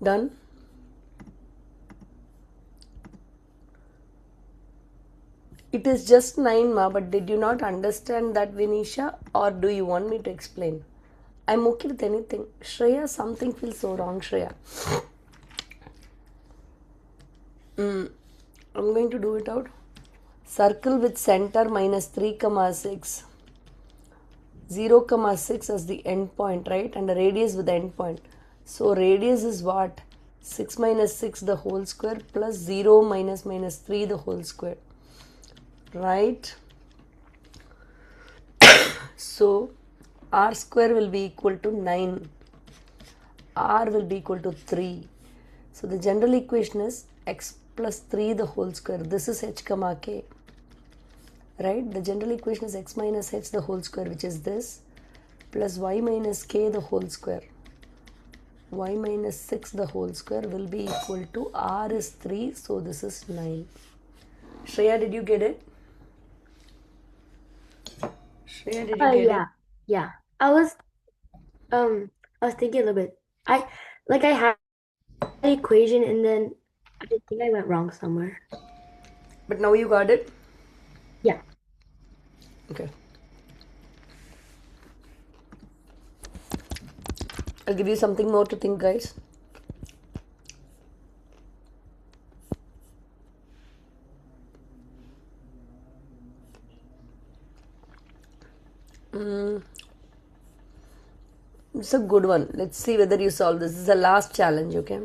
Done? It is just 9 ma, but did you not understand that, Vinisha, or do you want me to explain? I'm okay with anything. Shreya, something feels so wrong, Shreya. I'm going to do it out. Circle with center minus 3 comma 6. 0 comma 6 as the end point, right? And a radius with the end point. So radius is what? 6 minus 6 the whole square plus 0 minus minus 3 the whole square. Right? So r square will be equal to 9. R will be equal to 3. So the general equation is x plus 3 the whole square. This is h comma k. Right? The general equation is x minus h the whole square, which is this, plus y minus k the whole square. Y minus 6 the whole square will be equal to r is 3, so this is 9. Shreya, did you get it? Shreya, did you get Yeah. it? Yeah. I was thinking a little bit. I had an equation and then I think I went wrong somewhere. But now you got it? Yeah. Okay. I'll give you something more to think, guys. It's a good one. Let's see whether you solve this. This is the last challenge, okay?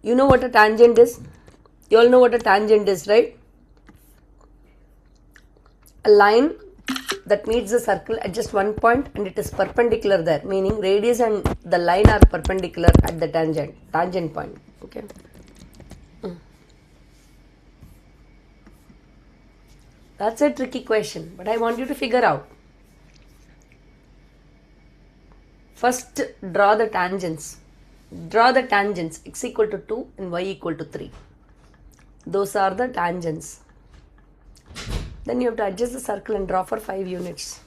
You know what a tangent is? You all know what a tangent is, right? A line that meets the circle at just one point and it is perpendicular there, meaning radius and the line are perpendicular at the tangent point, okay? That's a tricky question, but I want you to figure out. First, draw the tangents. Draw the tangents, x equal to 2 and y equal to 3. Those are the tangents. Then you have to adjust the circle and draw for 5 units.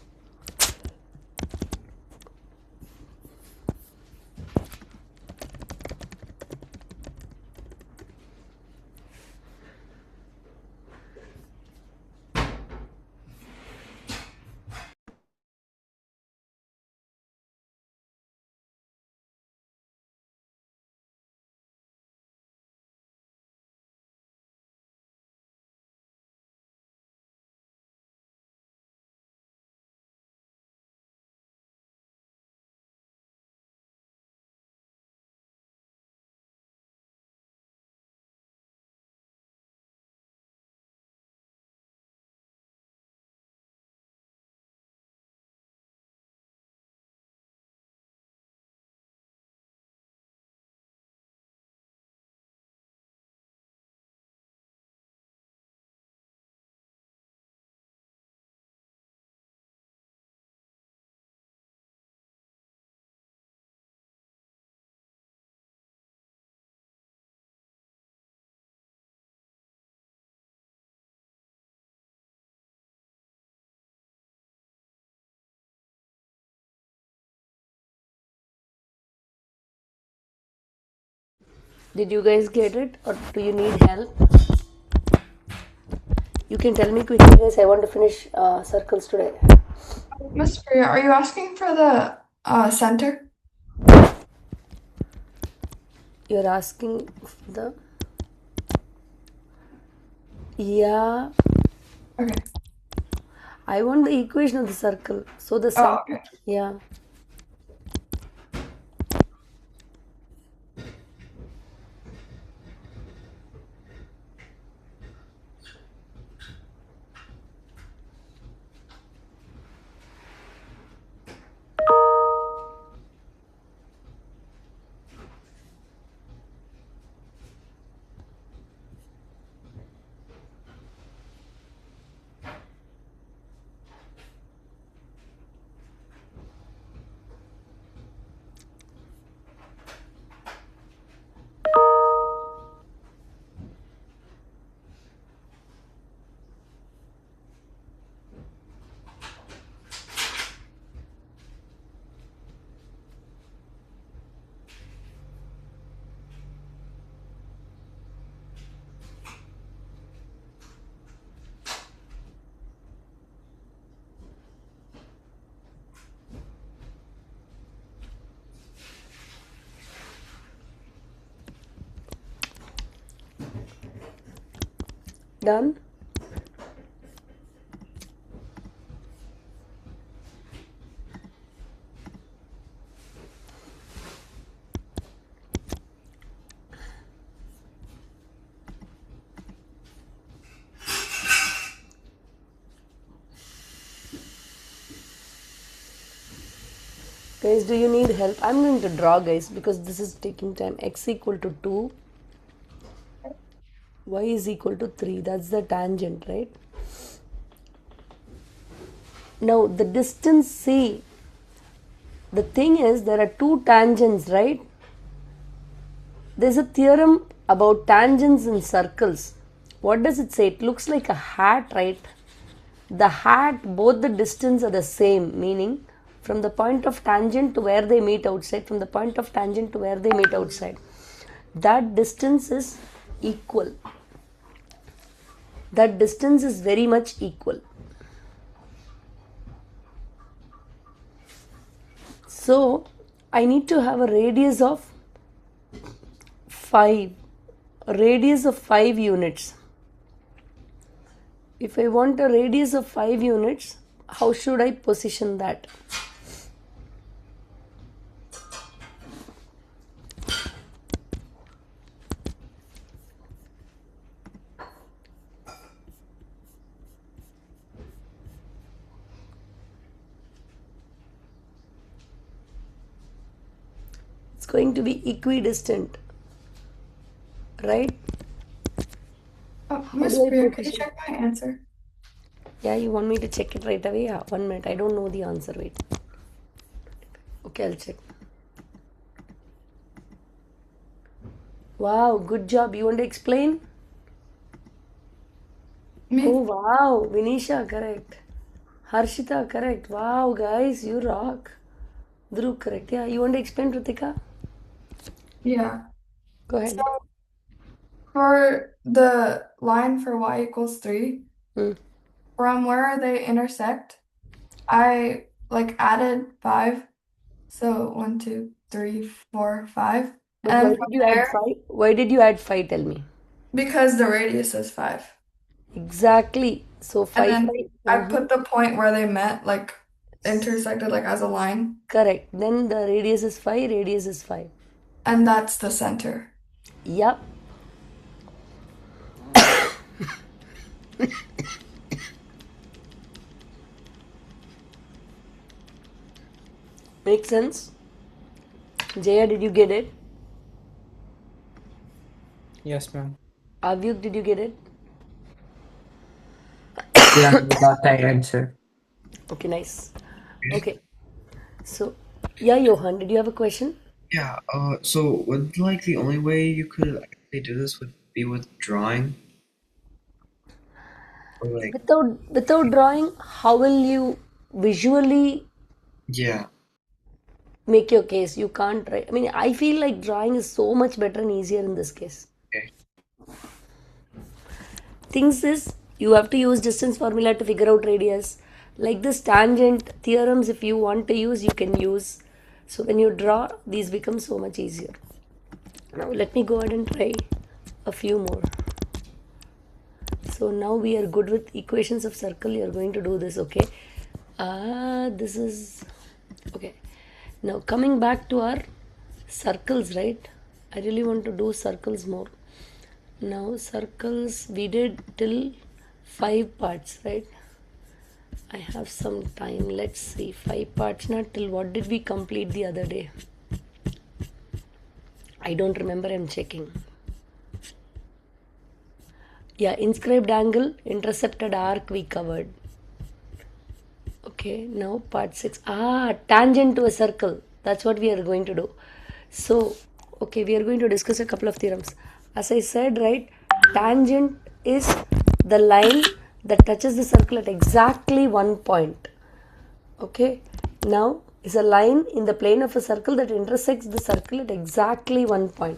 Did you guys get it or do you need help? You can tell me quickly, guys. I want to finish circles today. Miss Priya, are you asking for the center? You're asking the... Yeah. Okay. I want the equation of the circle. So the Oh, center... okay. Yeah. Done? Guys, do you need help? I'm going to draw, guys, because this is taking time. X equal to 2, y is equal to 3. That's the tangent, right? Now, the distance, see, the thing is there are two tangents, right? There's a theorem about tangents in circles. What does it say? It looks like a hat, right? The hat, both the distance are the same, meaning from the point of tangent to where they meet outside, from the point of tangent to where they meet outside, that distance is equal. That distance is very much equal. So, I need to have a radius of 5. A radius of 5 units. If I want a radius of 5 units, how should I position that? It's going to be equidistant, right? Miss Priya, could you check my answer? Yeah, you want me to check it right away? Yeah, 1 minute. I don't know the answer. Wait. Okay, I'll check. Wow, good job. You want to explain? Me? Oh, wow. Vinisha, correct. Harshita, correct. Wow, guys, you rock. Dhruv, correct. Yeah, you want to explain, Ritika? Yeah. Go ahead. So for the line for y equals 3, from where they intersect, I like added 5. So 1, 2, 3, 4, 5. But And why from did you add there, 5? Why did you add 5? Tell me. because the radius is 5. Exactly. So And 5, then 5. I put the point where they met, like intersected, like as a line. Correct. Then the radius is 5, radius is 5. And that's the center. Yep. Make sense? Jaya, did you get it? Yes, ma'am. Avyuk, did you get it? Yeah, I got that answer. Okay, nice. Okay. So, yeah, Johan, did you have a question? Yeah, so would like the only way you could actually do this would be with drawing? Or like, Without drawing, how will you visually yeah. make your case? You can't write. I mean, I feel like drawing is so much better and easier in this case. Okay. Things is, you have to use distance formula to figure out radius. Like this tangent theorems, if you want to use, you can use. So when you draw, these become so much easier. Now let me go ahead and try a few more. So now we are good with equations of circle. You are going to do this, okay? This is okay. Now coming back to our circles, right? I really want to do circles more. Now circles we did till 5 parts, right? I have some time. Let's see, 5 parts now. Till what did we complete the other day? I don't remember. I'm checking. Yeah, inscribed angle, intercepted arc we covered. Okay, now part 6. Tangent to a circle. That's what we are going to do. So, okay, we are going to discuss a couple of theorems. As I said, right, tangent is the line that touches the circle at exactly one point. Okay, now is a line in the plane of a circle that intersects the circle at exactly one point.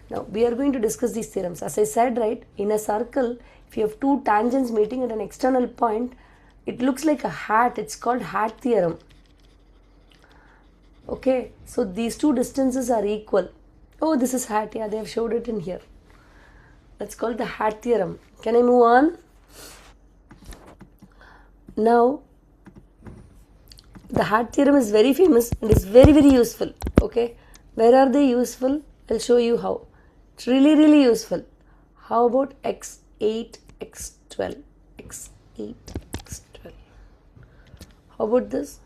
Now we are going to discuss these theorems. As I said, right, in a circle, if you have two tangents meeting at an external point, it looks like a hat. It's called hat theorem. Okay, so these two distances are equal. Oh, this is hat. Yeah, they have showed it in here. That's called the hat theorem. Can I move on? Now, the hat theorem is very famous and is very, very useful. Okay, where are they useful? I'll show you how. It's really, really useful. How about x8, x12, x8, x12? How about this?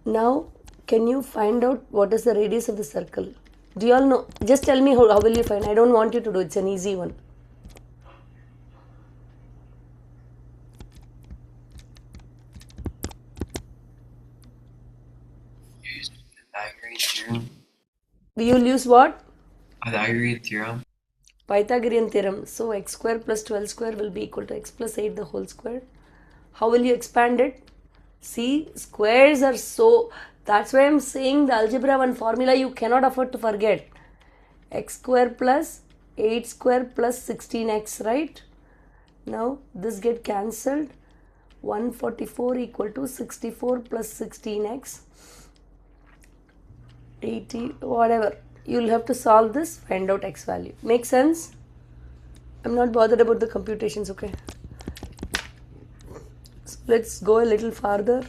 Now, can you find out what is the radius of the circle? Do you all know? Just tell me how will you find? I don't want you to do it. It's an easy one. Use Pythagorean theorem. We will use what? Pythagorean theorem. Pythagorean theorem. So x square plus 12 square will be equal to x plus 8 the whole square. How will you expand it? See, squares are so... That's why I'm saying the algebra 1 formula you cannot afford to forget. X square plus 8 square plus 16x, right? Now this get cancelled. 144 equal to 64 plus 16x. 80, whatever. You'll have to solve this, find out x value. Make sense? I'm not bothered about the computations, okay? So let's go a little farther.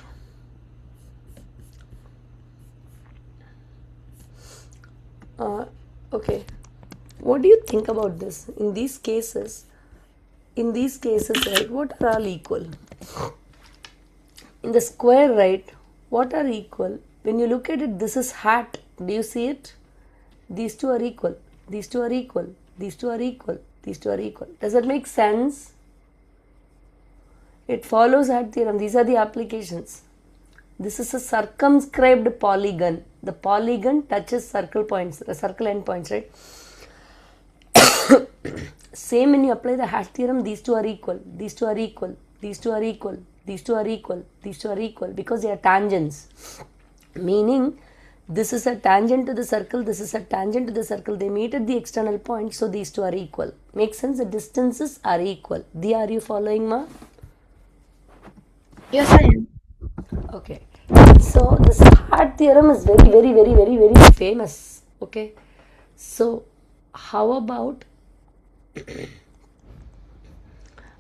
Okay, what do you think about this? In these cases, right, what are all equal? In the square, right, what are equal? When you look at it, this is hat. Do you see it? These two are equal. These two are equal. These two are equal. These two are equal. Does that make sense? It follows hat theorem. These are the applications. This is a circumscribed polygon. The polygon touches circle points, the circle endpoints, right? Same when you apply the hat theorem, these two are equal, these two are equal, these two are equal, these two are equal, these two are equal because they are tangents. Meaning, this is a tangent to the circle, this is a tangent to the circle. They meet at the external point, so these two are equal. Makes sense? The distances are equal. Dia, are you following, ma? Yes, I am. Okay. So this hat theorem is very, very, very, very, very famous. Okay. So how about I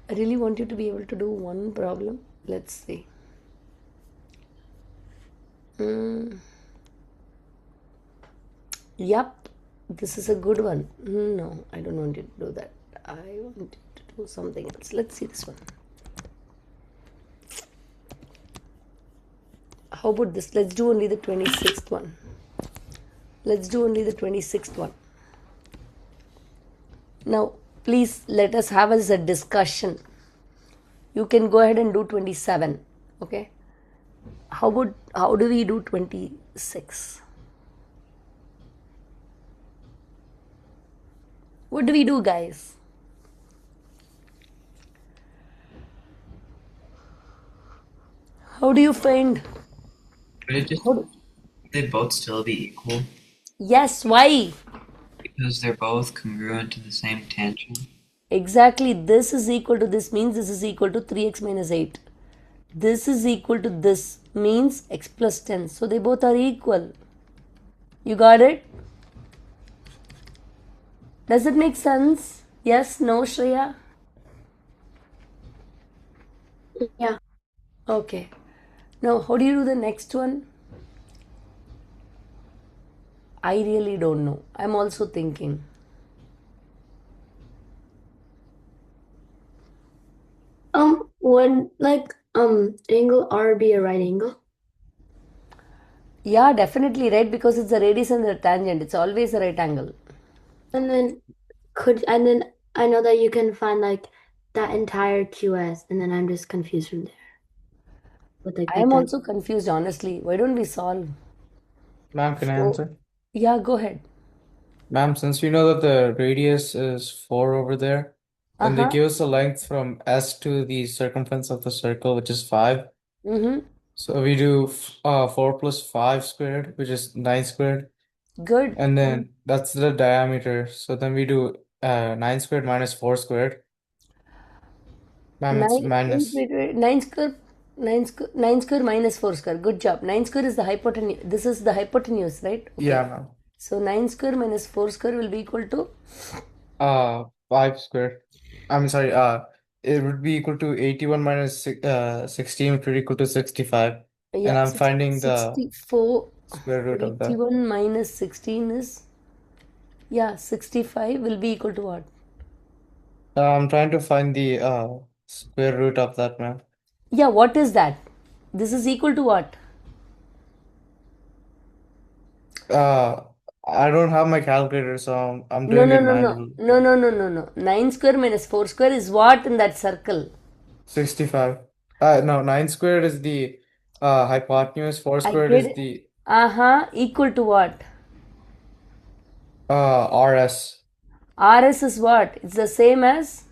really want you to be able to do one problem. Let's see. Yup, this is a good one. No, I don't want you to do that. I want you to do something else. Let's see this one. How about this? Let's do only the 26th one. Let's do only the 26th one. Now, please let us have as a discussion. You can go ahead and do 27. Okay. How do we do 26? What do we do, guys? How do you find? But it just they both still be equal Yes, why? because they're both congruent to the same tangent. Exactly, this is equal to this means this is equal to 3x minus 8. This is equal to this means x plus 10. So they both are equal. You got it? Does it make sense? Yes, no, Shreya? Yeah. Okay. Now, how do you do the next one? I really don't know. I'm also thinking. Would angle R be a right angle? Yeah, definitely, right? Because it's the radius and the tangent. It's always a right angle. And then I know that you can find like that entire QS, and then I'm just confused from there. With like I am also confused, honestly. Why don't we solve? Ma'am, can I So, answer? yeah, go ahead. Ma'am, since we know that the radius is 4 over there, then they Uh-huh. give us the length from S to the circumference of the circle, which is 5. Mm-hmm. So we do 4 plus 5 squared, which is 9 squared. Good. And then that's the diameter. So then we do 9 squared minus 4 squared, Ma'am, it's minus. 9 square minus 4 square. Good job. 9 square is the hypotenuse. This is the hypotenuse, right? Okay. Yeah, ma'am. So 9 square minus 4 square will be equal to 5 squared. I'm sorry, it would be equal to 81 minus 16, which would equal to 65. And I'm finding the 64. square root of that. 81 minus 16 is 65 will be equal to what? I'm trying to find the square root of that, ma'am. Yeah, what is that? This is equal to what? I don't have my calculator, so I'm No, doing no, it no, no. manually. No, no, no, no, no. 9 square minus 4 square is what in that circle? 65. No, 9 squared is the hypotenuse, 4 I squared get is it. the Equal to what? RS. RS is what? It's the same as?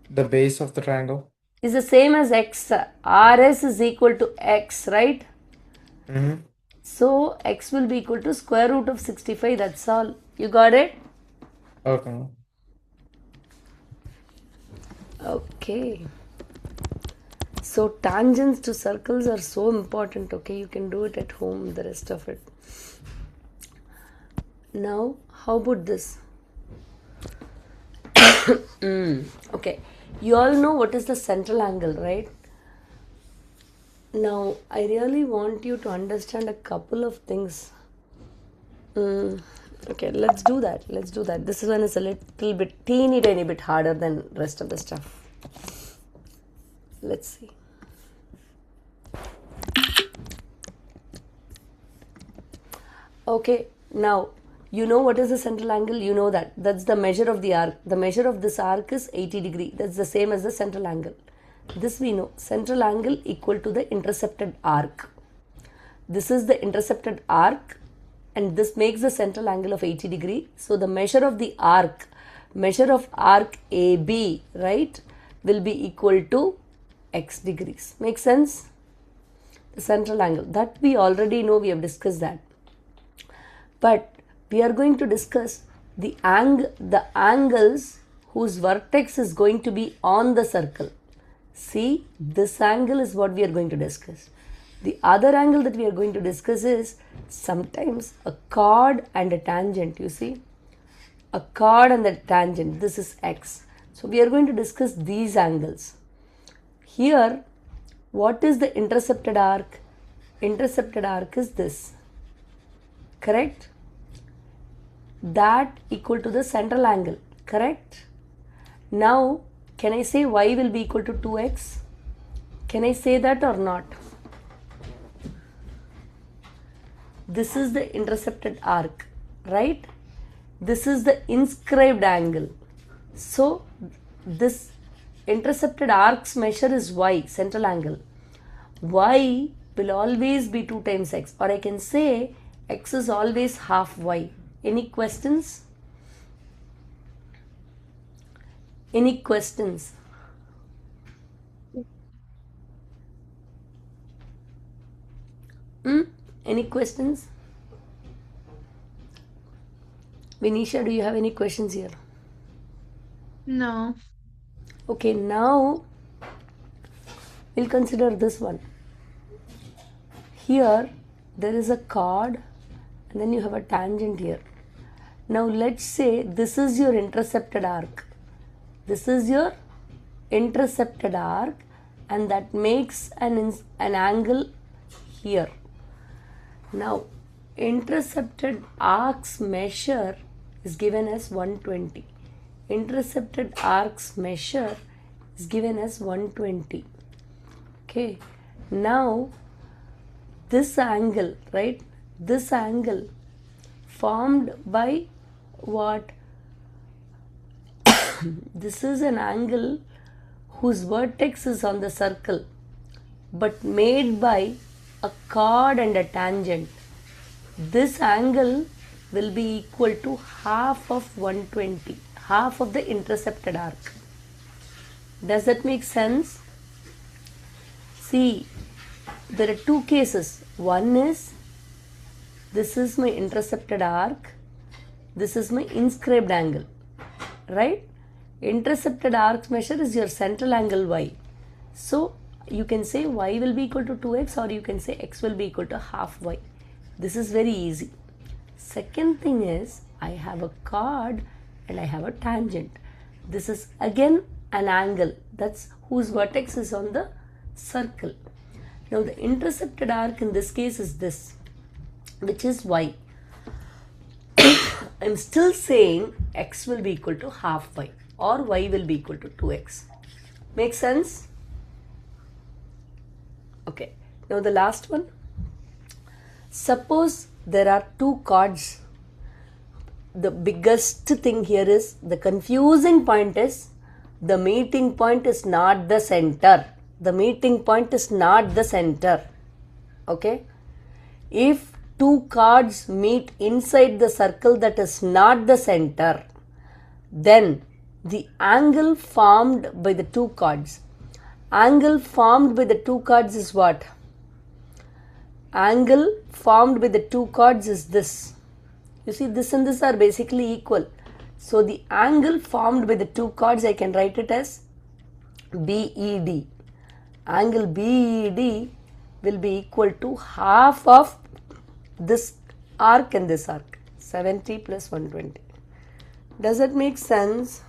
The base of the triangle. Is the same as x. RS is equal to x, right? Mm-hmm. So x will be equal to square root of 65. That's all. You got it? Okay. Okay. So tangents to circles are so important. Okay, you can do it at home, the rest of it. Now, how about this? Okay, you all know what is the central angle, right? Now, I really want you to understand a couple of things. Okay, let's do that. This one is a little bit, teeny tiny bit harder than rest of the stuff. Let's see. Okay, now you know what is the central angle. You know that. That's the measure of the arc. The measure of this arc is 80 degree. That's the same as the central angle. This we know. Central angle equal to the intercepted arc. This is the intercepted arc, and this makes the central angle of 80 degree. So the measure of the arc, measure of arc AB, right, will be equal to x degrees. Make sense? The central angle. That we already know. We have discussed that. But we are going to discuss the angles whose vertex is going to be on the circle. See, this angle is what we are going to discuss. The other angle that we are going to discuss is sometimes a chord and a tangent. You see, a chord and the tangent. This is x. So we are going to discuss these angles. Here, what is the intercepted arc? Intercepted arc is this. Correct? That equal to the central angle. Correct? Now, can I say y will be equal to 2x? Can I say that or not? This is the intercepted arc, right? This is the inscribed angle. So, this intercepted arc's measure is y, central angle. Y will always be 2 times x, or I can say x is always half y. Any questions? Any questions? Any questions? Vinisha, do you have any questions here? No. Okay, now we'll consider this one. Here there is a chord and then you have a tangent here. Now let's say this is your intercepted arc. This is your intercepted arc, and that makes an angle here. Now intercepted arc's measure is given as 120. Intercepted arc's measure is given as 120. Okay, now this angle, right? This angle formed by what? This is an angle whose vertex is on the circle, but made by a chord and a tangent. This angle will be equal to half of 120, half of the intercepted arc. Does that make sense? See, there are two cases. One is, this is my intercepted arc, this is my inscribed angle, right? Intercepted arc's measure is your central angle y. So you can say y will be equal to 2x, or you can say x will be equal to half y. This is very easy. Second thing is, I have a chord and I have a tangent. This is again an angle, that's whose vertex is on the circle. Now the intercepted arc in this case is this, which is y. I'm still saying x will be equal to half y, or y will be equal to 2x. Make sense? Okay, now the last one. Suppose there are two chords. The biggest thing here is, the confusing point is, the meeting point is not the center. The meeting point is not the center. Okay? If two chords meet inside the circle that is not the center, then the angle formed by the two chords. Angle formed by the two chords is what? Angle formed by the two chords is this. You see, this and this are basically equal. So the angle formed by the two chords, I can write it as BED. Angle BED will be equal to half of this arc and this arc. 70 plus 120. Does it make sense?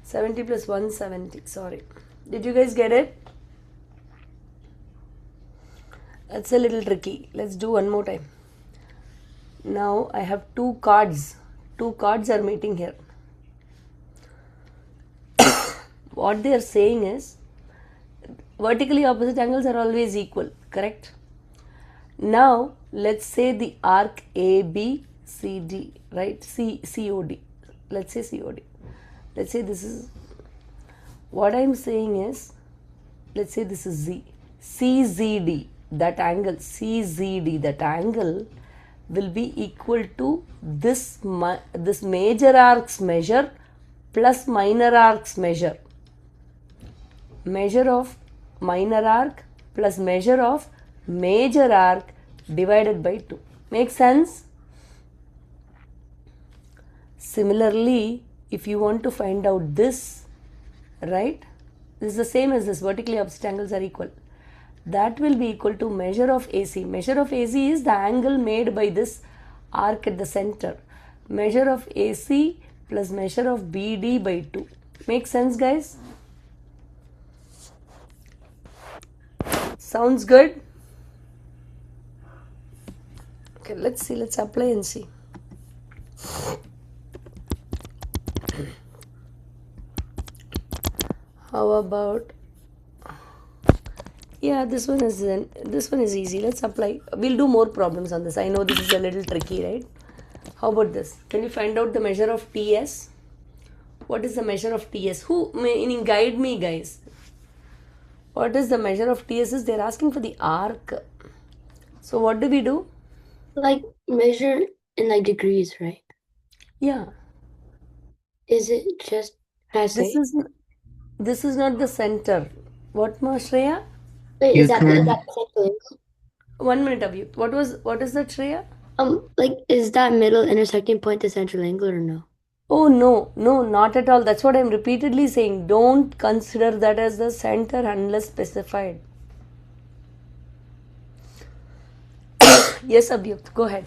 70 plus 170. Sorry. Did you guys get it? That's a little tricky. Let's do one more time. Now I have two chords. Two chords are meeting here. What they are saying is, vertically opposite angles are always equal, correct? Now let's say the arc ABCD, right? COD. Let's say COD. Let's say this is, what I'm saying is, let's say this is Z. CZD, that angle, CZD, that angle will be equal to this major arc's measure plus minor arc's measure. Measure of minor arc plus measure of major arc divided by 2. Make sense? Similarly, if you want to find out this, right? This is the same as this, vertically opposite angles are equal. That will be equal to measure of AC. Measure of AC is the angle made by this arc at the center. Measure of AC plus measure of BD by 2. Make sense, guys? Sounds good? Okay, let's see. Let's apply and see. How about, yeah, this one is easy. Let's apply. We'll do more problems on this. I know this is a little tricky, right? How about this? Can you find out the measure of TS? What is the measure of TS? Who may guide me, guys? What is the measure of TS? Is they're asking for the arc. So what do we do? Like measure in like degrees, right? Yeah. Is it just this is not the center. What more, Shreya? Wait, is that central angle? 1 minute, Abhi. What is that, Shreya? Like, is that middle intersecting point the central angle or no? Oh, no, not at all. That's what I'm repeatedly saying. Don't consider that as the center unless specified. Yes, Abhyukt, go ahead.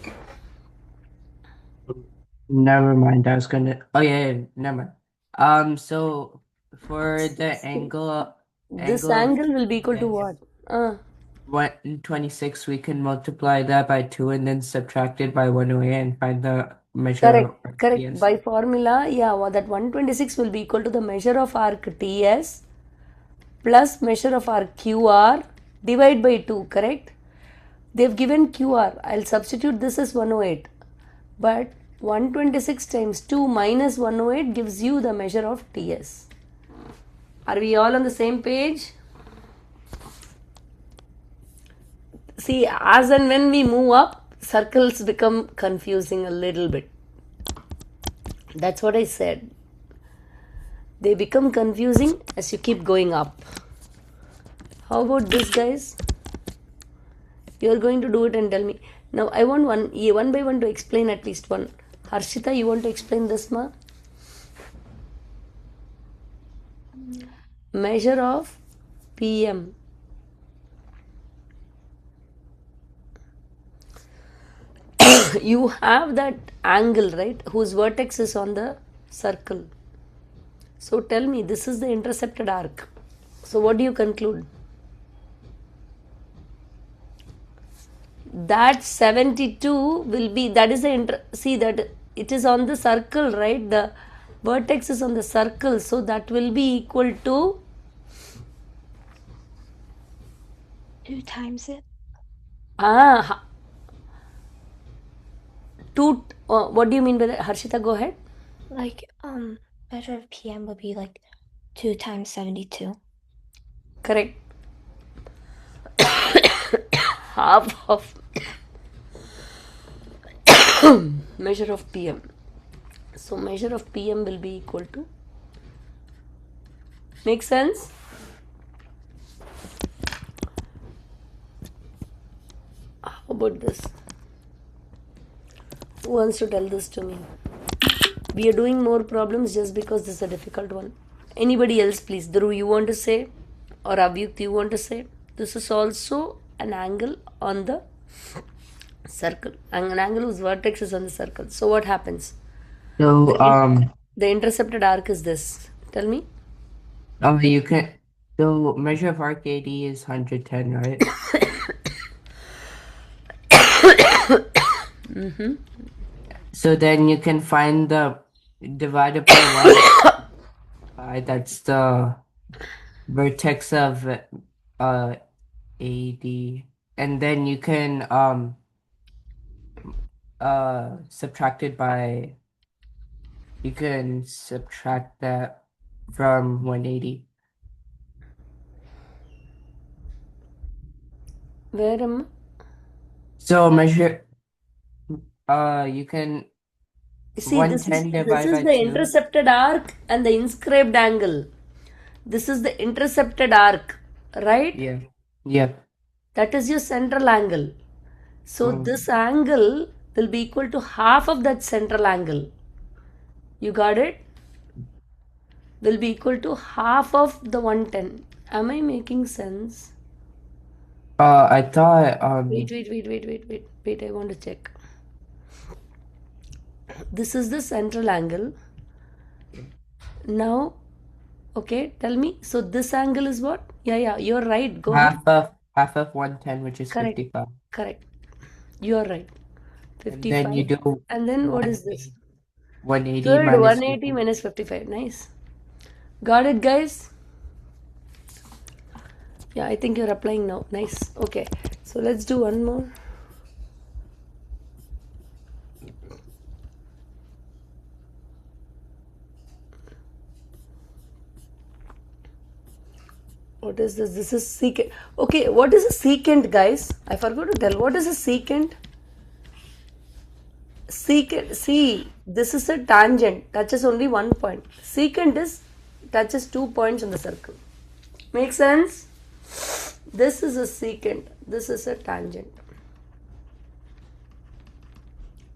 Never mind. I was gonna. Oh yeah, never mind. So for the angle, this angle will be equal to what? 126. We can multiply that by 2 and then subtract it by 108 and find the measure. Correct. TS. By formula, yeah, that 126 will be equal to the measure of arc TS plus measure of arc QR divide by 2, correct? They've given QR. I'll substitute this as 108. But 126 times 2 minus 108 gives you the measure of TS. Are we all on the same page? See, as and when we move up, circles become confusing a little bit. That's what I said. They become confusing as you keep going up. How about this, guys? You're going to do it and tell me. Now, I want one by one to explain at least one. Harshita, you want to explain this, ma? Measure of PM. You have that angle, right, whose vertex is on the circle. So tell me, this is the intercepted arc. So what do you conclude? That 72 will be, that is the see that it is on the circle, right? The vertex is on the circle, so that will be equal to 2 times it. What do you mean by that? Harshita, go ahead. Like, measure of PM would be like 2 times 72. Correct. Half of measure of PM. So measure of PM will be equal to, make sense? How about this? Who wants to tell this to me? We are doing more problems just because this is a difficult one. Anybody else, please? Dhruv, you want to say? Or Avyukt, you want to say? This is also an angle on the circle. An angle whose vertex is on the circle. So what happens? So The intercepted arc is this. Tell me. you can, so measure of arc AD is 110, right? Mm-hmm. So then you can find the divided by 1. That's the vertex of AD, and then you can subtract it by, you can subtract that from 180. Where am? So measure, you can, See, 110 divided this is by the 2. intercepted arc and the inscribed angle. This is the intercepted arc, right? Yeah. Yeah. That is your central angle. So this angle will be equal to half of that central angle. You got it? Will be equal to half of the 110. Am I making sense? I thought Wait, I want to check. This is the central angle. Now, okay, tell me. So this angle is what? Yeah, you're right. Go ahead. half of 110, which is Correct. 55. Correct. You're right. 55. And then you do And then what is this? 180 Good, minus 180 minus 55. Nice. Got it, guys? Yeah, I think you're applying now. Nice. Okay. So let's do one more. What is this? This is secant. Okay, what is a secant, guys? I forgot to tell. What is a secant? Secant. See, this is a tangent. Touches only one point. Secant is touches 2 points in the circle. Make sense? This is a secant. This is a tangent.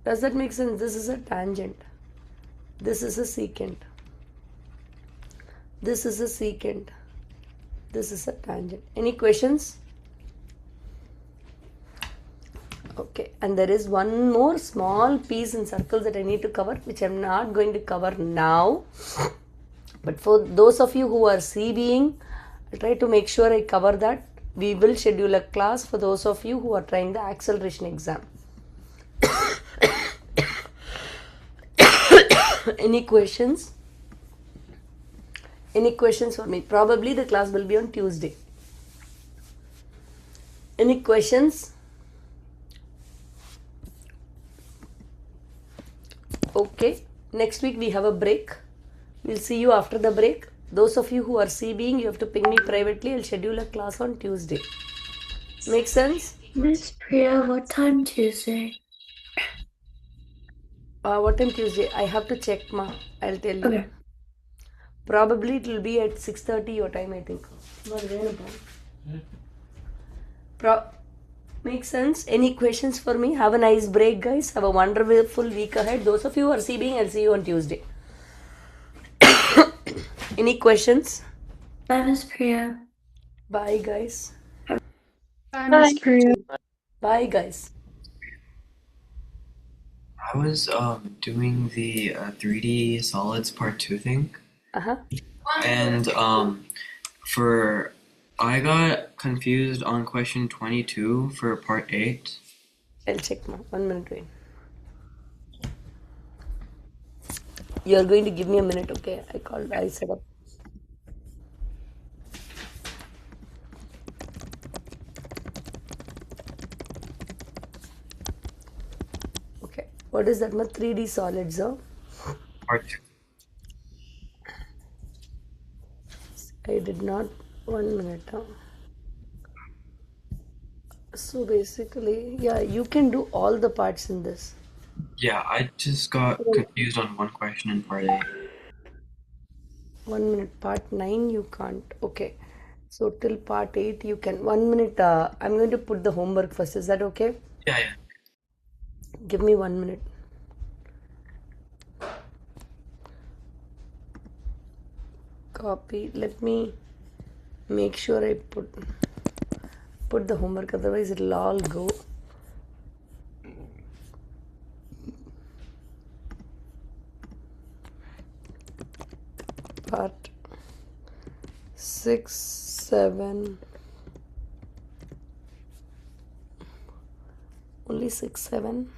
Does that make sense? This is a tangent. This is a secant. This is a secant. This is a tangent. Any questions? Okay, and there is one more small piece in circles that I need to cover, which I'm not going to cover now. But for those of you who are CBing, I'll try to make sure I cover that. We will schedule a class for those of you who are trying the acceleration exam. Any questions? Any questions for me? Probably the class will be on Tuesday. Any questions? Okay. Next week we have a break. We'll see you after the break. Those of you who are CBing, you have to ping me privately. I'll schedule a class on Tuesday. Make sense? Miss Priya, what time Tuesday? What time Tuesday? I have to check, ma. I'll tell you. Okay. Probably it will be at 6:30 your time, I think. Makes sense? Any questions for me? Have a nice break, guys. Have a wonderful week ahead. Those of you who are CBing, I'll see you on Tuesday. Any questions? Bye, Miss Priya. Bye, guys. Bye, Miss Priya. Bye, guys. I was doing the 3D solids part 2 thing. And I got confused on question 22 for part 8. I'll check now. 1 minute, wait. You're going to give me a minute, okay? I set up. Okay. What is that? 3D solids, huh? Part 2. I did not. 1 minute, huh? So basically, yeah, you can do all the parts in this. Yeah, I just got confused on one question in part 8. 1 minute. Part 9 you can't. Okay. So till part 8 you can. 1 minute. I'm going to put the homework first. Is that okay? Yeah. Give me 1 minute. Copy. Let me make sure I put the homework. Otherwise it'll all go. Part 6, 7. Only 6, 7.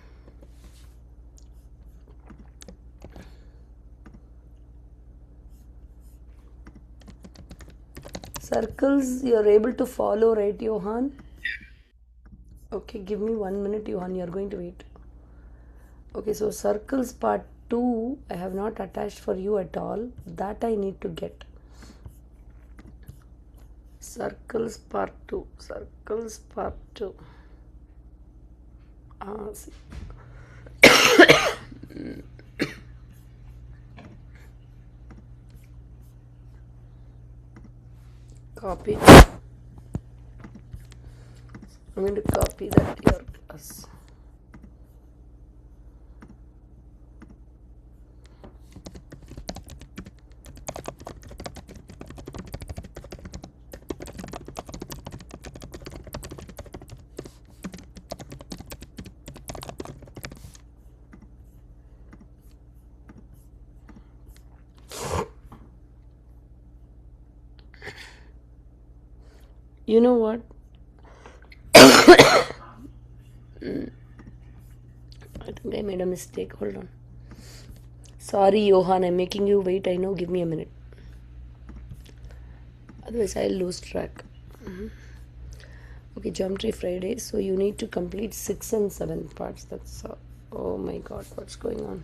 Circles you're able to follow, right, Johan? Okay, give me 1 minute, Johan. You're going to wait. Okay, so circles part 2 I have not attached for you at all. That I need to get. Circles part 2. Circles part 2. See. Copy. I'm going to copy that here. Plus. You know what? I think I made a mistake. Hold on. Sorry, Johan. I'm making you wait. I know. Give me a minute. Otherwise, I'll lose track. Okay, Geometry Friday. So you need to complete 6 and 7 parts. That's oh my God, what's going on?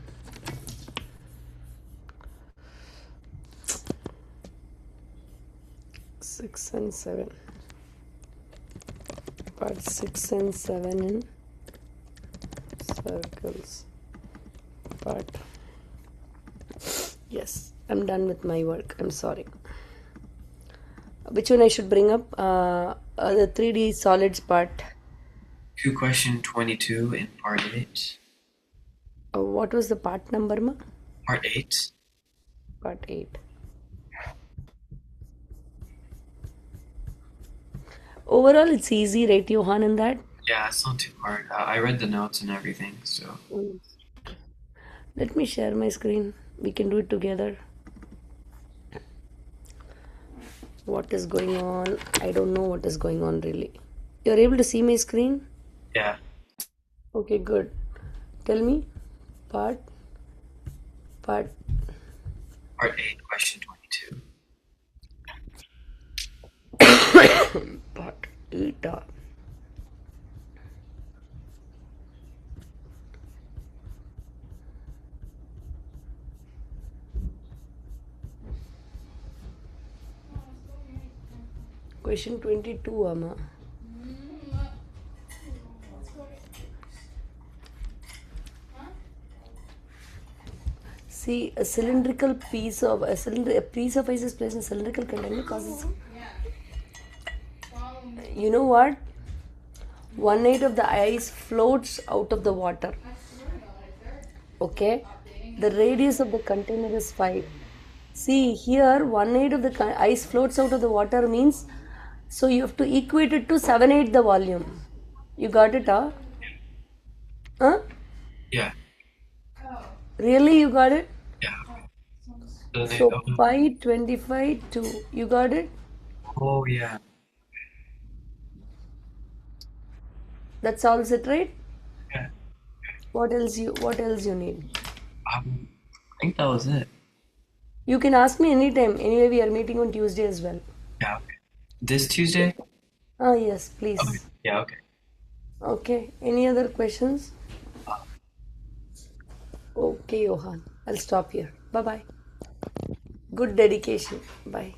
Six and 7. Part 6 and 7 in circles. Part. Yes, I'm done with my work. I'm sorry. Which one I should bring up? The 3D solids part. To question 22 in part 8. What was the part number, ma? Part 8. Part 8. Overall, it's easy, right, Johan, in that? Yeah, it's not too hard. I read the notes and everything, so. Let me share my screen. We can do it together. What is going on? I don't know what is going on really. You're able to see my screen? Yeah. Okay, good. Tell me. Part 8, question 22. Part 8. Question 22, Amma. See, a cylindrical piece of a piece of ice is placed in a cylindrical container causes. You know what? 1/8 of the ice floats out of the water. Okay, the radius of the container is 5. See here, 1/8 of the ice floats out of the water means, so you have to equate it to 7/8 the volume. You got it, huh? Huh? Yeah. Really, you got it? So, So pi 25 2. You got it? oh yeah. That solves it, right? Yeah. What else you need? I think that was it. You can ask me anytime. Anyway, we are meeting on Tuesday as well. Yeah. Okay. This Tuesday? Ah, yes, please. Okay. Yeah. Okay. Okay. Any other questions? Okay, Johan. I'll stop here. Bye bye. Good dedication. Bye.